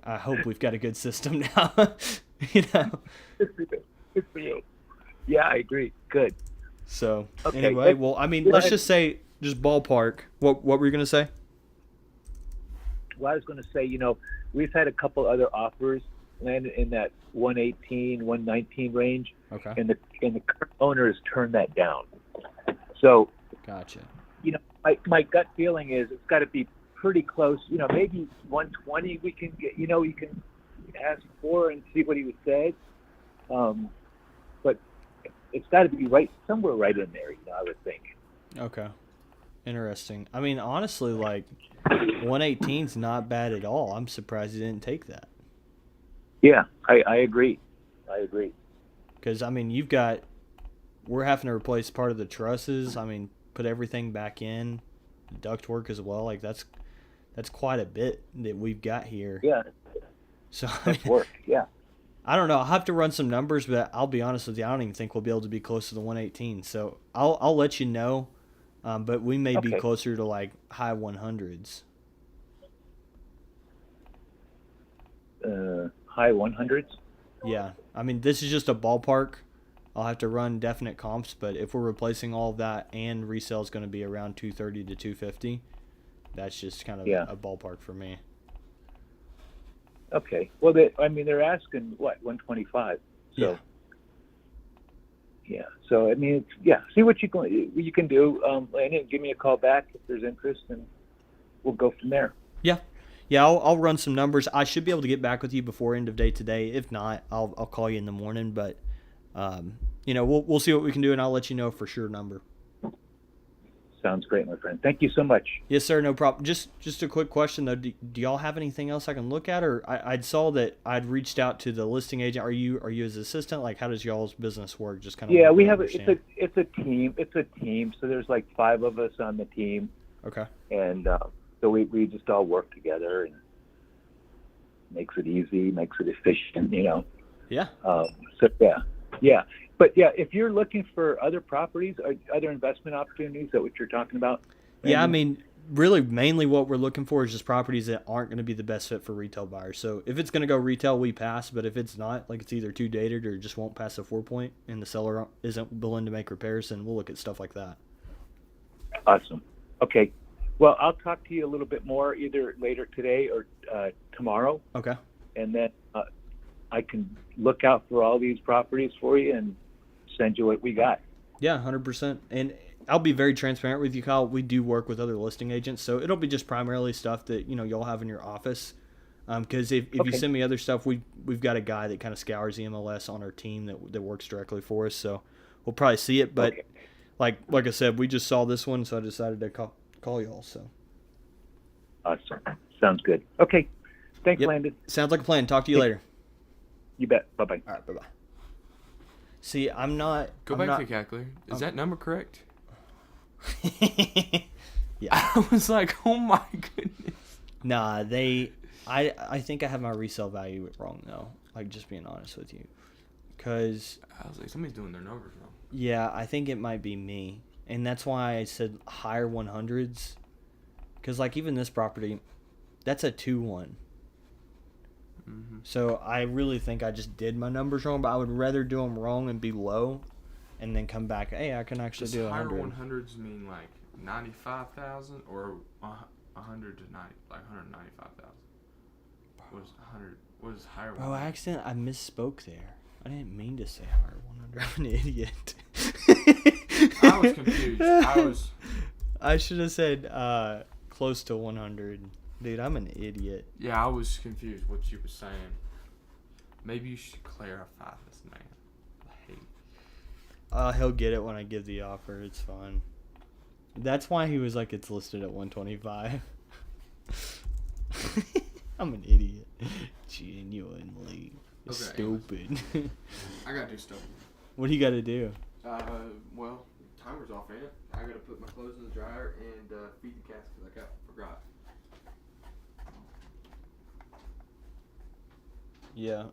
I hope we've got a good system now. Good for you. Yeah, I agree. Good. So anyway, well, I mean, let's just say, just ballpark. What were you gonna say? Well, I was going to say, we've had a couple other offers landed in that 118, 119 range. Okay. And the current owner has turned that down. So, gotcha. My gut feeling is it's got to be pretty close. Maybe 120 we can get. You can ask for and see what he would say. But it's got to be somewhere right in there. I would think. Okay. Interesting. I mean, honestly, like 118's not bad at all. I'm surprised he didn't take that. Yeah, I agree. Because I mean, we're having to replace part of the trusses. I mean, put everything back in, ductwork as well. Like that's quite a bit that we've got here. Yeah. So that's work. Yeah. I don't know. I'll have to run some numbers, but I'll be honest with you. I don't even think we'll be able to be close to the 118. So I'll let you know. But we may be closer to like high 100s. High 100s? Yeah. I mean, this is just a ballpark. I'll have to run definite comps, but if we're replacing all of that and resale is going to be around 230 to 250, that's just kind of a ballpark for me. Okay. Well, they're asking, what, 125? So. Yeah. So I mean, see what you can do. Landon, give me a call back if there's interest, and we'll go from there. Yeah. I'll run some numbers. I should be able to get back with you before end of day today. If not, I'll call you in the morning. But we'll see what we can do, and I'll let you know for sure number. Sounds great, my friend. Thank you so much. Yes, sir. No problem. Just a quick question though. Do y'all have anything else I can look at, or I saw that I'd reached out to the listing agent. Are you his assistant? Like, how does y'all's business work? Just kind of. Yeah, we have it's a team. It's a team. So there's like 5 of us on the team. Okay. And so we just all work together, and makes it easy, makes it efficient. Yeah. So yeah. Yeah, but yeah, if you're looking for other properties or other investment opportunities, is that what you're talking about? Yeah, I Brandon? mean, really, mainly what we're looking for is just properties that aren't going to be the best fit for retail buyers. So if it's going to go retail, we pass. But if it's not, like it's either too dated or just won't pass a 4 point, and the seller isn't willing to make repairs, then we'll look at stuff like that. Awesome. Okay. Well, I'll talk to you a little bit more either later today or tomorrow, Okay. and then I can look out for all these properties for you and send you what we got. Yeah, 100%. And I'll be very transparent with you, Kyle. We do work with other listing agents, so it'll be just primarily stuff that you'll have in your office. Because if you Okay. send me other stuff, we've got a guy that kind of scours the MLS on our team that works directly for us, so we'll probably see it. But like I said, we just saw this one, so I decided to call y'all. So Awesome. Sounds good. Okay. Thanks, Yep. Landon. Sounds like a plan. Talk to you later. You bet. Bye-bye. All right, bye-bye. See, I'm not. Go I'm back not, to the calculator. Is that number correct? Yeah. I was like, oh my goodness. Nah, I think I have my resale value wrong though. Like, just being honest with you, because I was like, somebody's doing their numbers wrong. yeah, I think it might be me, and that's why I said higher 100s. Because like even this property, that's a 2-1. Mm-hmm. So I really think I just did my numbers wrong, but I would rather do them wrong and be low, and then come back. Hey, I can actually Does do higher 100. 100s mean like 95,000 or 100 to 90, like 195,000? What is 100? What is higher? Bro, 100? I misspoke there. I didn't mean to say higher 100. I'm an idiot. I was confused. I should have said close to 100. Dude, I'm an idiot. Yeah, I was confused what you were saying. Maybe you should clarify this, man. I hate. He'll get it when I give the offer. It's fine. That's why he was like, it's listed at 125. I'm an idiot. Genuinely. Okay, Stupid. I gotta do stuff. What do you got to do? Well, timer's off, man. I gotta put my clothes in the dryer and feed the cats because I forgot. Yeah.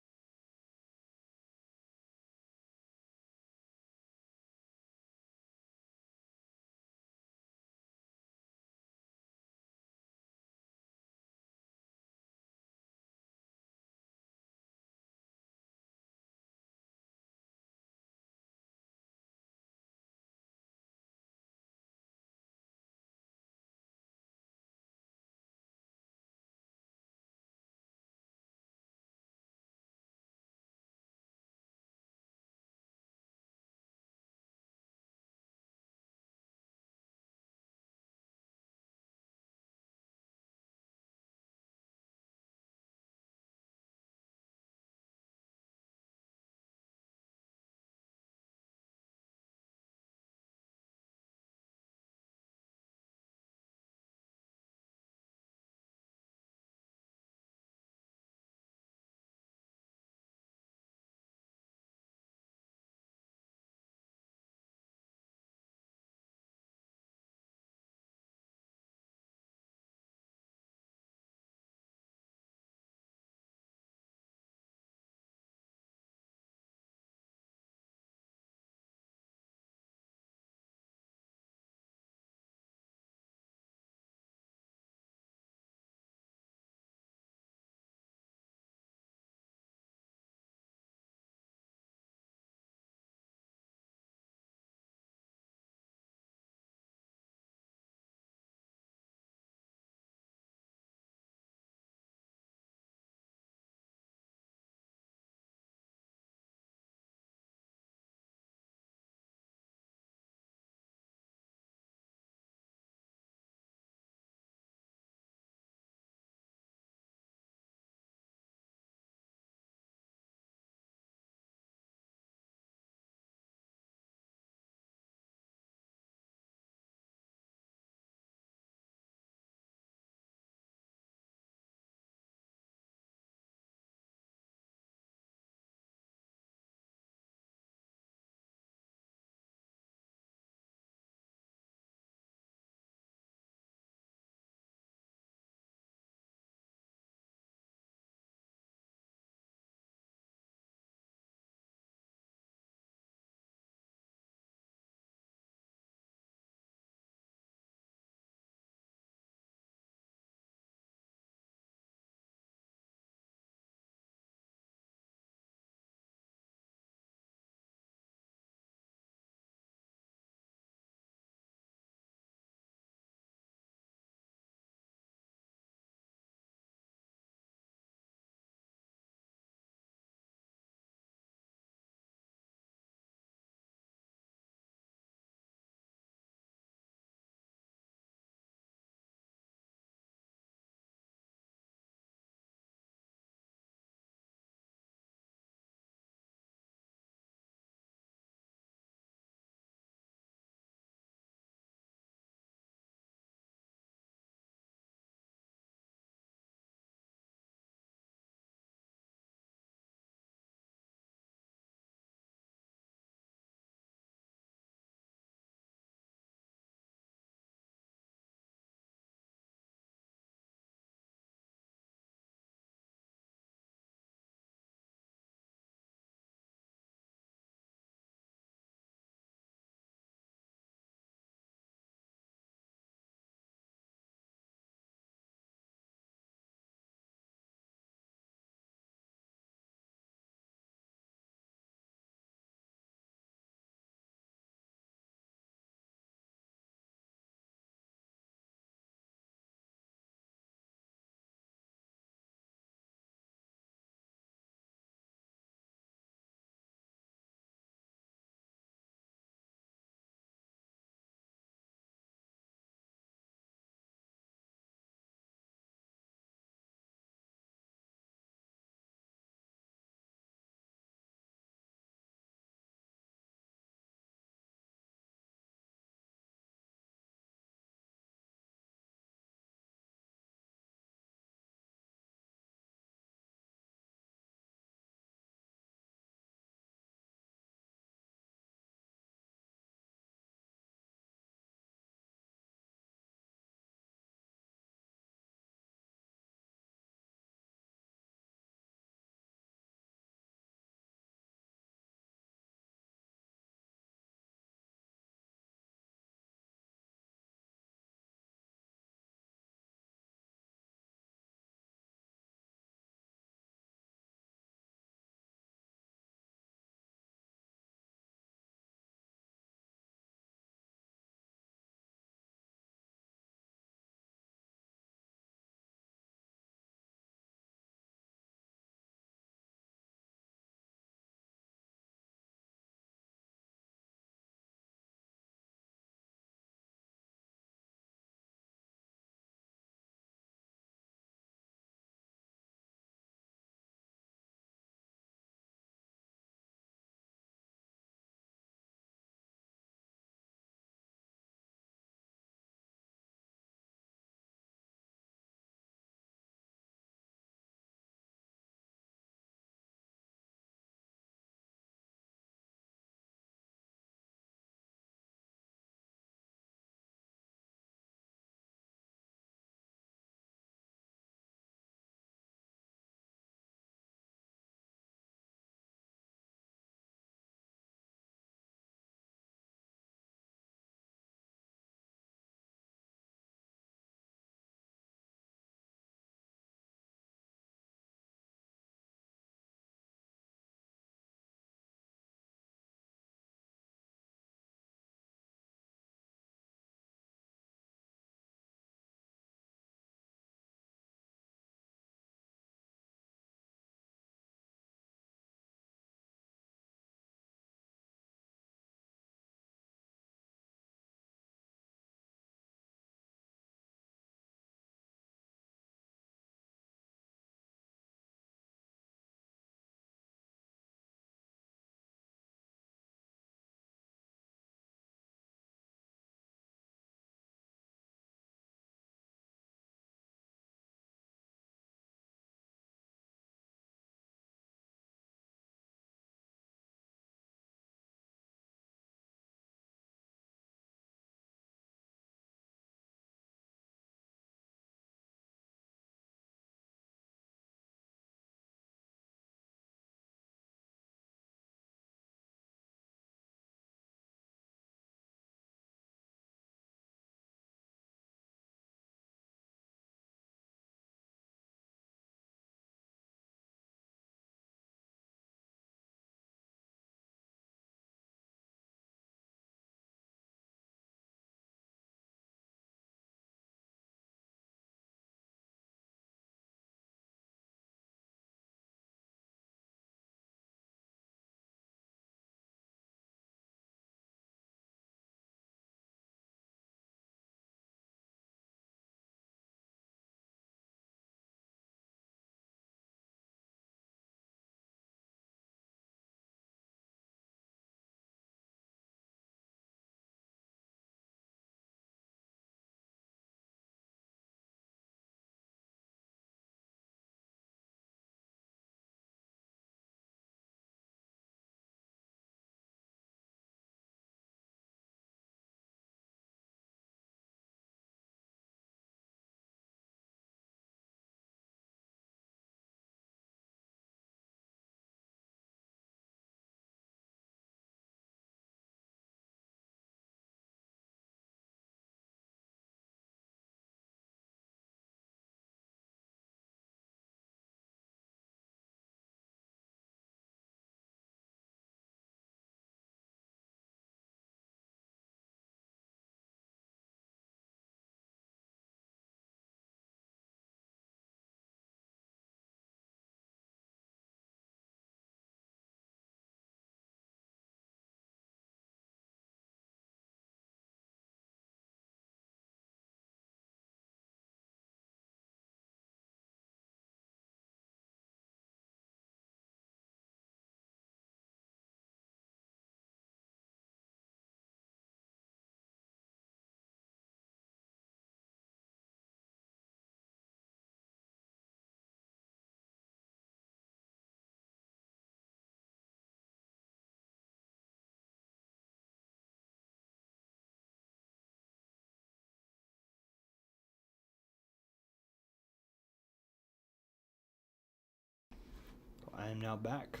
I am now back.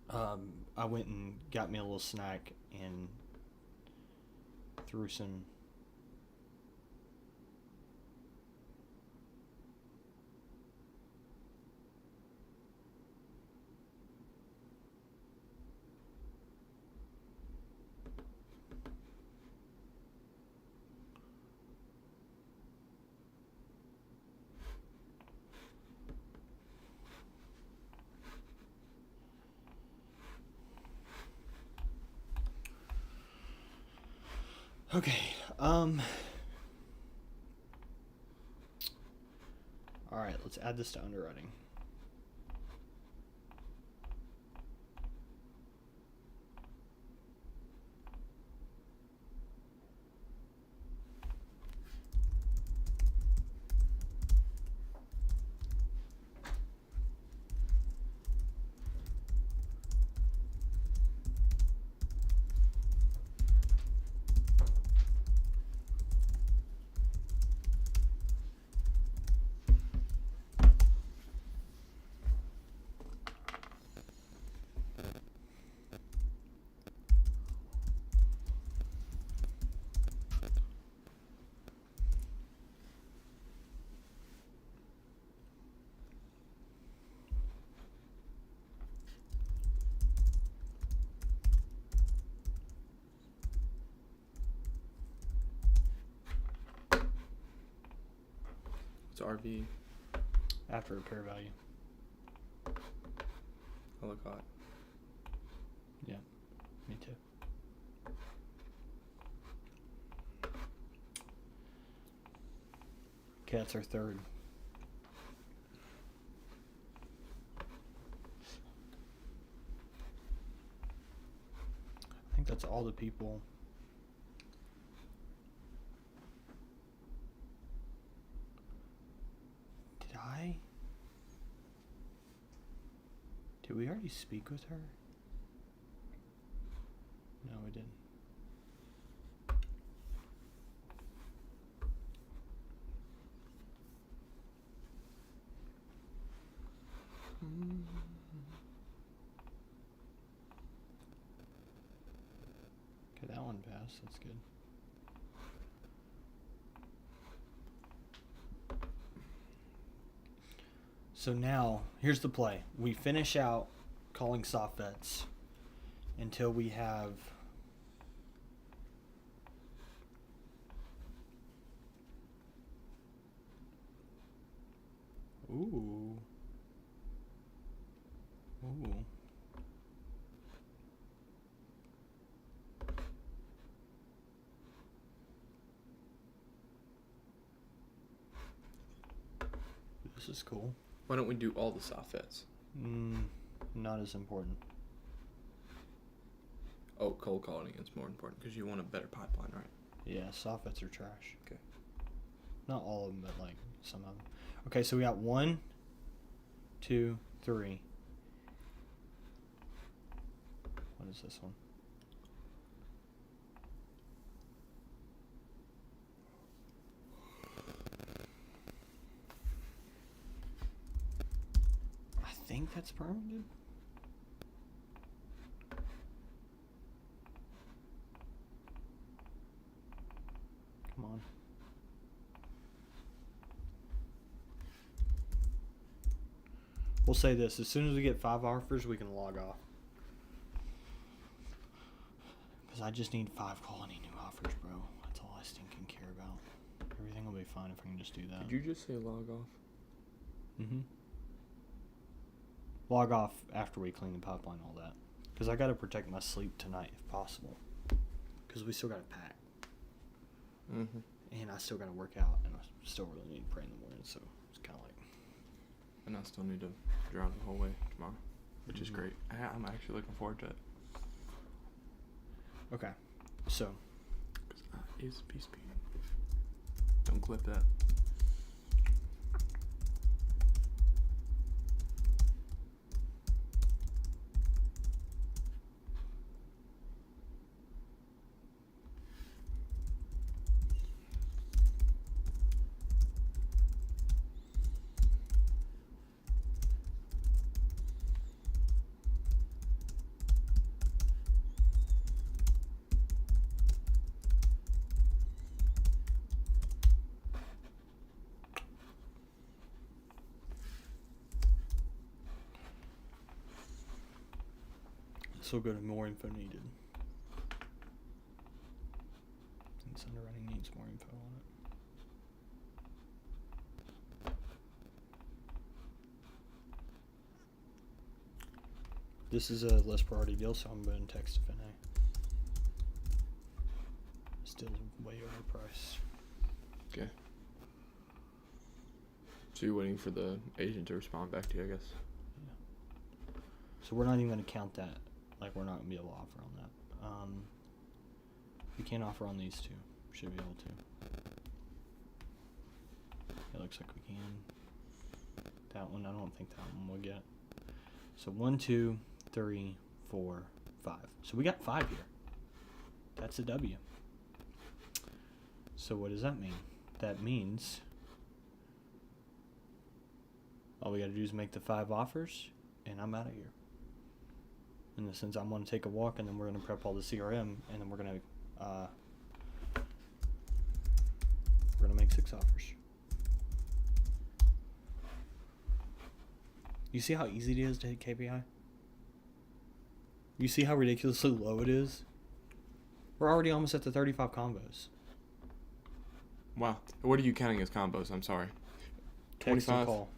I went and got me a little snack and threw some Okay, alright, let's add this to underwriting. It's RV. After repair value. I look hot. Yeah, me too. Okay, that's our third. I think that's all the people. Did we already speak with her? No, we didn't. Okay, that one passed. That's good. So now, here's the play. We finish out calling soft vets until we have Ooh. This is cool. Why don't we do all the soft vets? Not as important. Oh, cold calling is more important because you want a better pipeline, right? Yeah, soft vets are trash. Okay. Not all of them, but like some of them. Okay, so we got 1, 2, 3. What is this one? I think that's permitted. Come on. We'll say this, as soon as we get 5 offers, we can log off. Because I just need 5 quality new offers, bro. That's all I stinking care about. Everything will be fine if I can just do that. Did you just say log off? Mm-hmm. Log off after we clean the pipeline, all that. Because I got to protect my sleep tonight if possible. Because we still got to pack. Mm-hmm. And I still got to work out. And I still really need to pray in the morning. So it's kind of like... And I still need to drive the whole way tomorrow, which is great. I'm actually looking forward to it. Okay. So. Because I is peace. Don't clip that. still go to more info needed. Since underwriting needs more info on it. This is a less priority deal, so I'm going to text FNA. Still way overpriced. Okay. So you're waiting for the agent to respond back to you, I guess. So we're not even going to count that. Like, we're not going to be able to offer on that. We can't offer on these two. Should be able to. It looks like we can. That one, I don't think that one will get. So 1, 2, 3, 4, 5. So we got 5 here. That's a W. So what does that mean? That means all we got to do is make the 5 offers, and I'm out of here. In the sense, I'm going to take a walk, and then we're going to prep all the CRM, and then we're going to make 6 offers. You see how easy it is to hit KPI? You see how ridiculously low it is? We're already almost at the 35 combos. Wow. What are you counting as combos? I'm sorry. Text and 25? call.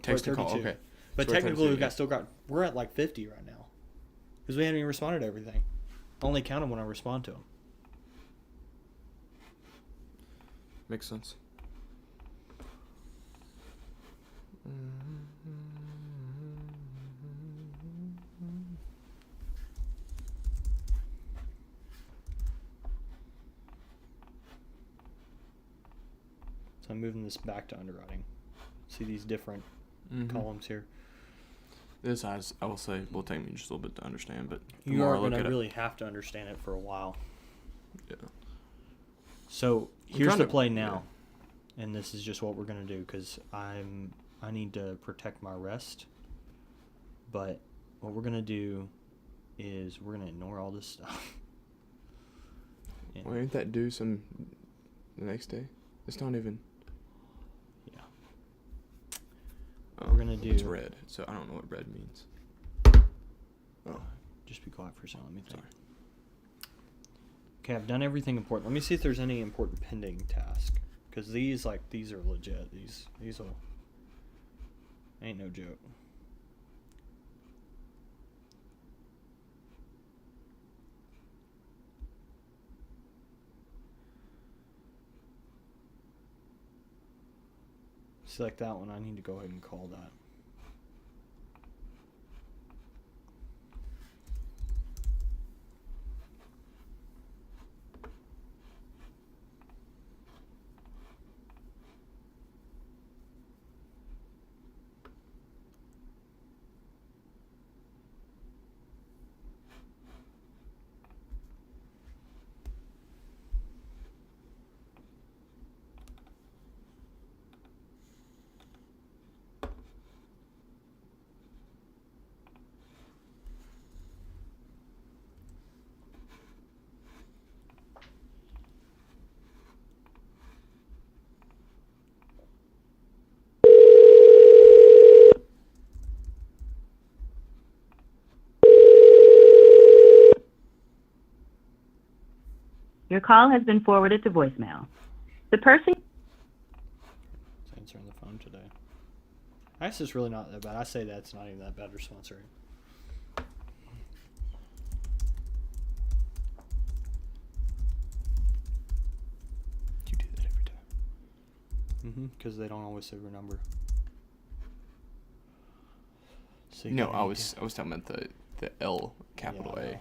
Text We're and at call, 32. okay. But So we're at technically, 32, we're at like 50 right now. Because we haven't even responded to everything. I only count them when I respond to them. Makes sense. So I'm moving this back to underwriting. See these different columns here. This, I will say, will take me just a little bit to understand, but the You more are I look going at to it, really have to understand it for a while. Yeah. So I'm here's trying the to- play now, and this is just what we're going to do because I need to protect my rest. But what we're going to do is we're going to ignore all this stuff. And Well, ain't that due some the next day? It's not even. Yeah. Oh, We're gonna do- It's red, so I don't know what red means. Oh, just be quiet for a second. Let me think. Okay, I've done everything important. Let me see if there's any important pending task. Because these are legit. These will... Ain't no joke. Select that one. I need to go ahead and call that. Your call has been forwarded to voicemail. The person... It's answering the phone today. I guess it's really not that bad. I say that's not even that bad response rate. You do that every time. Because they don't always save your number. So you no, gotta I need was to- talking about the L capital Yeah, I A. know.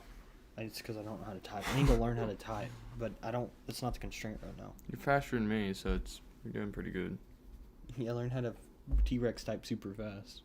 It's because I don't know how to type. I need to learn how to type, but I don't. It's not the constraint right now. You're faster than me, so you're doing pretty good. Yeah, I learned how to T-Rex type super fast.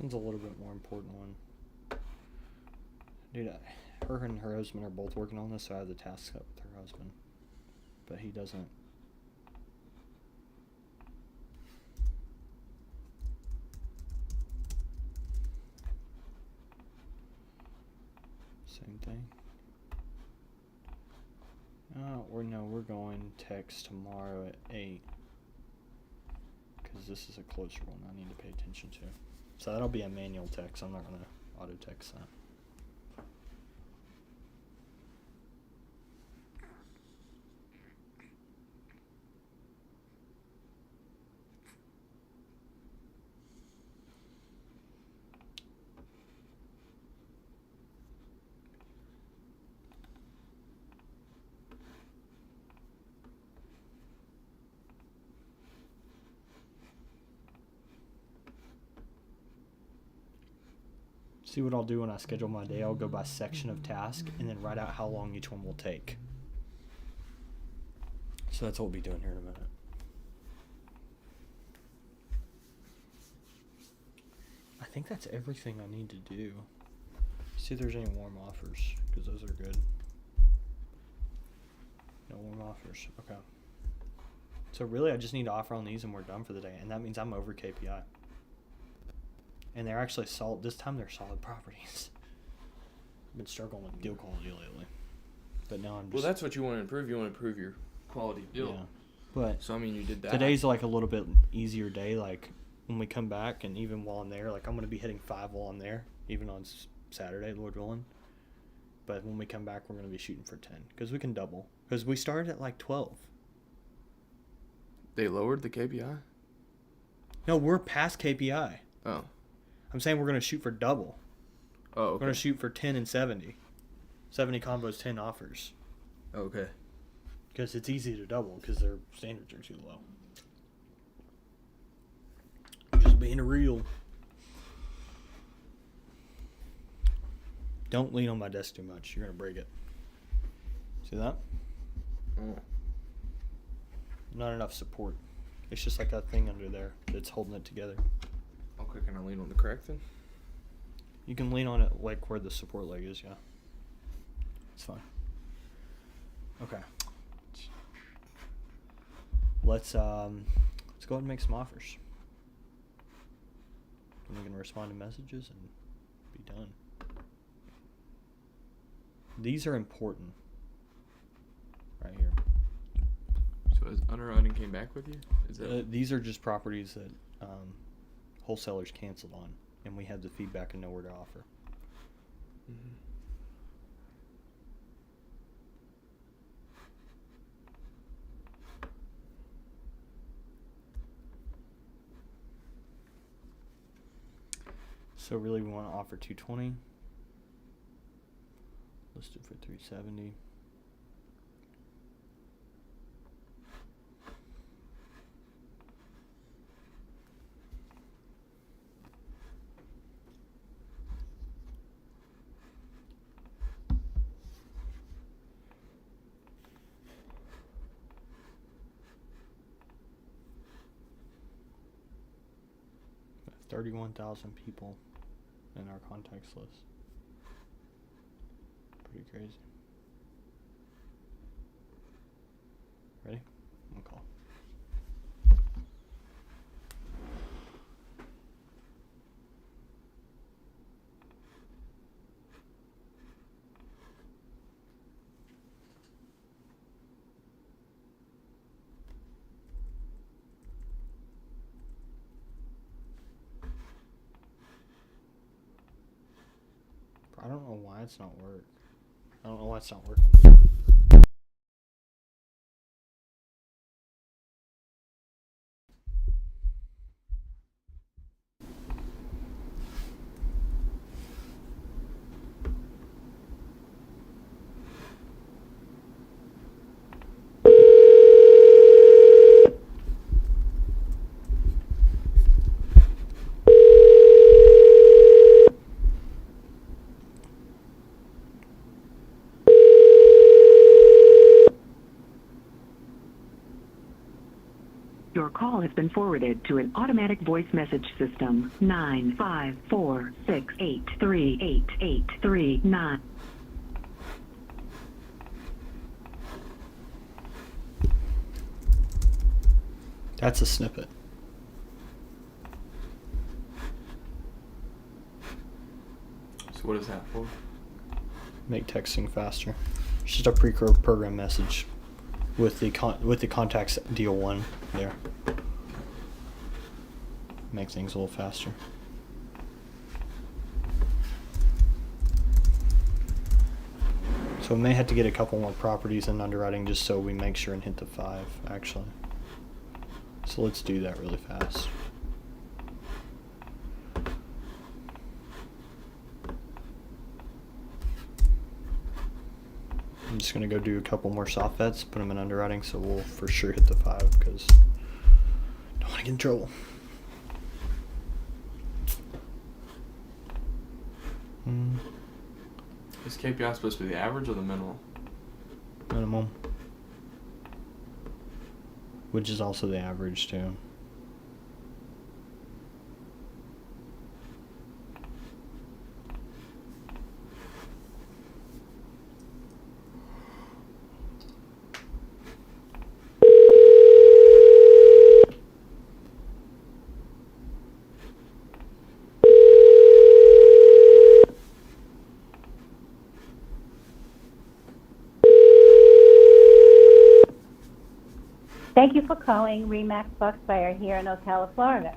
one's a little bit more important one. Dude, her and her husband are both working on this, so I have the task up with her husband. But he doesn't. Same thing. We're going text tomorrow at 8. Because this is a closer one I need to pay attention to. So that'll be a manual text. I'm not going to auto text that. See what I'll do when I schedule my day. I'll go by section of task and then write out how long each one will take. So that's what we'll be doing here in a minute. I think that's everything I need to do. See if there's any warm offers, because those are good. No warm offers. Okay. So really I just need to offer on these and we're done for the day. And that means I'm over KPI. And they're actually solid. This time they're solid properties. I've been struggling with deal quality lately. But now I'm just... Well, that's what you want to improve. You want to improve your quality of deal. Yeah. But so, I mean, you did that. Today's like a little bit easier day. Like, when we come back and even while I'm there, like, I'm going to be hitting 5 while I'm there. Even on Saturday, Lord willing. But when we come back, we're going to be shooting for 10. Because we can double. Because we started at like 12. They lowered the KPI? No, we're past KPI. Oh. I'm saying we're going to shoot for double. Oh, okay. We're going to shoot for 10 and 70. 70 combos, 10 offers. Okay. Because it's easy to double because their standards are too low. Just being real. Don't lean on my desk too much. You're going to break it. See that? Oh. Not enough support. It's just like that thing under there that's holding it together. Okay, can I lean on the crack then? You can lean on it like where the support leg is, yeah. It's fine. Okay. Let's go ahead and make some offers. And we can respond to messages and be done. These are important. Right here. So has underwriting came back with you? Is that these are just properties that wholesalers canceled on, and we have the feedback and know where to offer. Mm-hmm. So really we want to offer 220. Listed for 370. We have 31,000 people in our contacts list. Pretty crazy. Ready? I'm gonna call. I don't know why it's not working. I don't know why it's not working. call has been forwarded to an automatic voice message system. 954683839. That's a snippet. So what is that for? Make texting faster. It's just a pre-programmed message with the contacts deal 1 there. Make things a little faster. So we may have to get a couple more properties in underwriting just so we make sure and hit the 5 actually. So let's do that really fast. I'm just going to go do a couple more soft bets, put them in underwriting, so we'll for sure hit the 5 because don't want to get in trouble. Is KPI supposed to be the average or the minimum? Minimum. Which is also the average too. Thank you for calling Remax Foxfire here in Ocala, Florida.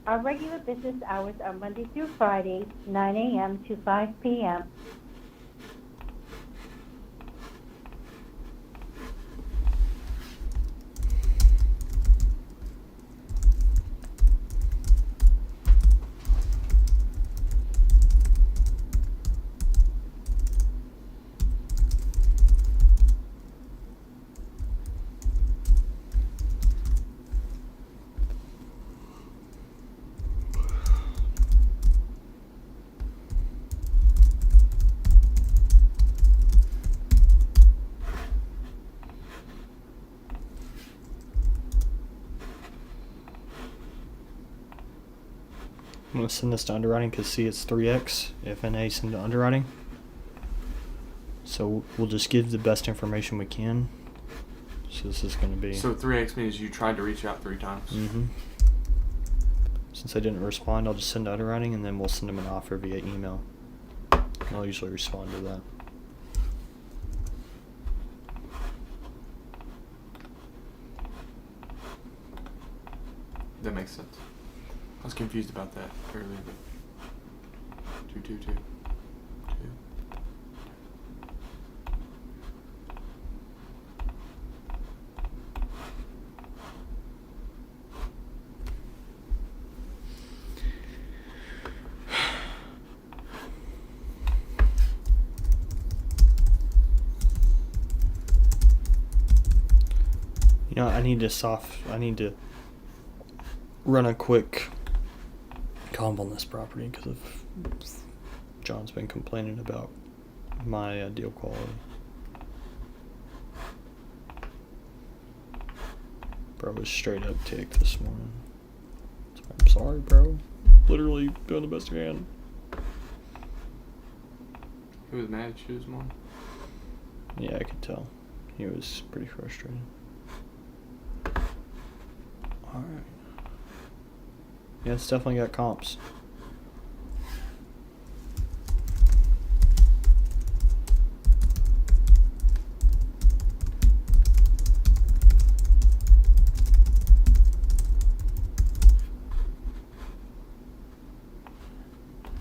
Our regular business hours are Monday through Friday, 9 a.m. to 5 p.m. I'm going to send this to underwriting because see it's 3x if NA send to underwriting. So we'll just give the best information we can. So this is going to be... So 3x means you tried to reach out 3 times? Mm-hmm. Since they didn't respond, I'll just send to underwriting and then we'll send them an offer via email. I'll usually respond to that. That makes sense. I was confused about that earlier. 222. 2. You know, I need to run a quick comp on this property because of John's been complaining about my deal quality. Bro was straight up ticked this morning. So I'm sorry, bro. Literally doing the best I can. He was mad at you this morning? Yeah, I could tell. He was pretty frustrated. Alright. Yeah, it's definitely got comps.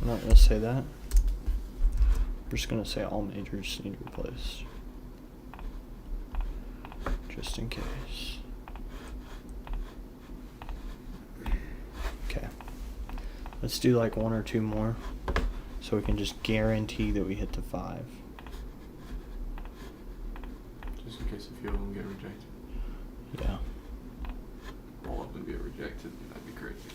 I'm not going to say that. We're just going to say all majors need replaced. Just in case. Okay. Let's do like 1 or 2 more so we can just guarantee that we hit the 5. Just in case a few of them get rejected. Yeah. All of them get rejected. That'd be crazy.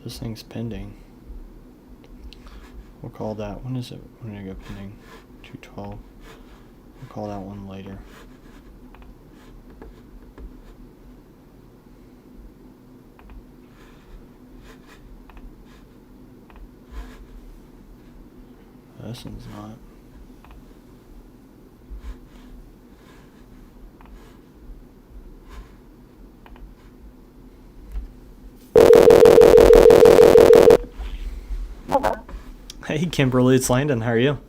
This thing's pending. We'll call that. When is it? When did it go pending? 212. We'll call that one later. This one's not. Hello. Hey, Kimberly, it's Landon. How are you?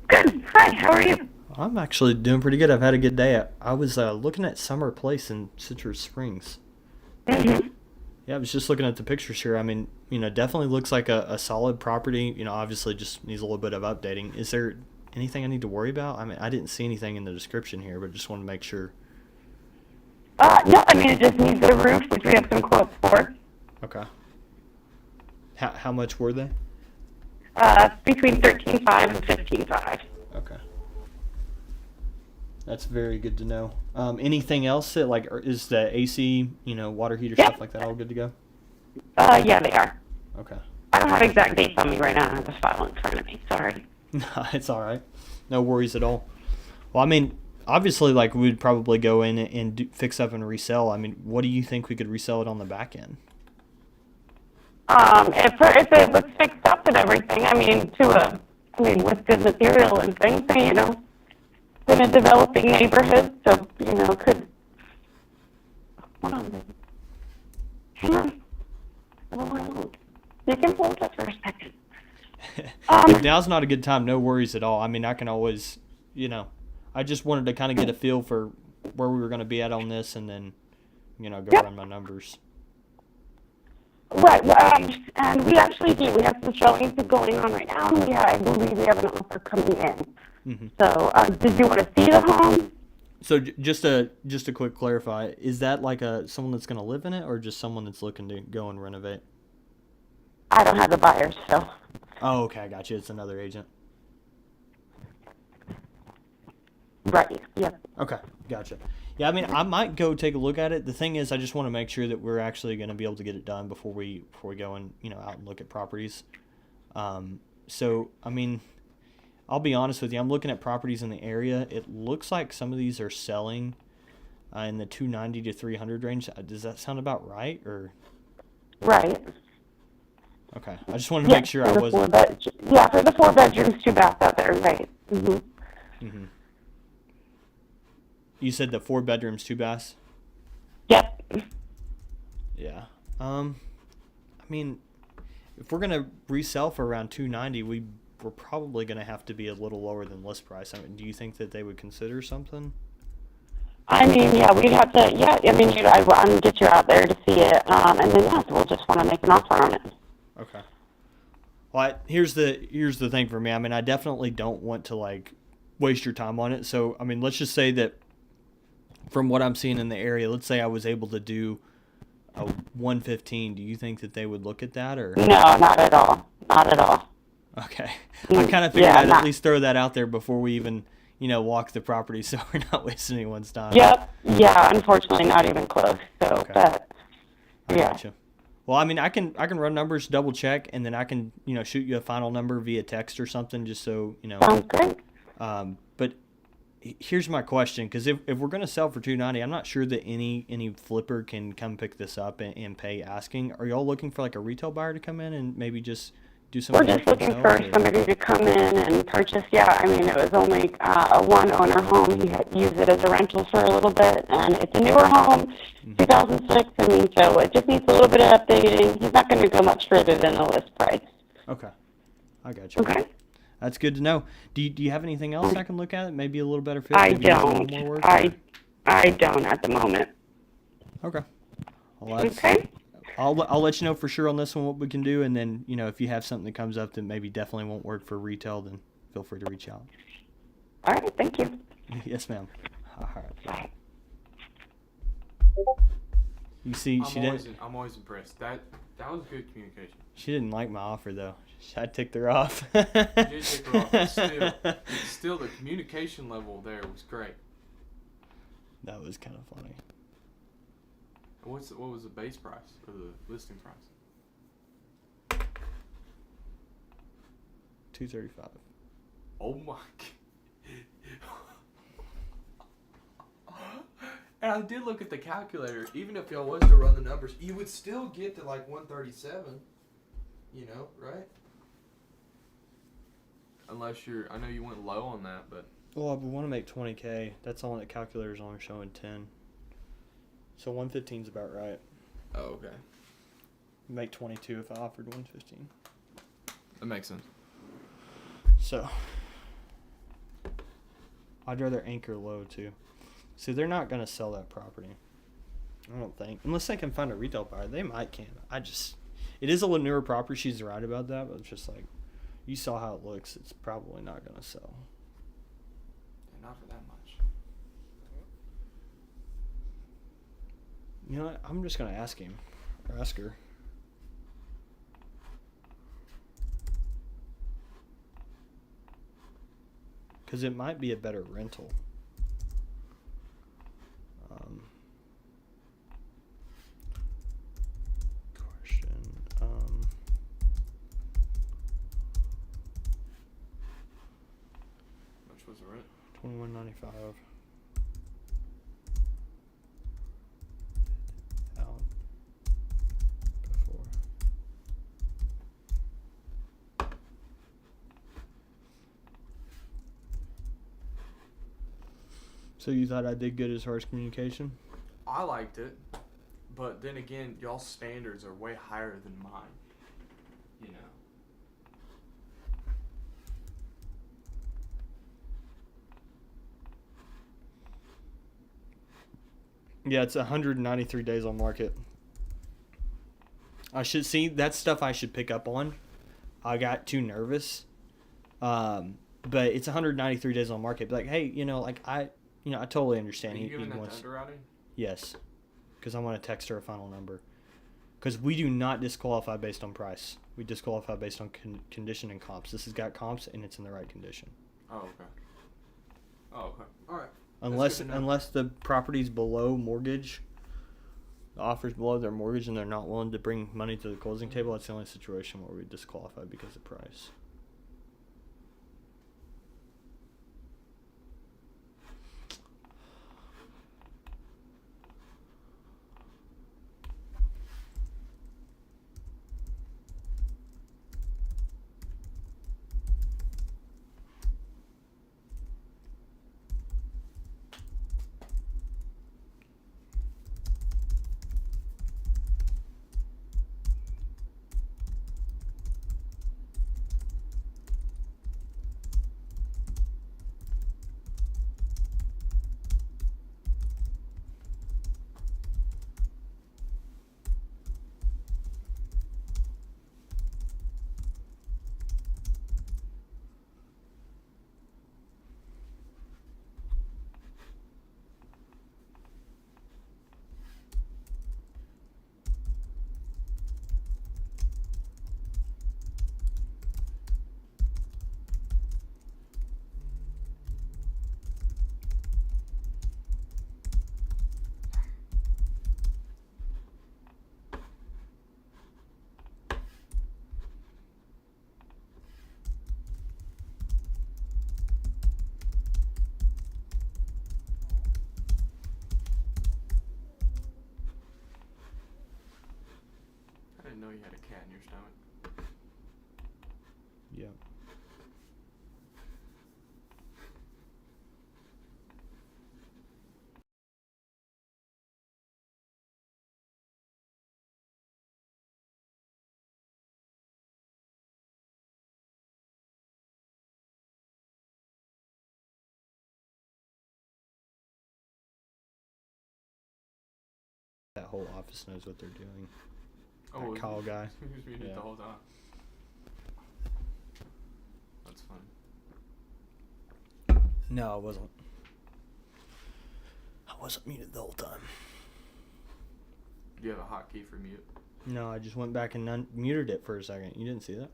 Good. Hi, how are you? I'm actually doing pretty good. I've had a good day. I was looking at Summer Place in Citrus Springs. Mm-hmm. Yeah, I was just looking at the pictures here. I mean, definitely looks like a solid property. Obviously just needs a little bit of updating. Is there anything I need to worry about? I mean, I didn't see anything in the description here, but just want to make sure. No, I mean, it just needs a roof, which we have some quotes for. Okay. How much were they? Between 13.5 and 15.5. Okay. That's very good to know. Anything else that is the AC, water heater, stuff like that all good to go? Yeah, they are. Okay. I don't have exact dates on me right now. I have the file in front of me. Sorry. No, it's all right. No worries at all. Well, I mean, obviously, we'd probably go in and fix up and resell. I mean, what do you think we could resell it on the back end? If it was fixed up and everything, with good material and things, in a developing neighborhood, so, could... Hold on. Hang on. You can hold it for a second. If now's not a good time, no worries at all. I mean, I can always, I just wanted to kind of get a feel for where we were going to be at on this and then, go run my numbers. Right, and we actually do. We have some showings going on right now, and I believe we have an offer coming in. Mm-hmm. So, did you want to see the home? So just to quick clarify, is that someone that's going to live in it, or just someone that's looking to go and renovate? I don't have the buyers, so. Oh, okay, I got you. It's another agent. Right. Yep. Okay, gotcha. Yeah, I mean, I might go take a look at it. The thing is, I just want to make sure that we're actually going to be able to get it done before we go and out and look at properties. So I mean, I'll be honest with you. I'm looking at properties in the area. It looks like some of these are selling in the 290 to 300 range. Does that sound about right, or? Right. Okay, I just wanted to make sure I wasn't. For the 4 bedrooms, 2 baths out there, right? Mm-hmm. Mm-hmm. You said the 4 bedrooms, 2 baths? Yep. Yeah. I mean, if we're gonna resell for around 290, we're probably gonna have to be a little lower than list price. I mean, do you think that they would consider something? I mean, yeah, we'd have to. Yeah, I mean, I want to get you out there to see it, and then so we'll just want to make an offer on it. Okay. Well, here's the thing for me. I mean, I definitely don't want to waste your time on it. So, I mean, let's just say that from what I'm seeing in the area, let's say I was able to do a 115. Do you think that they would look at that, or? No, not at all. Not at all. Okay. I kind of figured I'd at least throw that out there before we even, walk the property, so we're not wasting anyone's time. Yep. Yeah. Unfortunately, not even close. So, okay. But I gotcha. Well, I mean, I can run numbers, double check, and then I can shoot you a final number via text or something, just so Sounds great. But here's my question, because if we're going to sell for 290, I'm not sure that any flipper can come pick this up and pay asking. Are y'all looking for a retail buyer to come in and maybe just do some? We're just looking for somebody to come in and purchase. Yeah, I mean, it was only a one-owner home. He had used it as a rental for a little bit, and it's a newer home, 2006. I mean, so it just needs a little bit of updating. He's not going to go much further than the list price. Okay, I got you. Okay. That's good to know. Do you have anything else I can look at? Maybe a little better fit? I Maybe a little don't. more work, I don't at the moment. Okay. Well, okay. I'll let you know for sure on this one what we can do, and then if you have something that comes up that maybe definitely won't work for retail, then feel free to reach out. All right. Thank you. Yes, ma'am. All right. Bye. You see, I'm always impressed. That was good communication. She didn't like my offer, though. I ticked her off. You did tick her off, but still, the communication level there was great. That was kind of funny. What was the base price or the listing price? 235. Oh my. And I did look at the calculator. Even if y'all was to run the numbers, you would still get to like 137. You know, right? Unless you're, I know you went low on that, but. Well, we want to make 20K. That's all the calculator's on showing 10. So 115 is about right. Oh, okay. Make 22 if I offered 115. That makes sense. So I'd rather anchor low too. See, they're not gonna sell that property. I don't think, unless they can find a retail buyer. They might can. It is a little newer property. She's right about that, but it's just like, you saw how it looks. It's probably not gonna sell. Yeah, not for that much. You know what? I'm just gonna ask him or ask her. Because it might be a better rental. Question. Much was the rent? $21.95. Out before. So you thought I did good as far as communication? I liked it, but then again, y'all's standards are way higher than mine. You know. Yeah, it's 193 days on market. I should see that stuff. I should pick up on. I got too nervous. But it's 193 days on market. But like, hey, I totally understand. Are you giving he that wants. to underwriting? Yes, because I want to text her a final number. Because we do not disqualify based on price. We disqualify based on condition and comps. This has got comps and it's in the right condition. Oh, okay. Oh, okay. All right. Unless the property's below mortgage, the offer's below their mortgage, and they're not willing to bring money to the closing table, that's the only situation where we disqualify because of price. I didn't know you had a cat in your stomach. Yeah. That whole office knows what they're doing. Oh, that call guy. He was muted Yeah. the whole time. That's fun. No, I wasn't. I wasn't muted the whole time. Do you have a hotkey for mute? No, I just went back and muted it for a second. You didn't see that?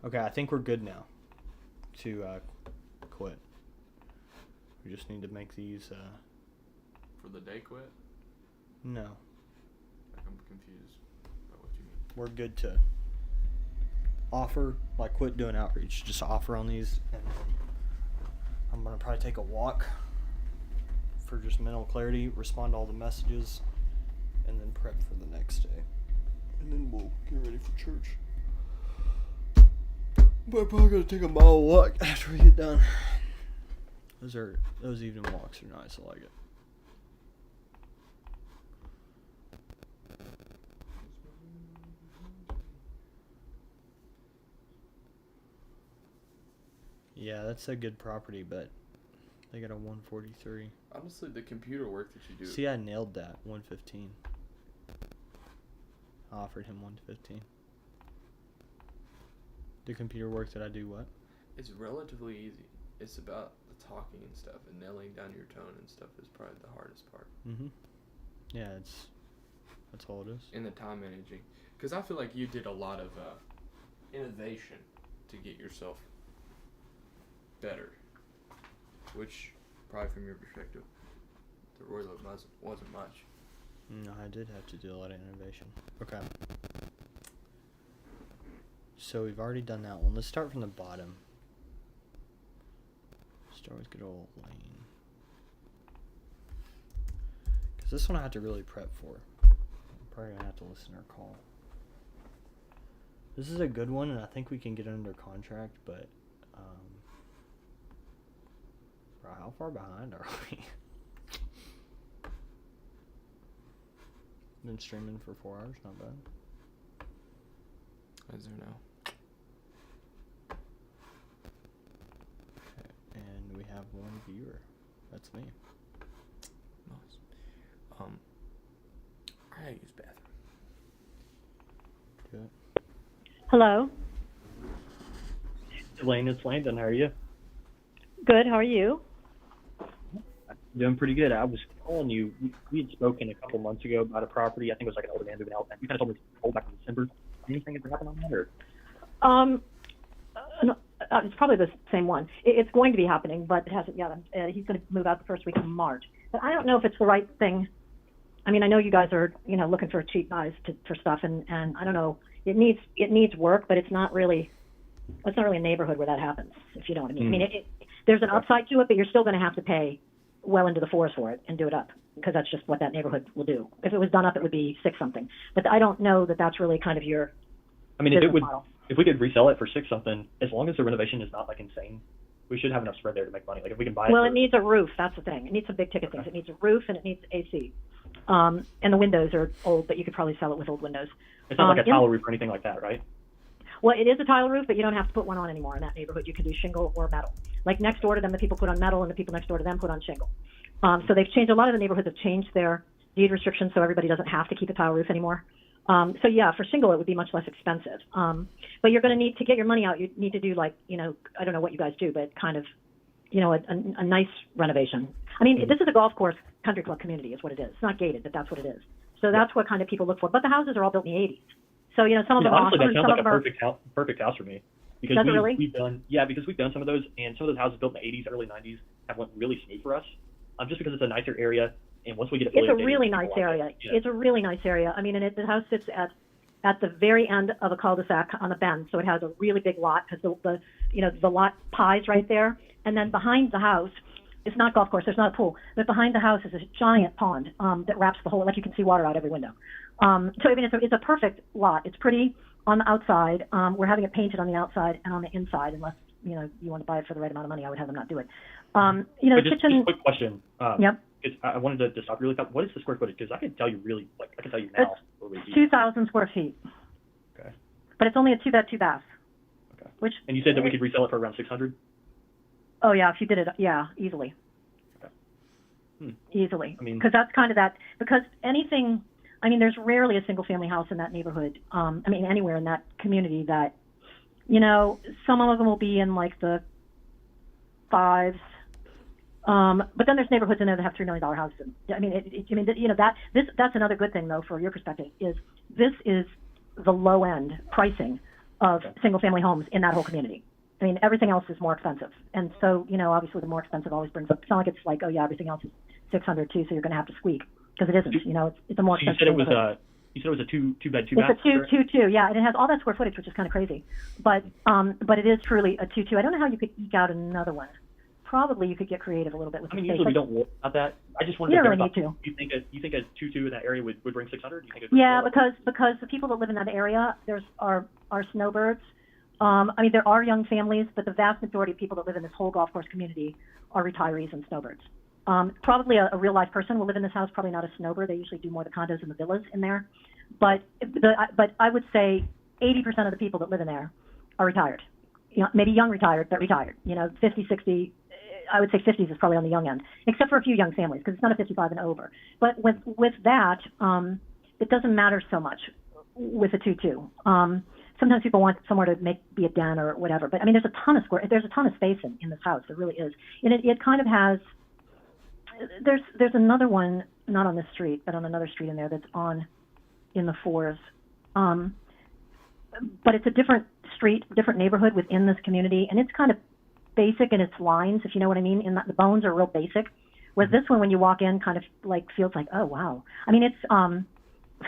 Okay, I think we're good now to quit. We just need to make these. For the day quit? No. I'm confused about what you mean. we're good to offer, like quit doing outreach, just offer on these. And I'm going to probably take a walk for just mental clarity, respond to all the messages, and then prep for the next day. And then we'll get ready for church. But I'm probably going to take a mile walk after we get done. Those evening walks are nice. I like it. Yeah, that's a good property, but they got a 143. Honestly, the computer work that you do. See, I nailed that 115. I offered him 115. The computer work that I do what? It's relatively easy. It's about the talking and stuff, and nailing down your tone and stuff is probably the hardest part. Mm-hmm. Yeah, that's all it is. In the time managing, because I feel like you did a lot of innovation to get yourself better, which probably from your perspective, there really wasn't much. No, I did have to do a lot of innovation. Okay. So we've already done that one. Let's start from the bottom. Start with good old Lane. Because this one I have to really prep for. I'm probably going to have to listen to her call. This is a good one, and I think we can get it under contract, but how far behind are we? Been streaming for 4 hours, not bad. Is there now? Okay, and we have one viewer. That's me. Nice. I gotta use the bathroom. Do it. Hello. Elaine, it's Landon. How are you? Good. How are you? Doing pretty good. I was calling you. We had spoken a couple months ago about a property. I think it was like an older man moving out. And you kind of told me to hold back in December. Anything ever happened on that? Or? No, it's probably the same one. It's going to be happening, but it hasn't yet. He's going to move out the first week of March. But I don't know if it's the right thing. I mean, I know you guys are, looking for cheap buys for stuff, and I don't know. It needs work, but it's not really a neighborhood where that happens, if you know what I mean. Mm. I mean, there's an upside to it, but you're still going to have to pay well into the fours for it and do it up, because that's just what that neighborhood will do. If it was done up, it would be 6 something. But I don't know that that's really kind of your I mean, business model. if we could resell it for 6 something, as long as the renovation is not like insane, we should have enough spread there to make money. Like if we can buy it. Well, it needs a roof. That's the thing. It needs some big ticket things. It needs a roof and it needs AC. And the windows are old, but you could probably sell it with old windows. It's not like a tile roof or anything like that, right? Well, it is a tile roof, but you don't have to put one on anymore in that neighborhood. You can do shingle or metal. Like next door to them, the people put on metal, and the people next door to them put on shingle. So they've changed. A lot of the neighborhoods have changed their deed restrictions, so everybody doesn't have to keep a tile roof anymore. So yeah, for shingle, it would be much less expensive. But you're going to need to get your money out. You need to do I don't know what you guys do, but kind of, a nice renovation. I mean, this is a golf course country club community is what it is. It's not gated, but that's what it is. So that's what kind of people look for. But the houses are all built in the 80s. So, some of them honestly, are awesome, that sounds some like of a them are... perfect house for me. Because Does it really? because we've done some of those, and some of those houses built in the 80s, early 90s have went really smooth for us. Just because it's a nicer area, and once we get it fully It's a updated, really people nice like area. it. Yeah. It's a really nice area. I mean, and the house sits at the very end of a cul-de-sac on the bend, so it has a really big lot because the lot pies right there, and then behind the house, it's not golf course, there's not a pool, but behind the house is a giant pond that wraps the whole, like you can see water out every window. So I mean, it's a perfect lot. It's pretty on the outside. We're having it painted on the outside and on the inside, unless you want to buy it for the right amount of money. I would have them not do it. The Just kitchen. a quick question. Yep. I wanted to stop you really quick. What is the square footage? Because I can tell you now. It's 2,000 square feet. Okay. But it's only a 2-bed, 2-bath. Okay. Which. And you said that we could resell it for around 600. Oh yeah, if you did it, yeah, easily. Okay. Easily. I mean, because that's kind of that. Because anything. I mean, there's rarely a single-family house in that neighborhood. I mean, anywhere in that community that, some of them will be in like the 5s. But then there's neighborhoods in there that have $3 million houses. I mean, that's another good thing though, for your perspective, is this is the low end pricing of single-family homes in that whole community. I mean, everything else is more expensive, and so obviously the more expensive always brings up. It's not like it's like, oh yeah, everything else is 600 too, so you're going to have to squeak, because it isn't. It's a more expensive. You said it was You said it was a two bed, two It's bath? a two, yeah, and it has all that square footage, which is kind of crazy. But it is truly a 2-2. I don't know how you could eke out another one. Probably you could get creative a little bit with I the mean, space. usually we Like, don't worry about that. I just wanted You to don't really verify. need to. You think a 2-2 in that area would bring 600? Do you think it would Yeah, go up? because the people that live in that area, are snowbirds. I mean, there are young families, but the vast majority of people that live in this whole golf course community are retirees and snowbirds. Probably a real life person will live in this house. Probably not a snowbird. They usually do more the condos and the villas in there. But I would say 80% of the people that live in there are retired. You know, maybe young retired, but retired. You know, 50, 60. I would say 50s is probably on the young end, except for a few young families, because it's not a 55 and over. But with that, it doesn't matter so much with a 2-2. Sometimes people want somewhere to be a den or whatever. But I mean, there's a ton of space in this house. There really is, and it kind of has. There's another one, not on this street, but on another street in there that's in the 4s. But it's a different street, different neighborhood within this community, and it's kind of basic in its lines, if you know what I mean. In that the bones are real basic. Whereas this one, when you walk in, kind of like feels like, oh wow. I mean, it's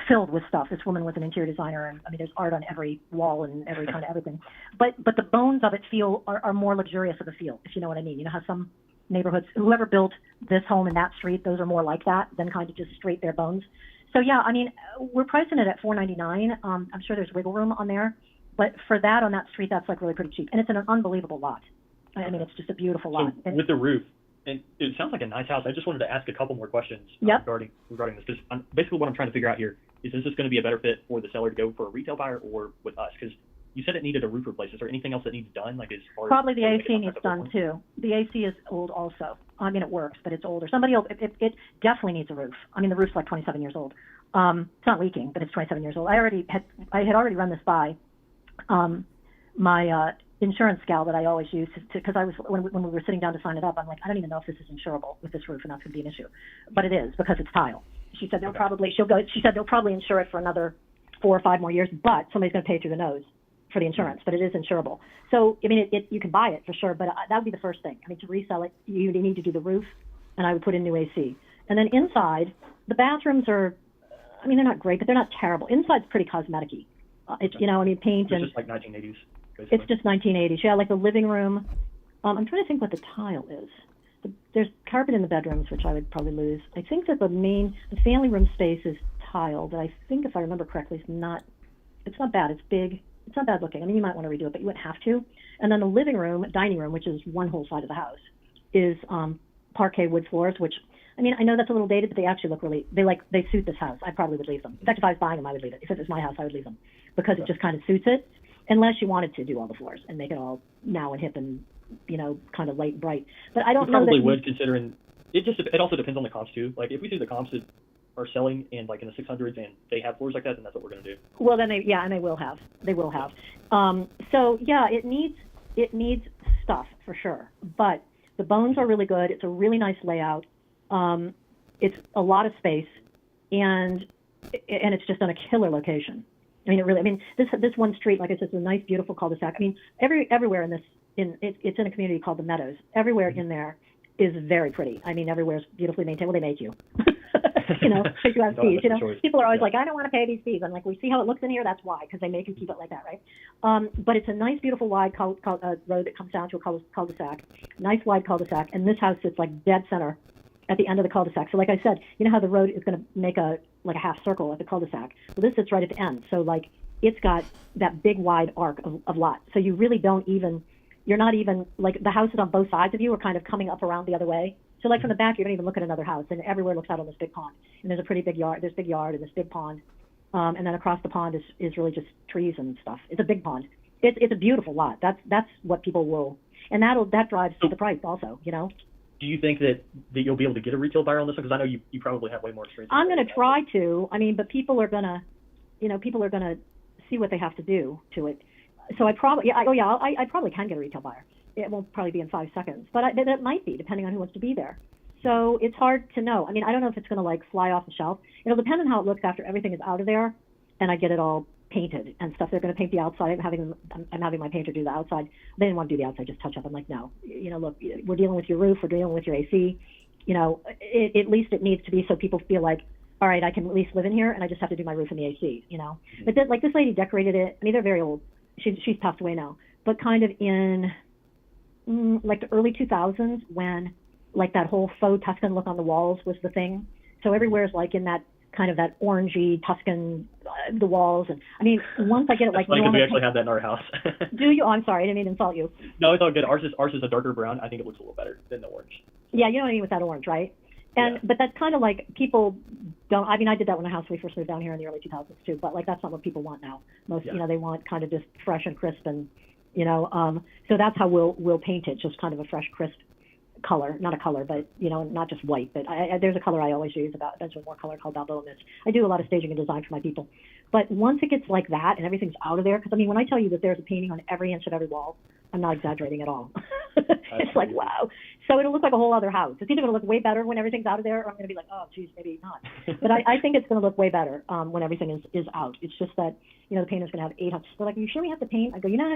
filled with stuff. This woman was an interior designer, and I mean, there's art on every wall and every kind of everything. But the bones of it are more luxurious of a feel, if you know what I mean. You know how some neighborhoods, whoever built this home in that street, those are more like that than kind of just straight bare bones. So yeah, I mean, we're pricing it at $499. I'm sure there's wiggle room on there, but for that on that street, that's like really pretty cheap, and it's an unbelievable lot. I mean, it's just a beautiful lot. So with the roof, and it sounds like a nice house. I just wanted to ask a couple more questions regarding this, because basically what I'm trying to figure out here is this going to be a better fit for the seller to go for a retail buyer or with us? Because you said it needed a roof replacement. Is there anything else that needs done? Like as far Probably as the AC needs done too. The AC is old also. I mean, it works, but it's older. It definitely needs a roof. I mean, the roof's like 27 years old. It's not leaking, but it's 27 years old. I had already run this by my insurance gal that I always use, because I was when we were sitting down to sign it up, I'm like, I don't even know if this is insurable with this roof, and that's going to be an issue. But it is, because it's tile. She said she said they'll probably insure it for another 4 or 5 more years, but somebody's going to pay through the nose for the insurance, but it is insurable. So, I mean, you can buy it for sure, but that would be the first thing. I mean, to resell it, you need to do the roof, and I would put in new AC. And then inside, the bathrooms are, I mean, they're not great, but they're not terrible. Inside's pretty cosmetic-y. It's, you know, I mean, paint it's and... just like 1980s. Basically. It's just 1980s. Yeah, like the living room. I'm trying to think what the tile is. There's carpet in the bedrooms, which I would probably lose. I think that the family room space is tile, but I think, if I remember correctly, it's not bad. It's big. It's not bad looking. I mean, you might want to redo it, but you wouldn't have to. And then the living room, dining room, which is one whole side of the house, is parquet wood floors, which, I mean, I know that's a little dated, but they actually look really, they suit this house. I probably would leave them. In fact, if I was buying them, I would leave it. If it was my house, I would leave them, because it just kind of suits it, unless you wanted to do all the floors and make it all now and hip and, you know, kind of light and bright. But I don't know that... Probably would, considering, it also depends on the comps too. Like, if we see the comps that are selling and like in the 600s and they have floors like that, then that's what we're going to do. Well, then they will have. So yeah, it needs stuff for sure, but the bones are really good. It's a really nice layout. It's a lot of space, and it's just on a killer location. I mean, this one street, like I said, it's a nice, beautiful cul-de-sac. I mean, everywhere it's in a community called the Meadows. Everywhere in there is very pretty. I mean, everywhere is beautifully maintained. Well, they make you. You know, because you have fees. You know, people are always like, I don't want to pay these fees. I'm like, we see how it looks in here. That's why, because they make you keep it like that, right? But it's a nice, beautiful, wide road that comes down to a cul-de-sac. Nice, wide cul-de-sac, and this house sits like dead center at the end of the cul-de-sac. So, like I said, you know how the road is going to make a half circle at the cul-de-sac. Well, this sits right at the end. So, like, it's got that big, wide arc of lot. So you really you're not even, like, the houses on both sides of you are kind of coming up around the other way. So, like, from the back, you don't even look at another house, and everywhere looks out on this big pond. And there's a pretty big yard. There's a big yard and this big pond. And then across the pond is really just trees and stuff. It's a big pond. It's a beautiful lot. That's what people will, and that drives the price also, you know. Do you think that you'll be able to get a retail buyer on this one? Because I know you probably have way more experience. I'm going to try to. I mean, but people are going to see what they have to do to it. So I probably can get a retail buyer. It won't probably be in 5 seconds, but that might be, depending on who wants to be there. So it's hard to know. I mean, I don't know if it's going to like fly off the shelf. It'll depend on how it looks after everything is out of there, and I get it all painted and stuff. They're going to paint the outside. I'm having my painter do the outside. They didn't want to do the outside, just touch up. I'm like, no, you know, look, we're dealing with your roof, we're dealing with your AC. You know, at least it needs to be so people feel like, all right, I can at least live in here, and I just have to do my roof and the AC, you know. But then, like, this lady decorated it. I mean, they're very old. She's passed away now, but kind of in like the early 2000s, when like that whole faux Tuscan look on the walls was the thing. So everywhere's like in that kind of that orangey Tuscan, the walls. And I mean, once I get it like Funny, 'cause we normal, actually have that in our house. do you? Oh, I'm sorry, I didn't mean to insult you. No, it's all good. Ours is a darker brown. I think it looks a little better than the orange. Yeah, you know what I mean with that orange, right? And but that's kind of like people don't. I mean, I did that when we first moved down here in the early 2000s too. But like that's not what people want now. Most, you know, they want kind of just fresh and crisp, and you know, so that's how we'll paint it, just kind of a fresh, crisp color, not a color, but you know, not just white. But there's a color I always use about eventually more color called Balboa Mist. I do a lot of staging and design for my people. But once it gets like that and everything's out of there, because I mean, when I tell you that there's a painting on every inch of every wall, I'm not exaggerating at all. It's like, wow. So it'll look like a whole other house. It's either going to look way better when everything's out of there, or I'm going to be like, oh, geez, maybe not. But I think it's going to look way better when everything is out. It's just that, you know, the painter's going to have 800. They're like, are you sure we have to paint? I go, you know how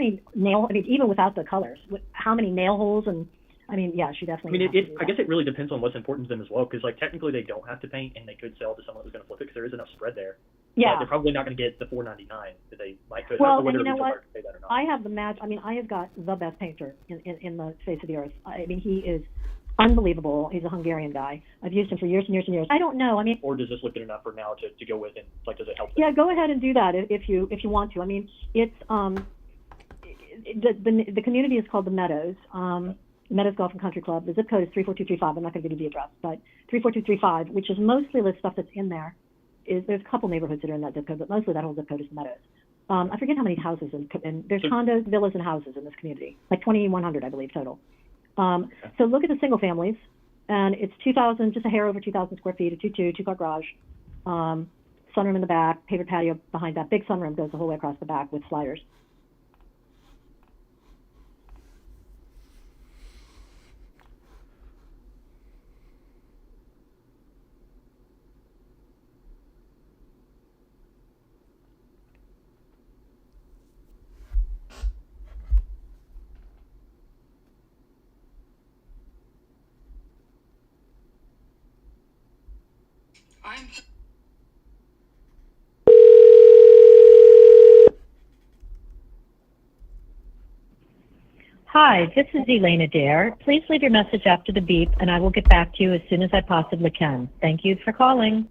many even without the colors, how many nail holes? And I mean, yeah, she definitely. I mean, I guess it really depends on what's important to them as well, because like technically they don't have to paint, and they could sell to someone who's going to flip it because there is enough spread there. Yeah. But they're probably not going to get the $4.99 that they might could. Well, I don't know and whether you know retail what? buyers pay that or not. I have the match. I mean, I have got the best painter in the face of the earth. I mean, he is unbelievable. He's a Hungarian guy. I've used him for years and years and years. I don't know. I mean, or does this look good enough for now to go with, and like, does it help them? Yeah, go ahead and do that if you want to. I mean, it's the community is called the Meadows. Meadows Golf and Country Club. The zip code is 34235. I'm not going to give you the address, but 34235, which is mostly the stuff that's in there. There's a couple neighborhoods that are in that zip code, but mostly that whole zip code is the Meadows. I forget how many houses, and there's condos, villas, and houses in this community, like 2,100, I believe, total. So look at the single families, and it's 2,000, just a hair over 2,000 square feet, a 2-car garage, sunroom in the back, pavered patio behind that. Big sunroom goes the whole way across the back with sliders. Hi, this is Elaine Adair. Please leave your message after the beep, and I will get back to you as soon as I possibly can. Thank you for calling.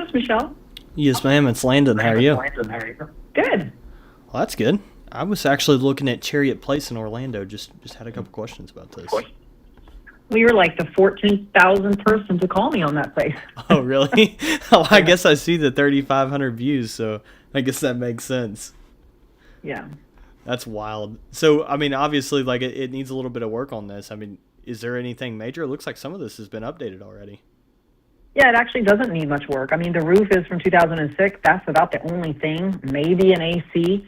this Michelle? Yes, ma'am. It's Landon. How are you? Good. Well, that's good. I was actually looking at Chariot Place in Orlando. Just had a couple questions about this. We were like the 14,000th person to call me on that place. Oh, really? Oh, I guess I see the 3,500 views, so I guess that makes sense. Yeah. That's wild. So, I mean, obviously, like, it needs a little bit of work on this. I mean, is there anything major? It looks like some of this has been updated already. Yeah, it actually doesn't need much work. I mean, the roof is from 2006. That's about the only thing. Maybe an AC.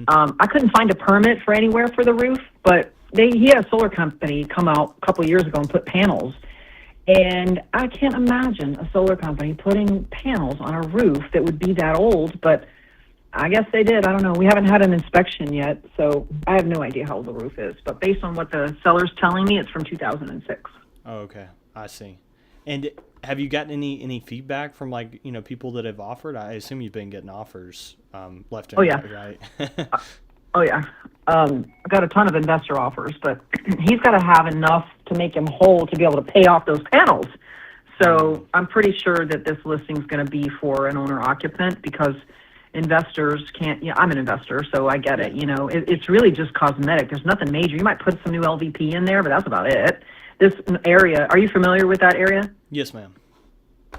I couldn't find a permit for anywhere for the roof, but he had a solar company come out a couple of years ago and put panels. And I can't imagine a solar company putting panels on a roof that would be that old, but I guess they did. I don't know. We haven't had an inspection yet, so I have no idea how old the roof is. But based on what the seller's telling me, it's from 2006. Oh, okay. I see. And have you gotten any feedback from, like, you know, people that have offered? I assume you've been getting offers left and right. Oh, yeah. I got a ton of investor offers, but he's got to have enough to make him whole to be able to pay off those panels. So I'm pretty sure that this listing is going to be for an owner-occupant because investors can't, I'm an investor, so I get it. You know, it's really just cosmetic. There's nothing major. You might put some new LVP in there, but that's about it. This area, are you familiar with that area? Yes, ma'am.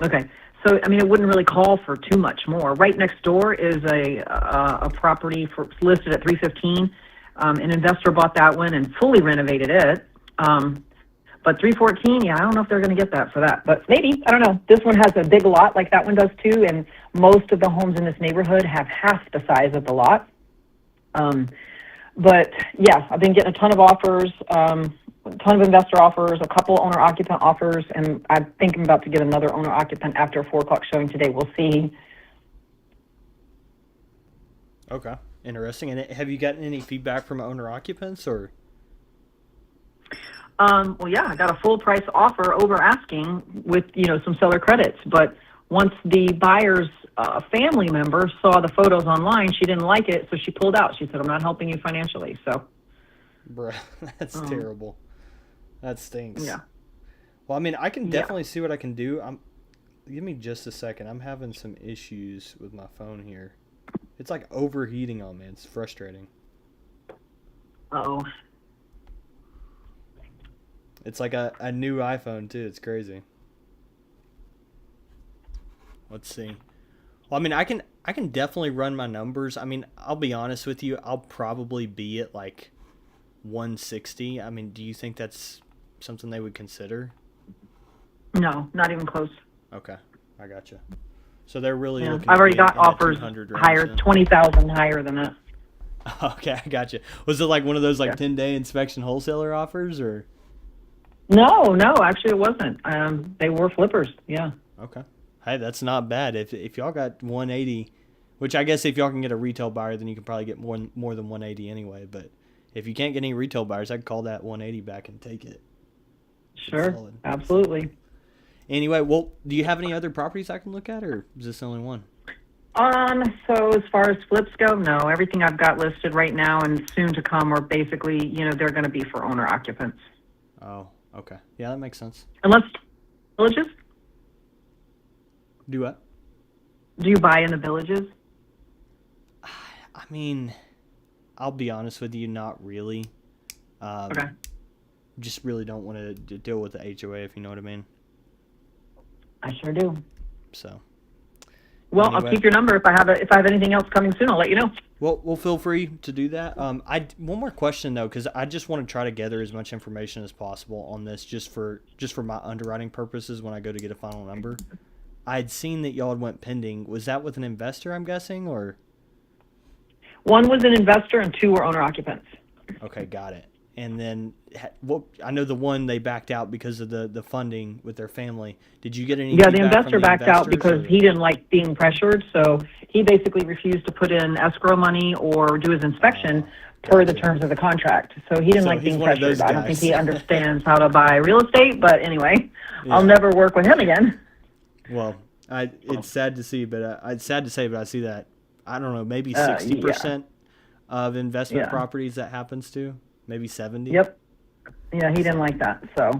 Okay. So, I mean, it wouldn't really call for too much more. Right next door is a property listed at 315. An investor bought that one and fully renovated it. But 314, yeah, I don't know if they're going to get that for that. But maybe, I don't know. This one has a big lot like that one does too, and most of the homes in this neighborhood have half the size of the lot. But, yeah, I've been getting a ton of offers, a ton of investor offers, a couple owner-occupant offers, and I think I'm about to get another owner-occupant after a 4 o'clock showing today. We'll see. Okay, interesting. And have you gotten any feedback from owner-occupants, or? Well, yeah, I got a full price offer over asking with, some seller credits. But once the buyer's family member saw the photos online, she didn't like it, so she pulled out. She said, I'm not helping you financially, so. Bruh, that's terrible. That stinks. Yeah. Well, I mean, I can definitely see what I can do. Give me just a second. I'm having some issues with my phone here. It's like overheating on me. It's frustrating. Uh-oh. It's like a new iPhone, too. It's crazy. Let's see. Well, I mean, I can definitely run my numbers. I mean, I'll be honest with you. I'll probably be at like 160. I mean, do you think that's something they would consider? No, not even close. Okay, I gotcha. So they're really looking. I've already got in that offers 200 range higher, then. 20,000 higher than that. Okay, I gotcha. Was it like one of those like 10-day inspection wholesaler offers, or? No, actually it wasn't. They were flippers. Yeah. Okay. Hey, that's not bad. If y'all got 180, which I guess if y'all can get a retail buyer, then you can probably get more than 180 anyway. But if you can't get any retail buyers, I'd call that 180 back and take it. Sure, absolutely. Anyway, well, do you have any other properties I can look at, or is this the only one? So as far as flips go, no. Everything I've got listed right now and soon to come are basically, they're going to be for owner occupants. Oh, okay. Yeah, that makes sense. Unless villages. Do what? Do you buy in the villages? I mean, I'll be honest with you, not really. Okay. Just really don't want to deal with the HOA, if you know what I mean. I sure do. So. Well, anyway. I'll keep your number. If I have anything else coming soon, I'll let you know. Well, we'll feel free to do that. One more question though, because I just want to try to gather as much information as possible on this, just for my underwriting purposes when I go to get a final number. I'd seen that y'all had went pending. Was that with an investor, I'm guessing, or? One was an investor and 2 were owner occupants. Okay, got it. And then, I know the one they backed out because of the funding with their family. Did you get any? Yeah, the investor backed out because he didn't like being pressured, so he basically refused to put in escrow money or do his inspection per the terms of the contract. So he didn't like being pressured. I don't think he understands how to buy real estate, but anyway, I'll never work with him again. Well, it's sad to see, but it's sad to say, but I see that, I don't know, maybe 60% of investment properties that happens to. Maybe 70. Yep. Yeah, he didn't like that. So.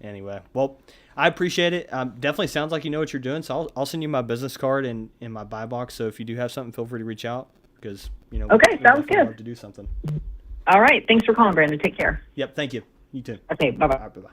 Anyway, well, I appreciate it. Definitely sounds like you know what you're doing. So I'll send you my business card and my buy box. So if you do have something, feel free to reach out because Okay, sounds good. Love to do something. All right. Thanks for calling, Brandon. Take care. Yep. Thank you. You too. Okay. Bye-bye. All right, bye-bye.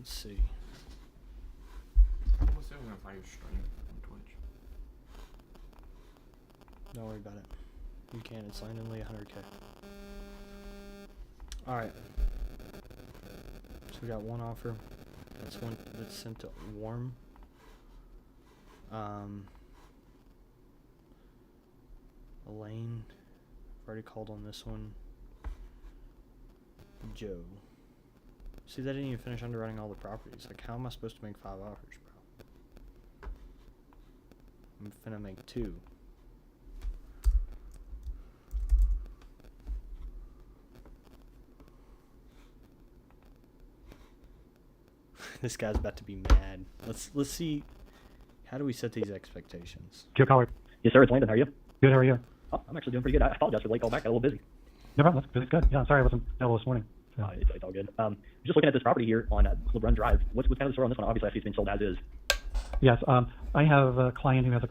Let's see. Let's see if we can find your stream on Twitch. Don't worry about it. You can. It's only 100K. All right. So we got one offer. That's one that's sent to Warm. Elaine. I've already called on this one. Joe. See, they didn't even finish underwriting all the properties. Like, how am I supposed to make 5 offers, bro? I'm finna make 2. This guy's about to be mad. Let's see. How do we set these expectations? Joe Collard. Yes, sir. It's Landon. How are you? Good. How are you? Oh, I'm actually doing pretty good. I apologize for the late call back. Got a little busy. No problem. That's good. Yeah, I'm sorry I wasn't available this morning. So. It's all good. Just looking at this property here on LeBrun Drive. What's kind of the story on this one? Obviously, I see it's been sold as is. Yes. I have a client who has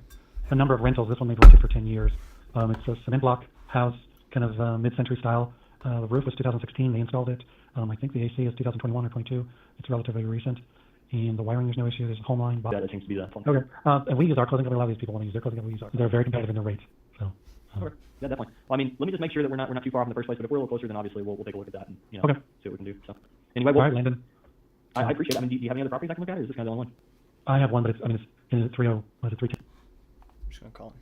a number of rentals. This one they've rented for 10 years. It's a cement block house, kind of mid-century style. The roof was 2016. They installed it. I think the AC is 2021 or 22. It's relatively recent. And the wiring, there's no issue. There's a home line. Yeah, that seems to be the one. Okay. And we use our clothing company. A lot of these people want to use their clothing company. We use our. They're very competitive in their rates. So. Okay. Yeah, definitely. Well, I mean, let me just make sure that we're not too far off in the first place. But if we're a little closer, then obviously we'll take a look at that and see what we can do. So anyway, all right, Landon. I appreciate it. I mean, do you have any other properties I can look at, or is this kind of the only one? I have one, but it's in 310. I'm just gonna call him.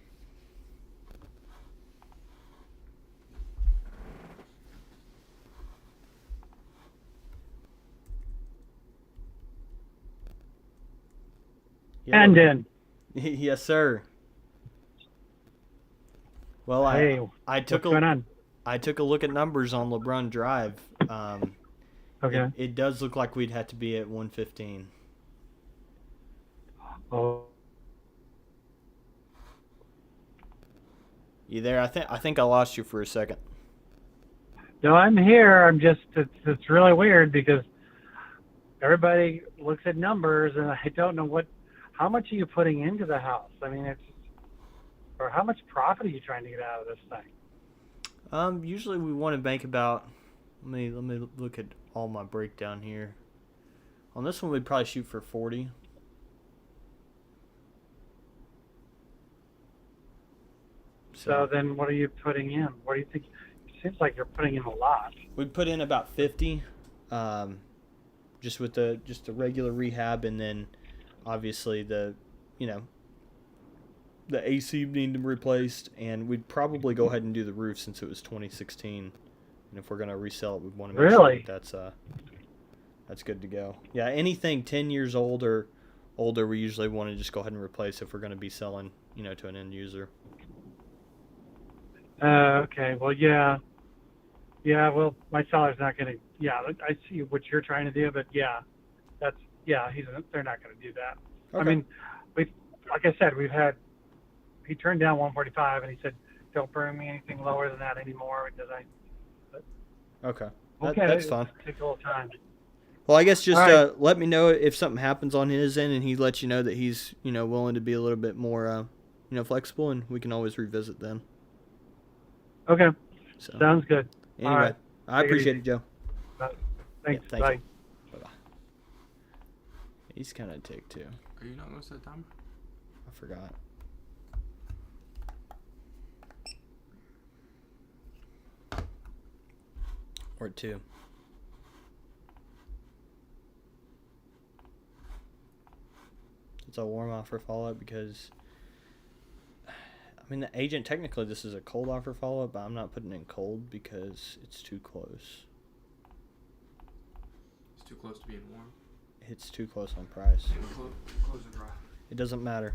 Landon. Yes, sir. Well, hey, I took what's going on? I took a look at numbers on LeBrun Drive. Okay. It does look like we'd have to be at 115. Oh. You there? I think I lost you for a second. No, I'm here. I'm just it's really weird because everybody looks at numbers and I don't know how much are you putting into the house? I mean, or how much profit are you trying to get out of this thing? Usually we want to bank about. Let me look at all my breakdown here. On this one, we'd probably shoot for 40. So then, what are you putting in? What do you think? It seems like you're putting in a lot. We'd put in about 50, just with the regular rehab, and then obviously the AC needing replaced, and we'd probably go ahead and do the roof since it was 2016. And if we're gonna resell it, we want to make sure that's good to go. Yeah, anything 10 years old or older, we usually want to just go ahead and replace if we're gonna be selling, to an end user. Okay. Well, yeah. Well, my seller's not gonna. Yeah, I see what you're trying to do, but yeah, they're not gonna do that. Okay. I mean, like I said, he turned down 145, and he said, "Don't bring me anything lower than that anymore," because Okay. Okay, That's fine. Take a little time. Well, I guess just let me know if something happens on his end, and he lets you know that he's willing to be a little bit more flexible, and we can always revisit then. Okay. So, sounds good. Anyway, all right. I appreciate it, Joe. Thanks. Yeah, thank Bye. you. Bye-bye. He's kind of ticked too. Are you not going to set time? I forgot. Or 2. It's a warm offer follow-up because, the agent, technically this is a cold offer follow-up, but I'm not putting in cold because it's too close. It's too close to being warm. It's too close on price. Close or dry? It doesn't matter.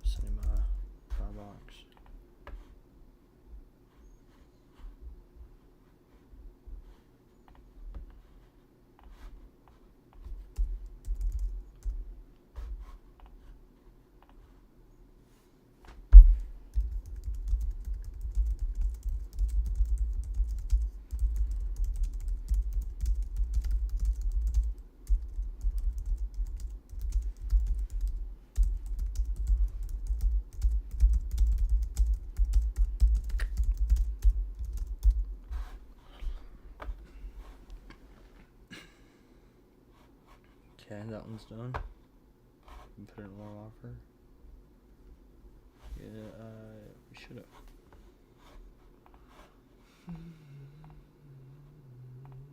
Cinema, Starbucks. Okay, that one's done. Put in one offer. Yeah, we should have.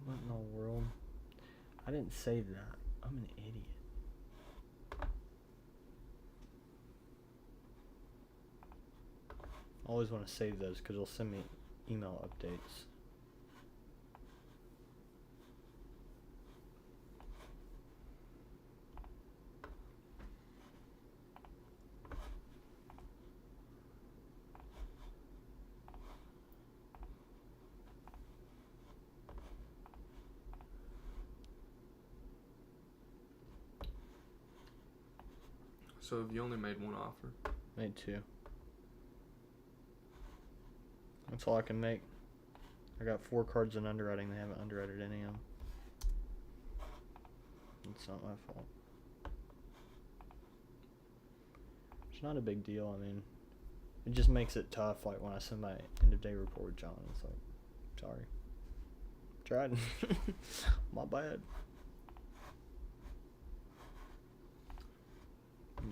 What in the world? I didn't save that. I'm an idiot. I always want to save those because they'll send me email updates. So have you only made one offer? Made 2. That's all I can make. I got 4 cards in underwriting. They haven't underwritten any of them. It's not my fault. It's not a big deal. I mean, it just makes it tough. Like when I send my end of day report with John, it's like, sorry, tried. My bad.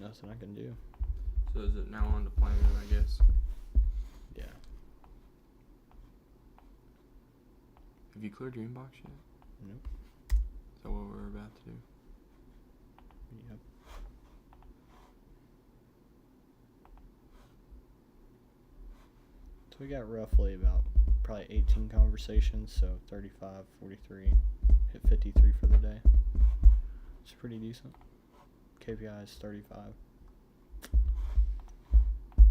Nothing I can do. So is it now on to plan, I guess? Yeah. Have you cleared your inbox yet? Nope. Is that what we're about to do? Yep. So we got roughly about probably 18 conversations, so 35, 43, hit 53 for the day. It's pretty decent. KPI is 35.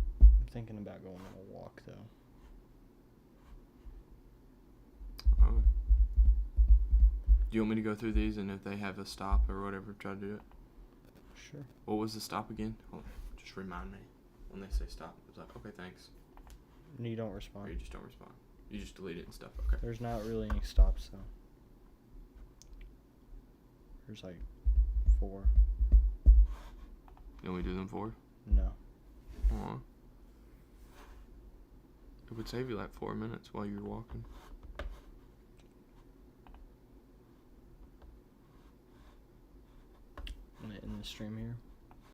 I'm thinking about going on a walk though. Okay. Do you want me to go through these, and if they have a stop or whatever, try to do it? Sure. What was the stop again? Hold on. Just remind me when they say stop. It's like, okay, thanks. And you don't respond. Or you just don't respond. You just delete it and stuff. Okay. There's not really any stops though. There's like 4. You only do them 4? No. Aw. It would save you like 4 minutes while you're walking. I'm gonna end the stream here.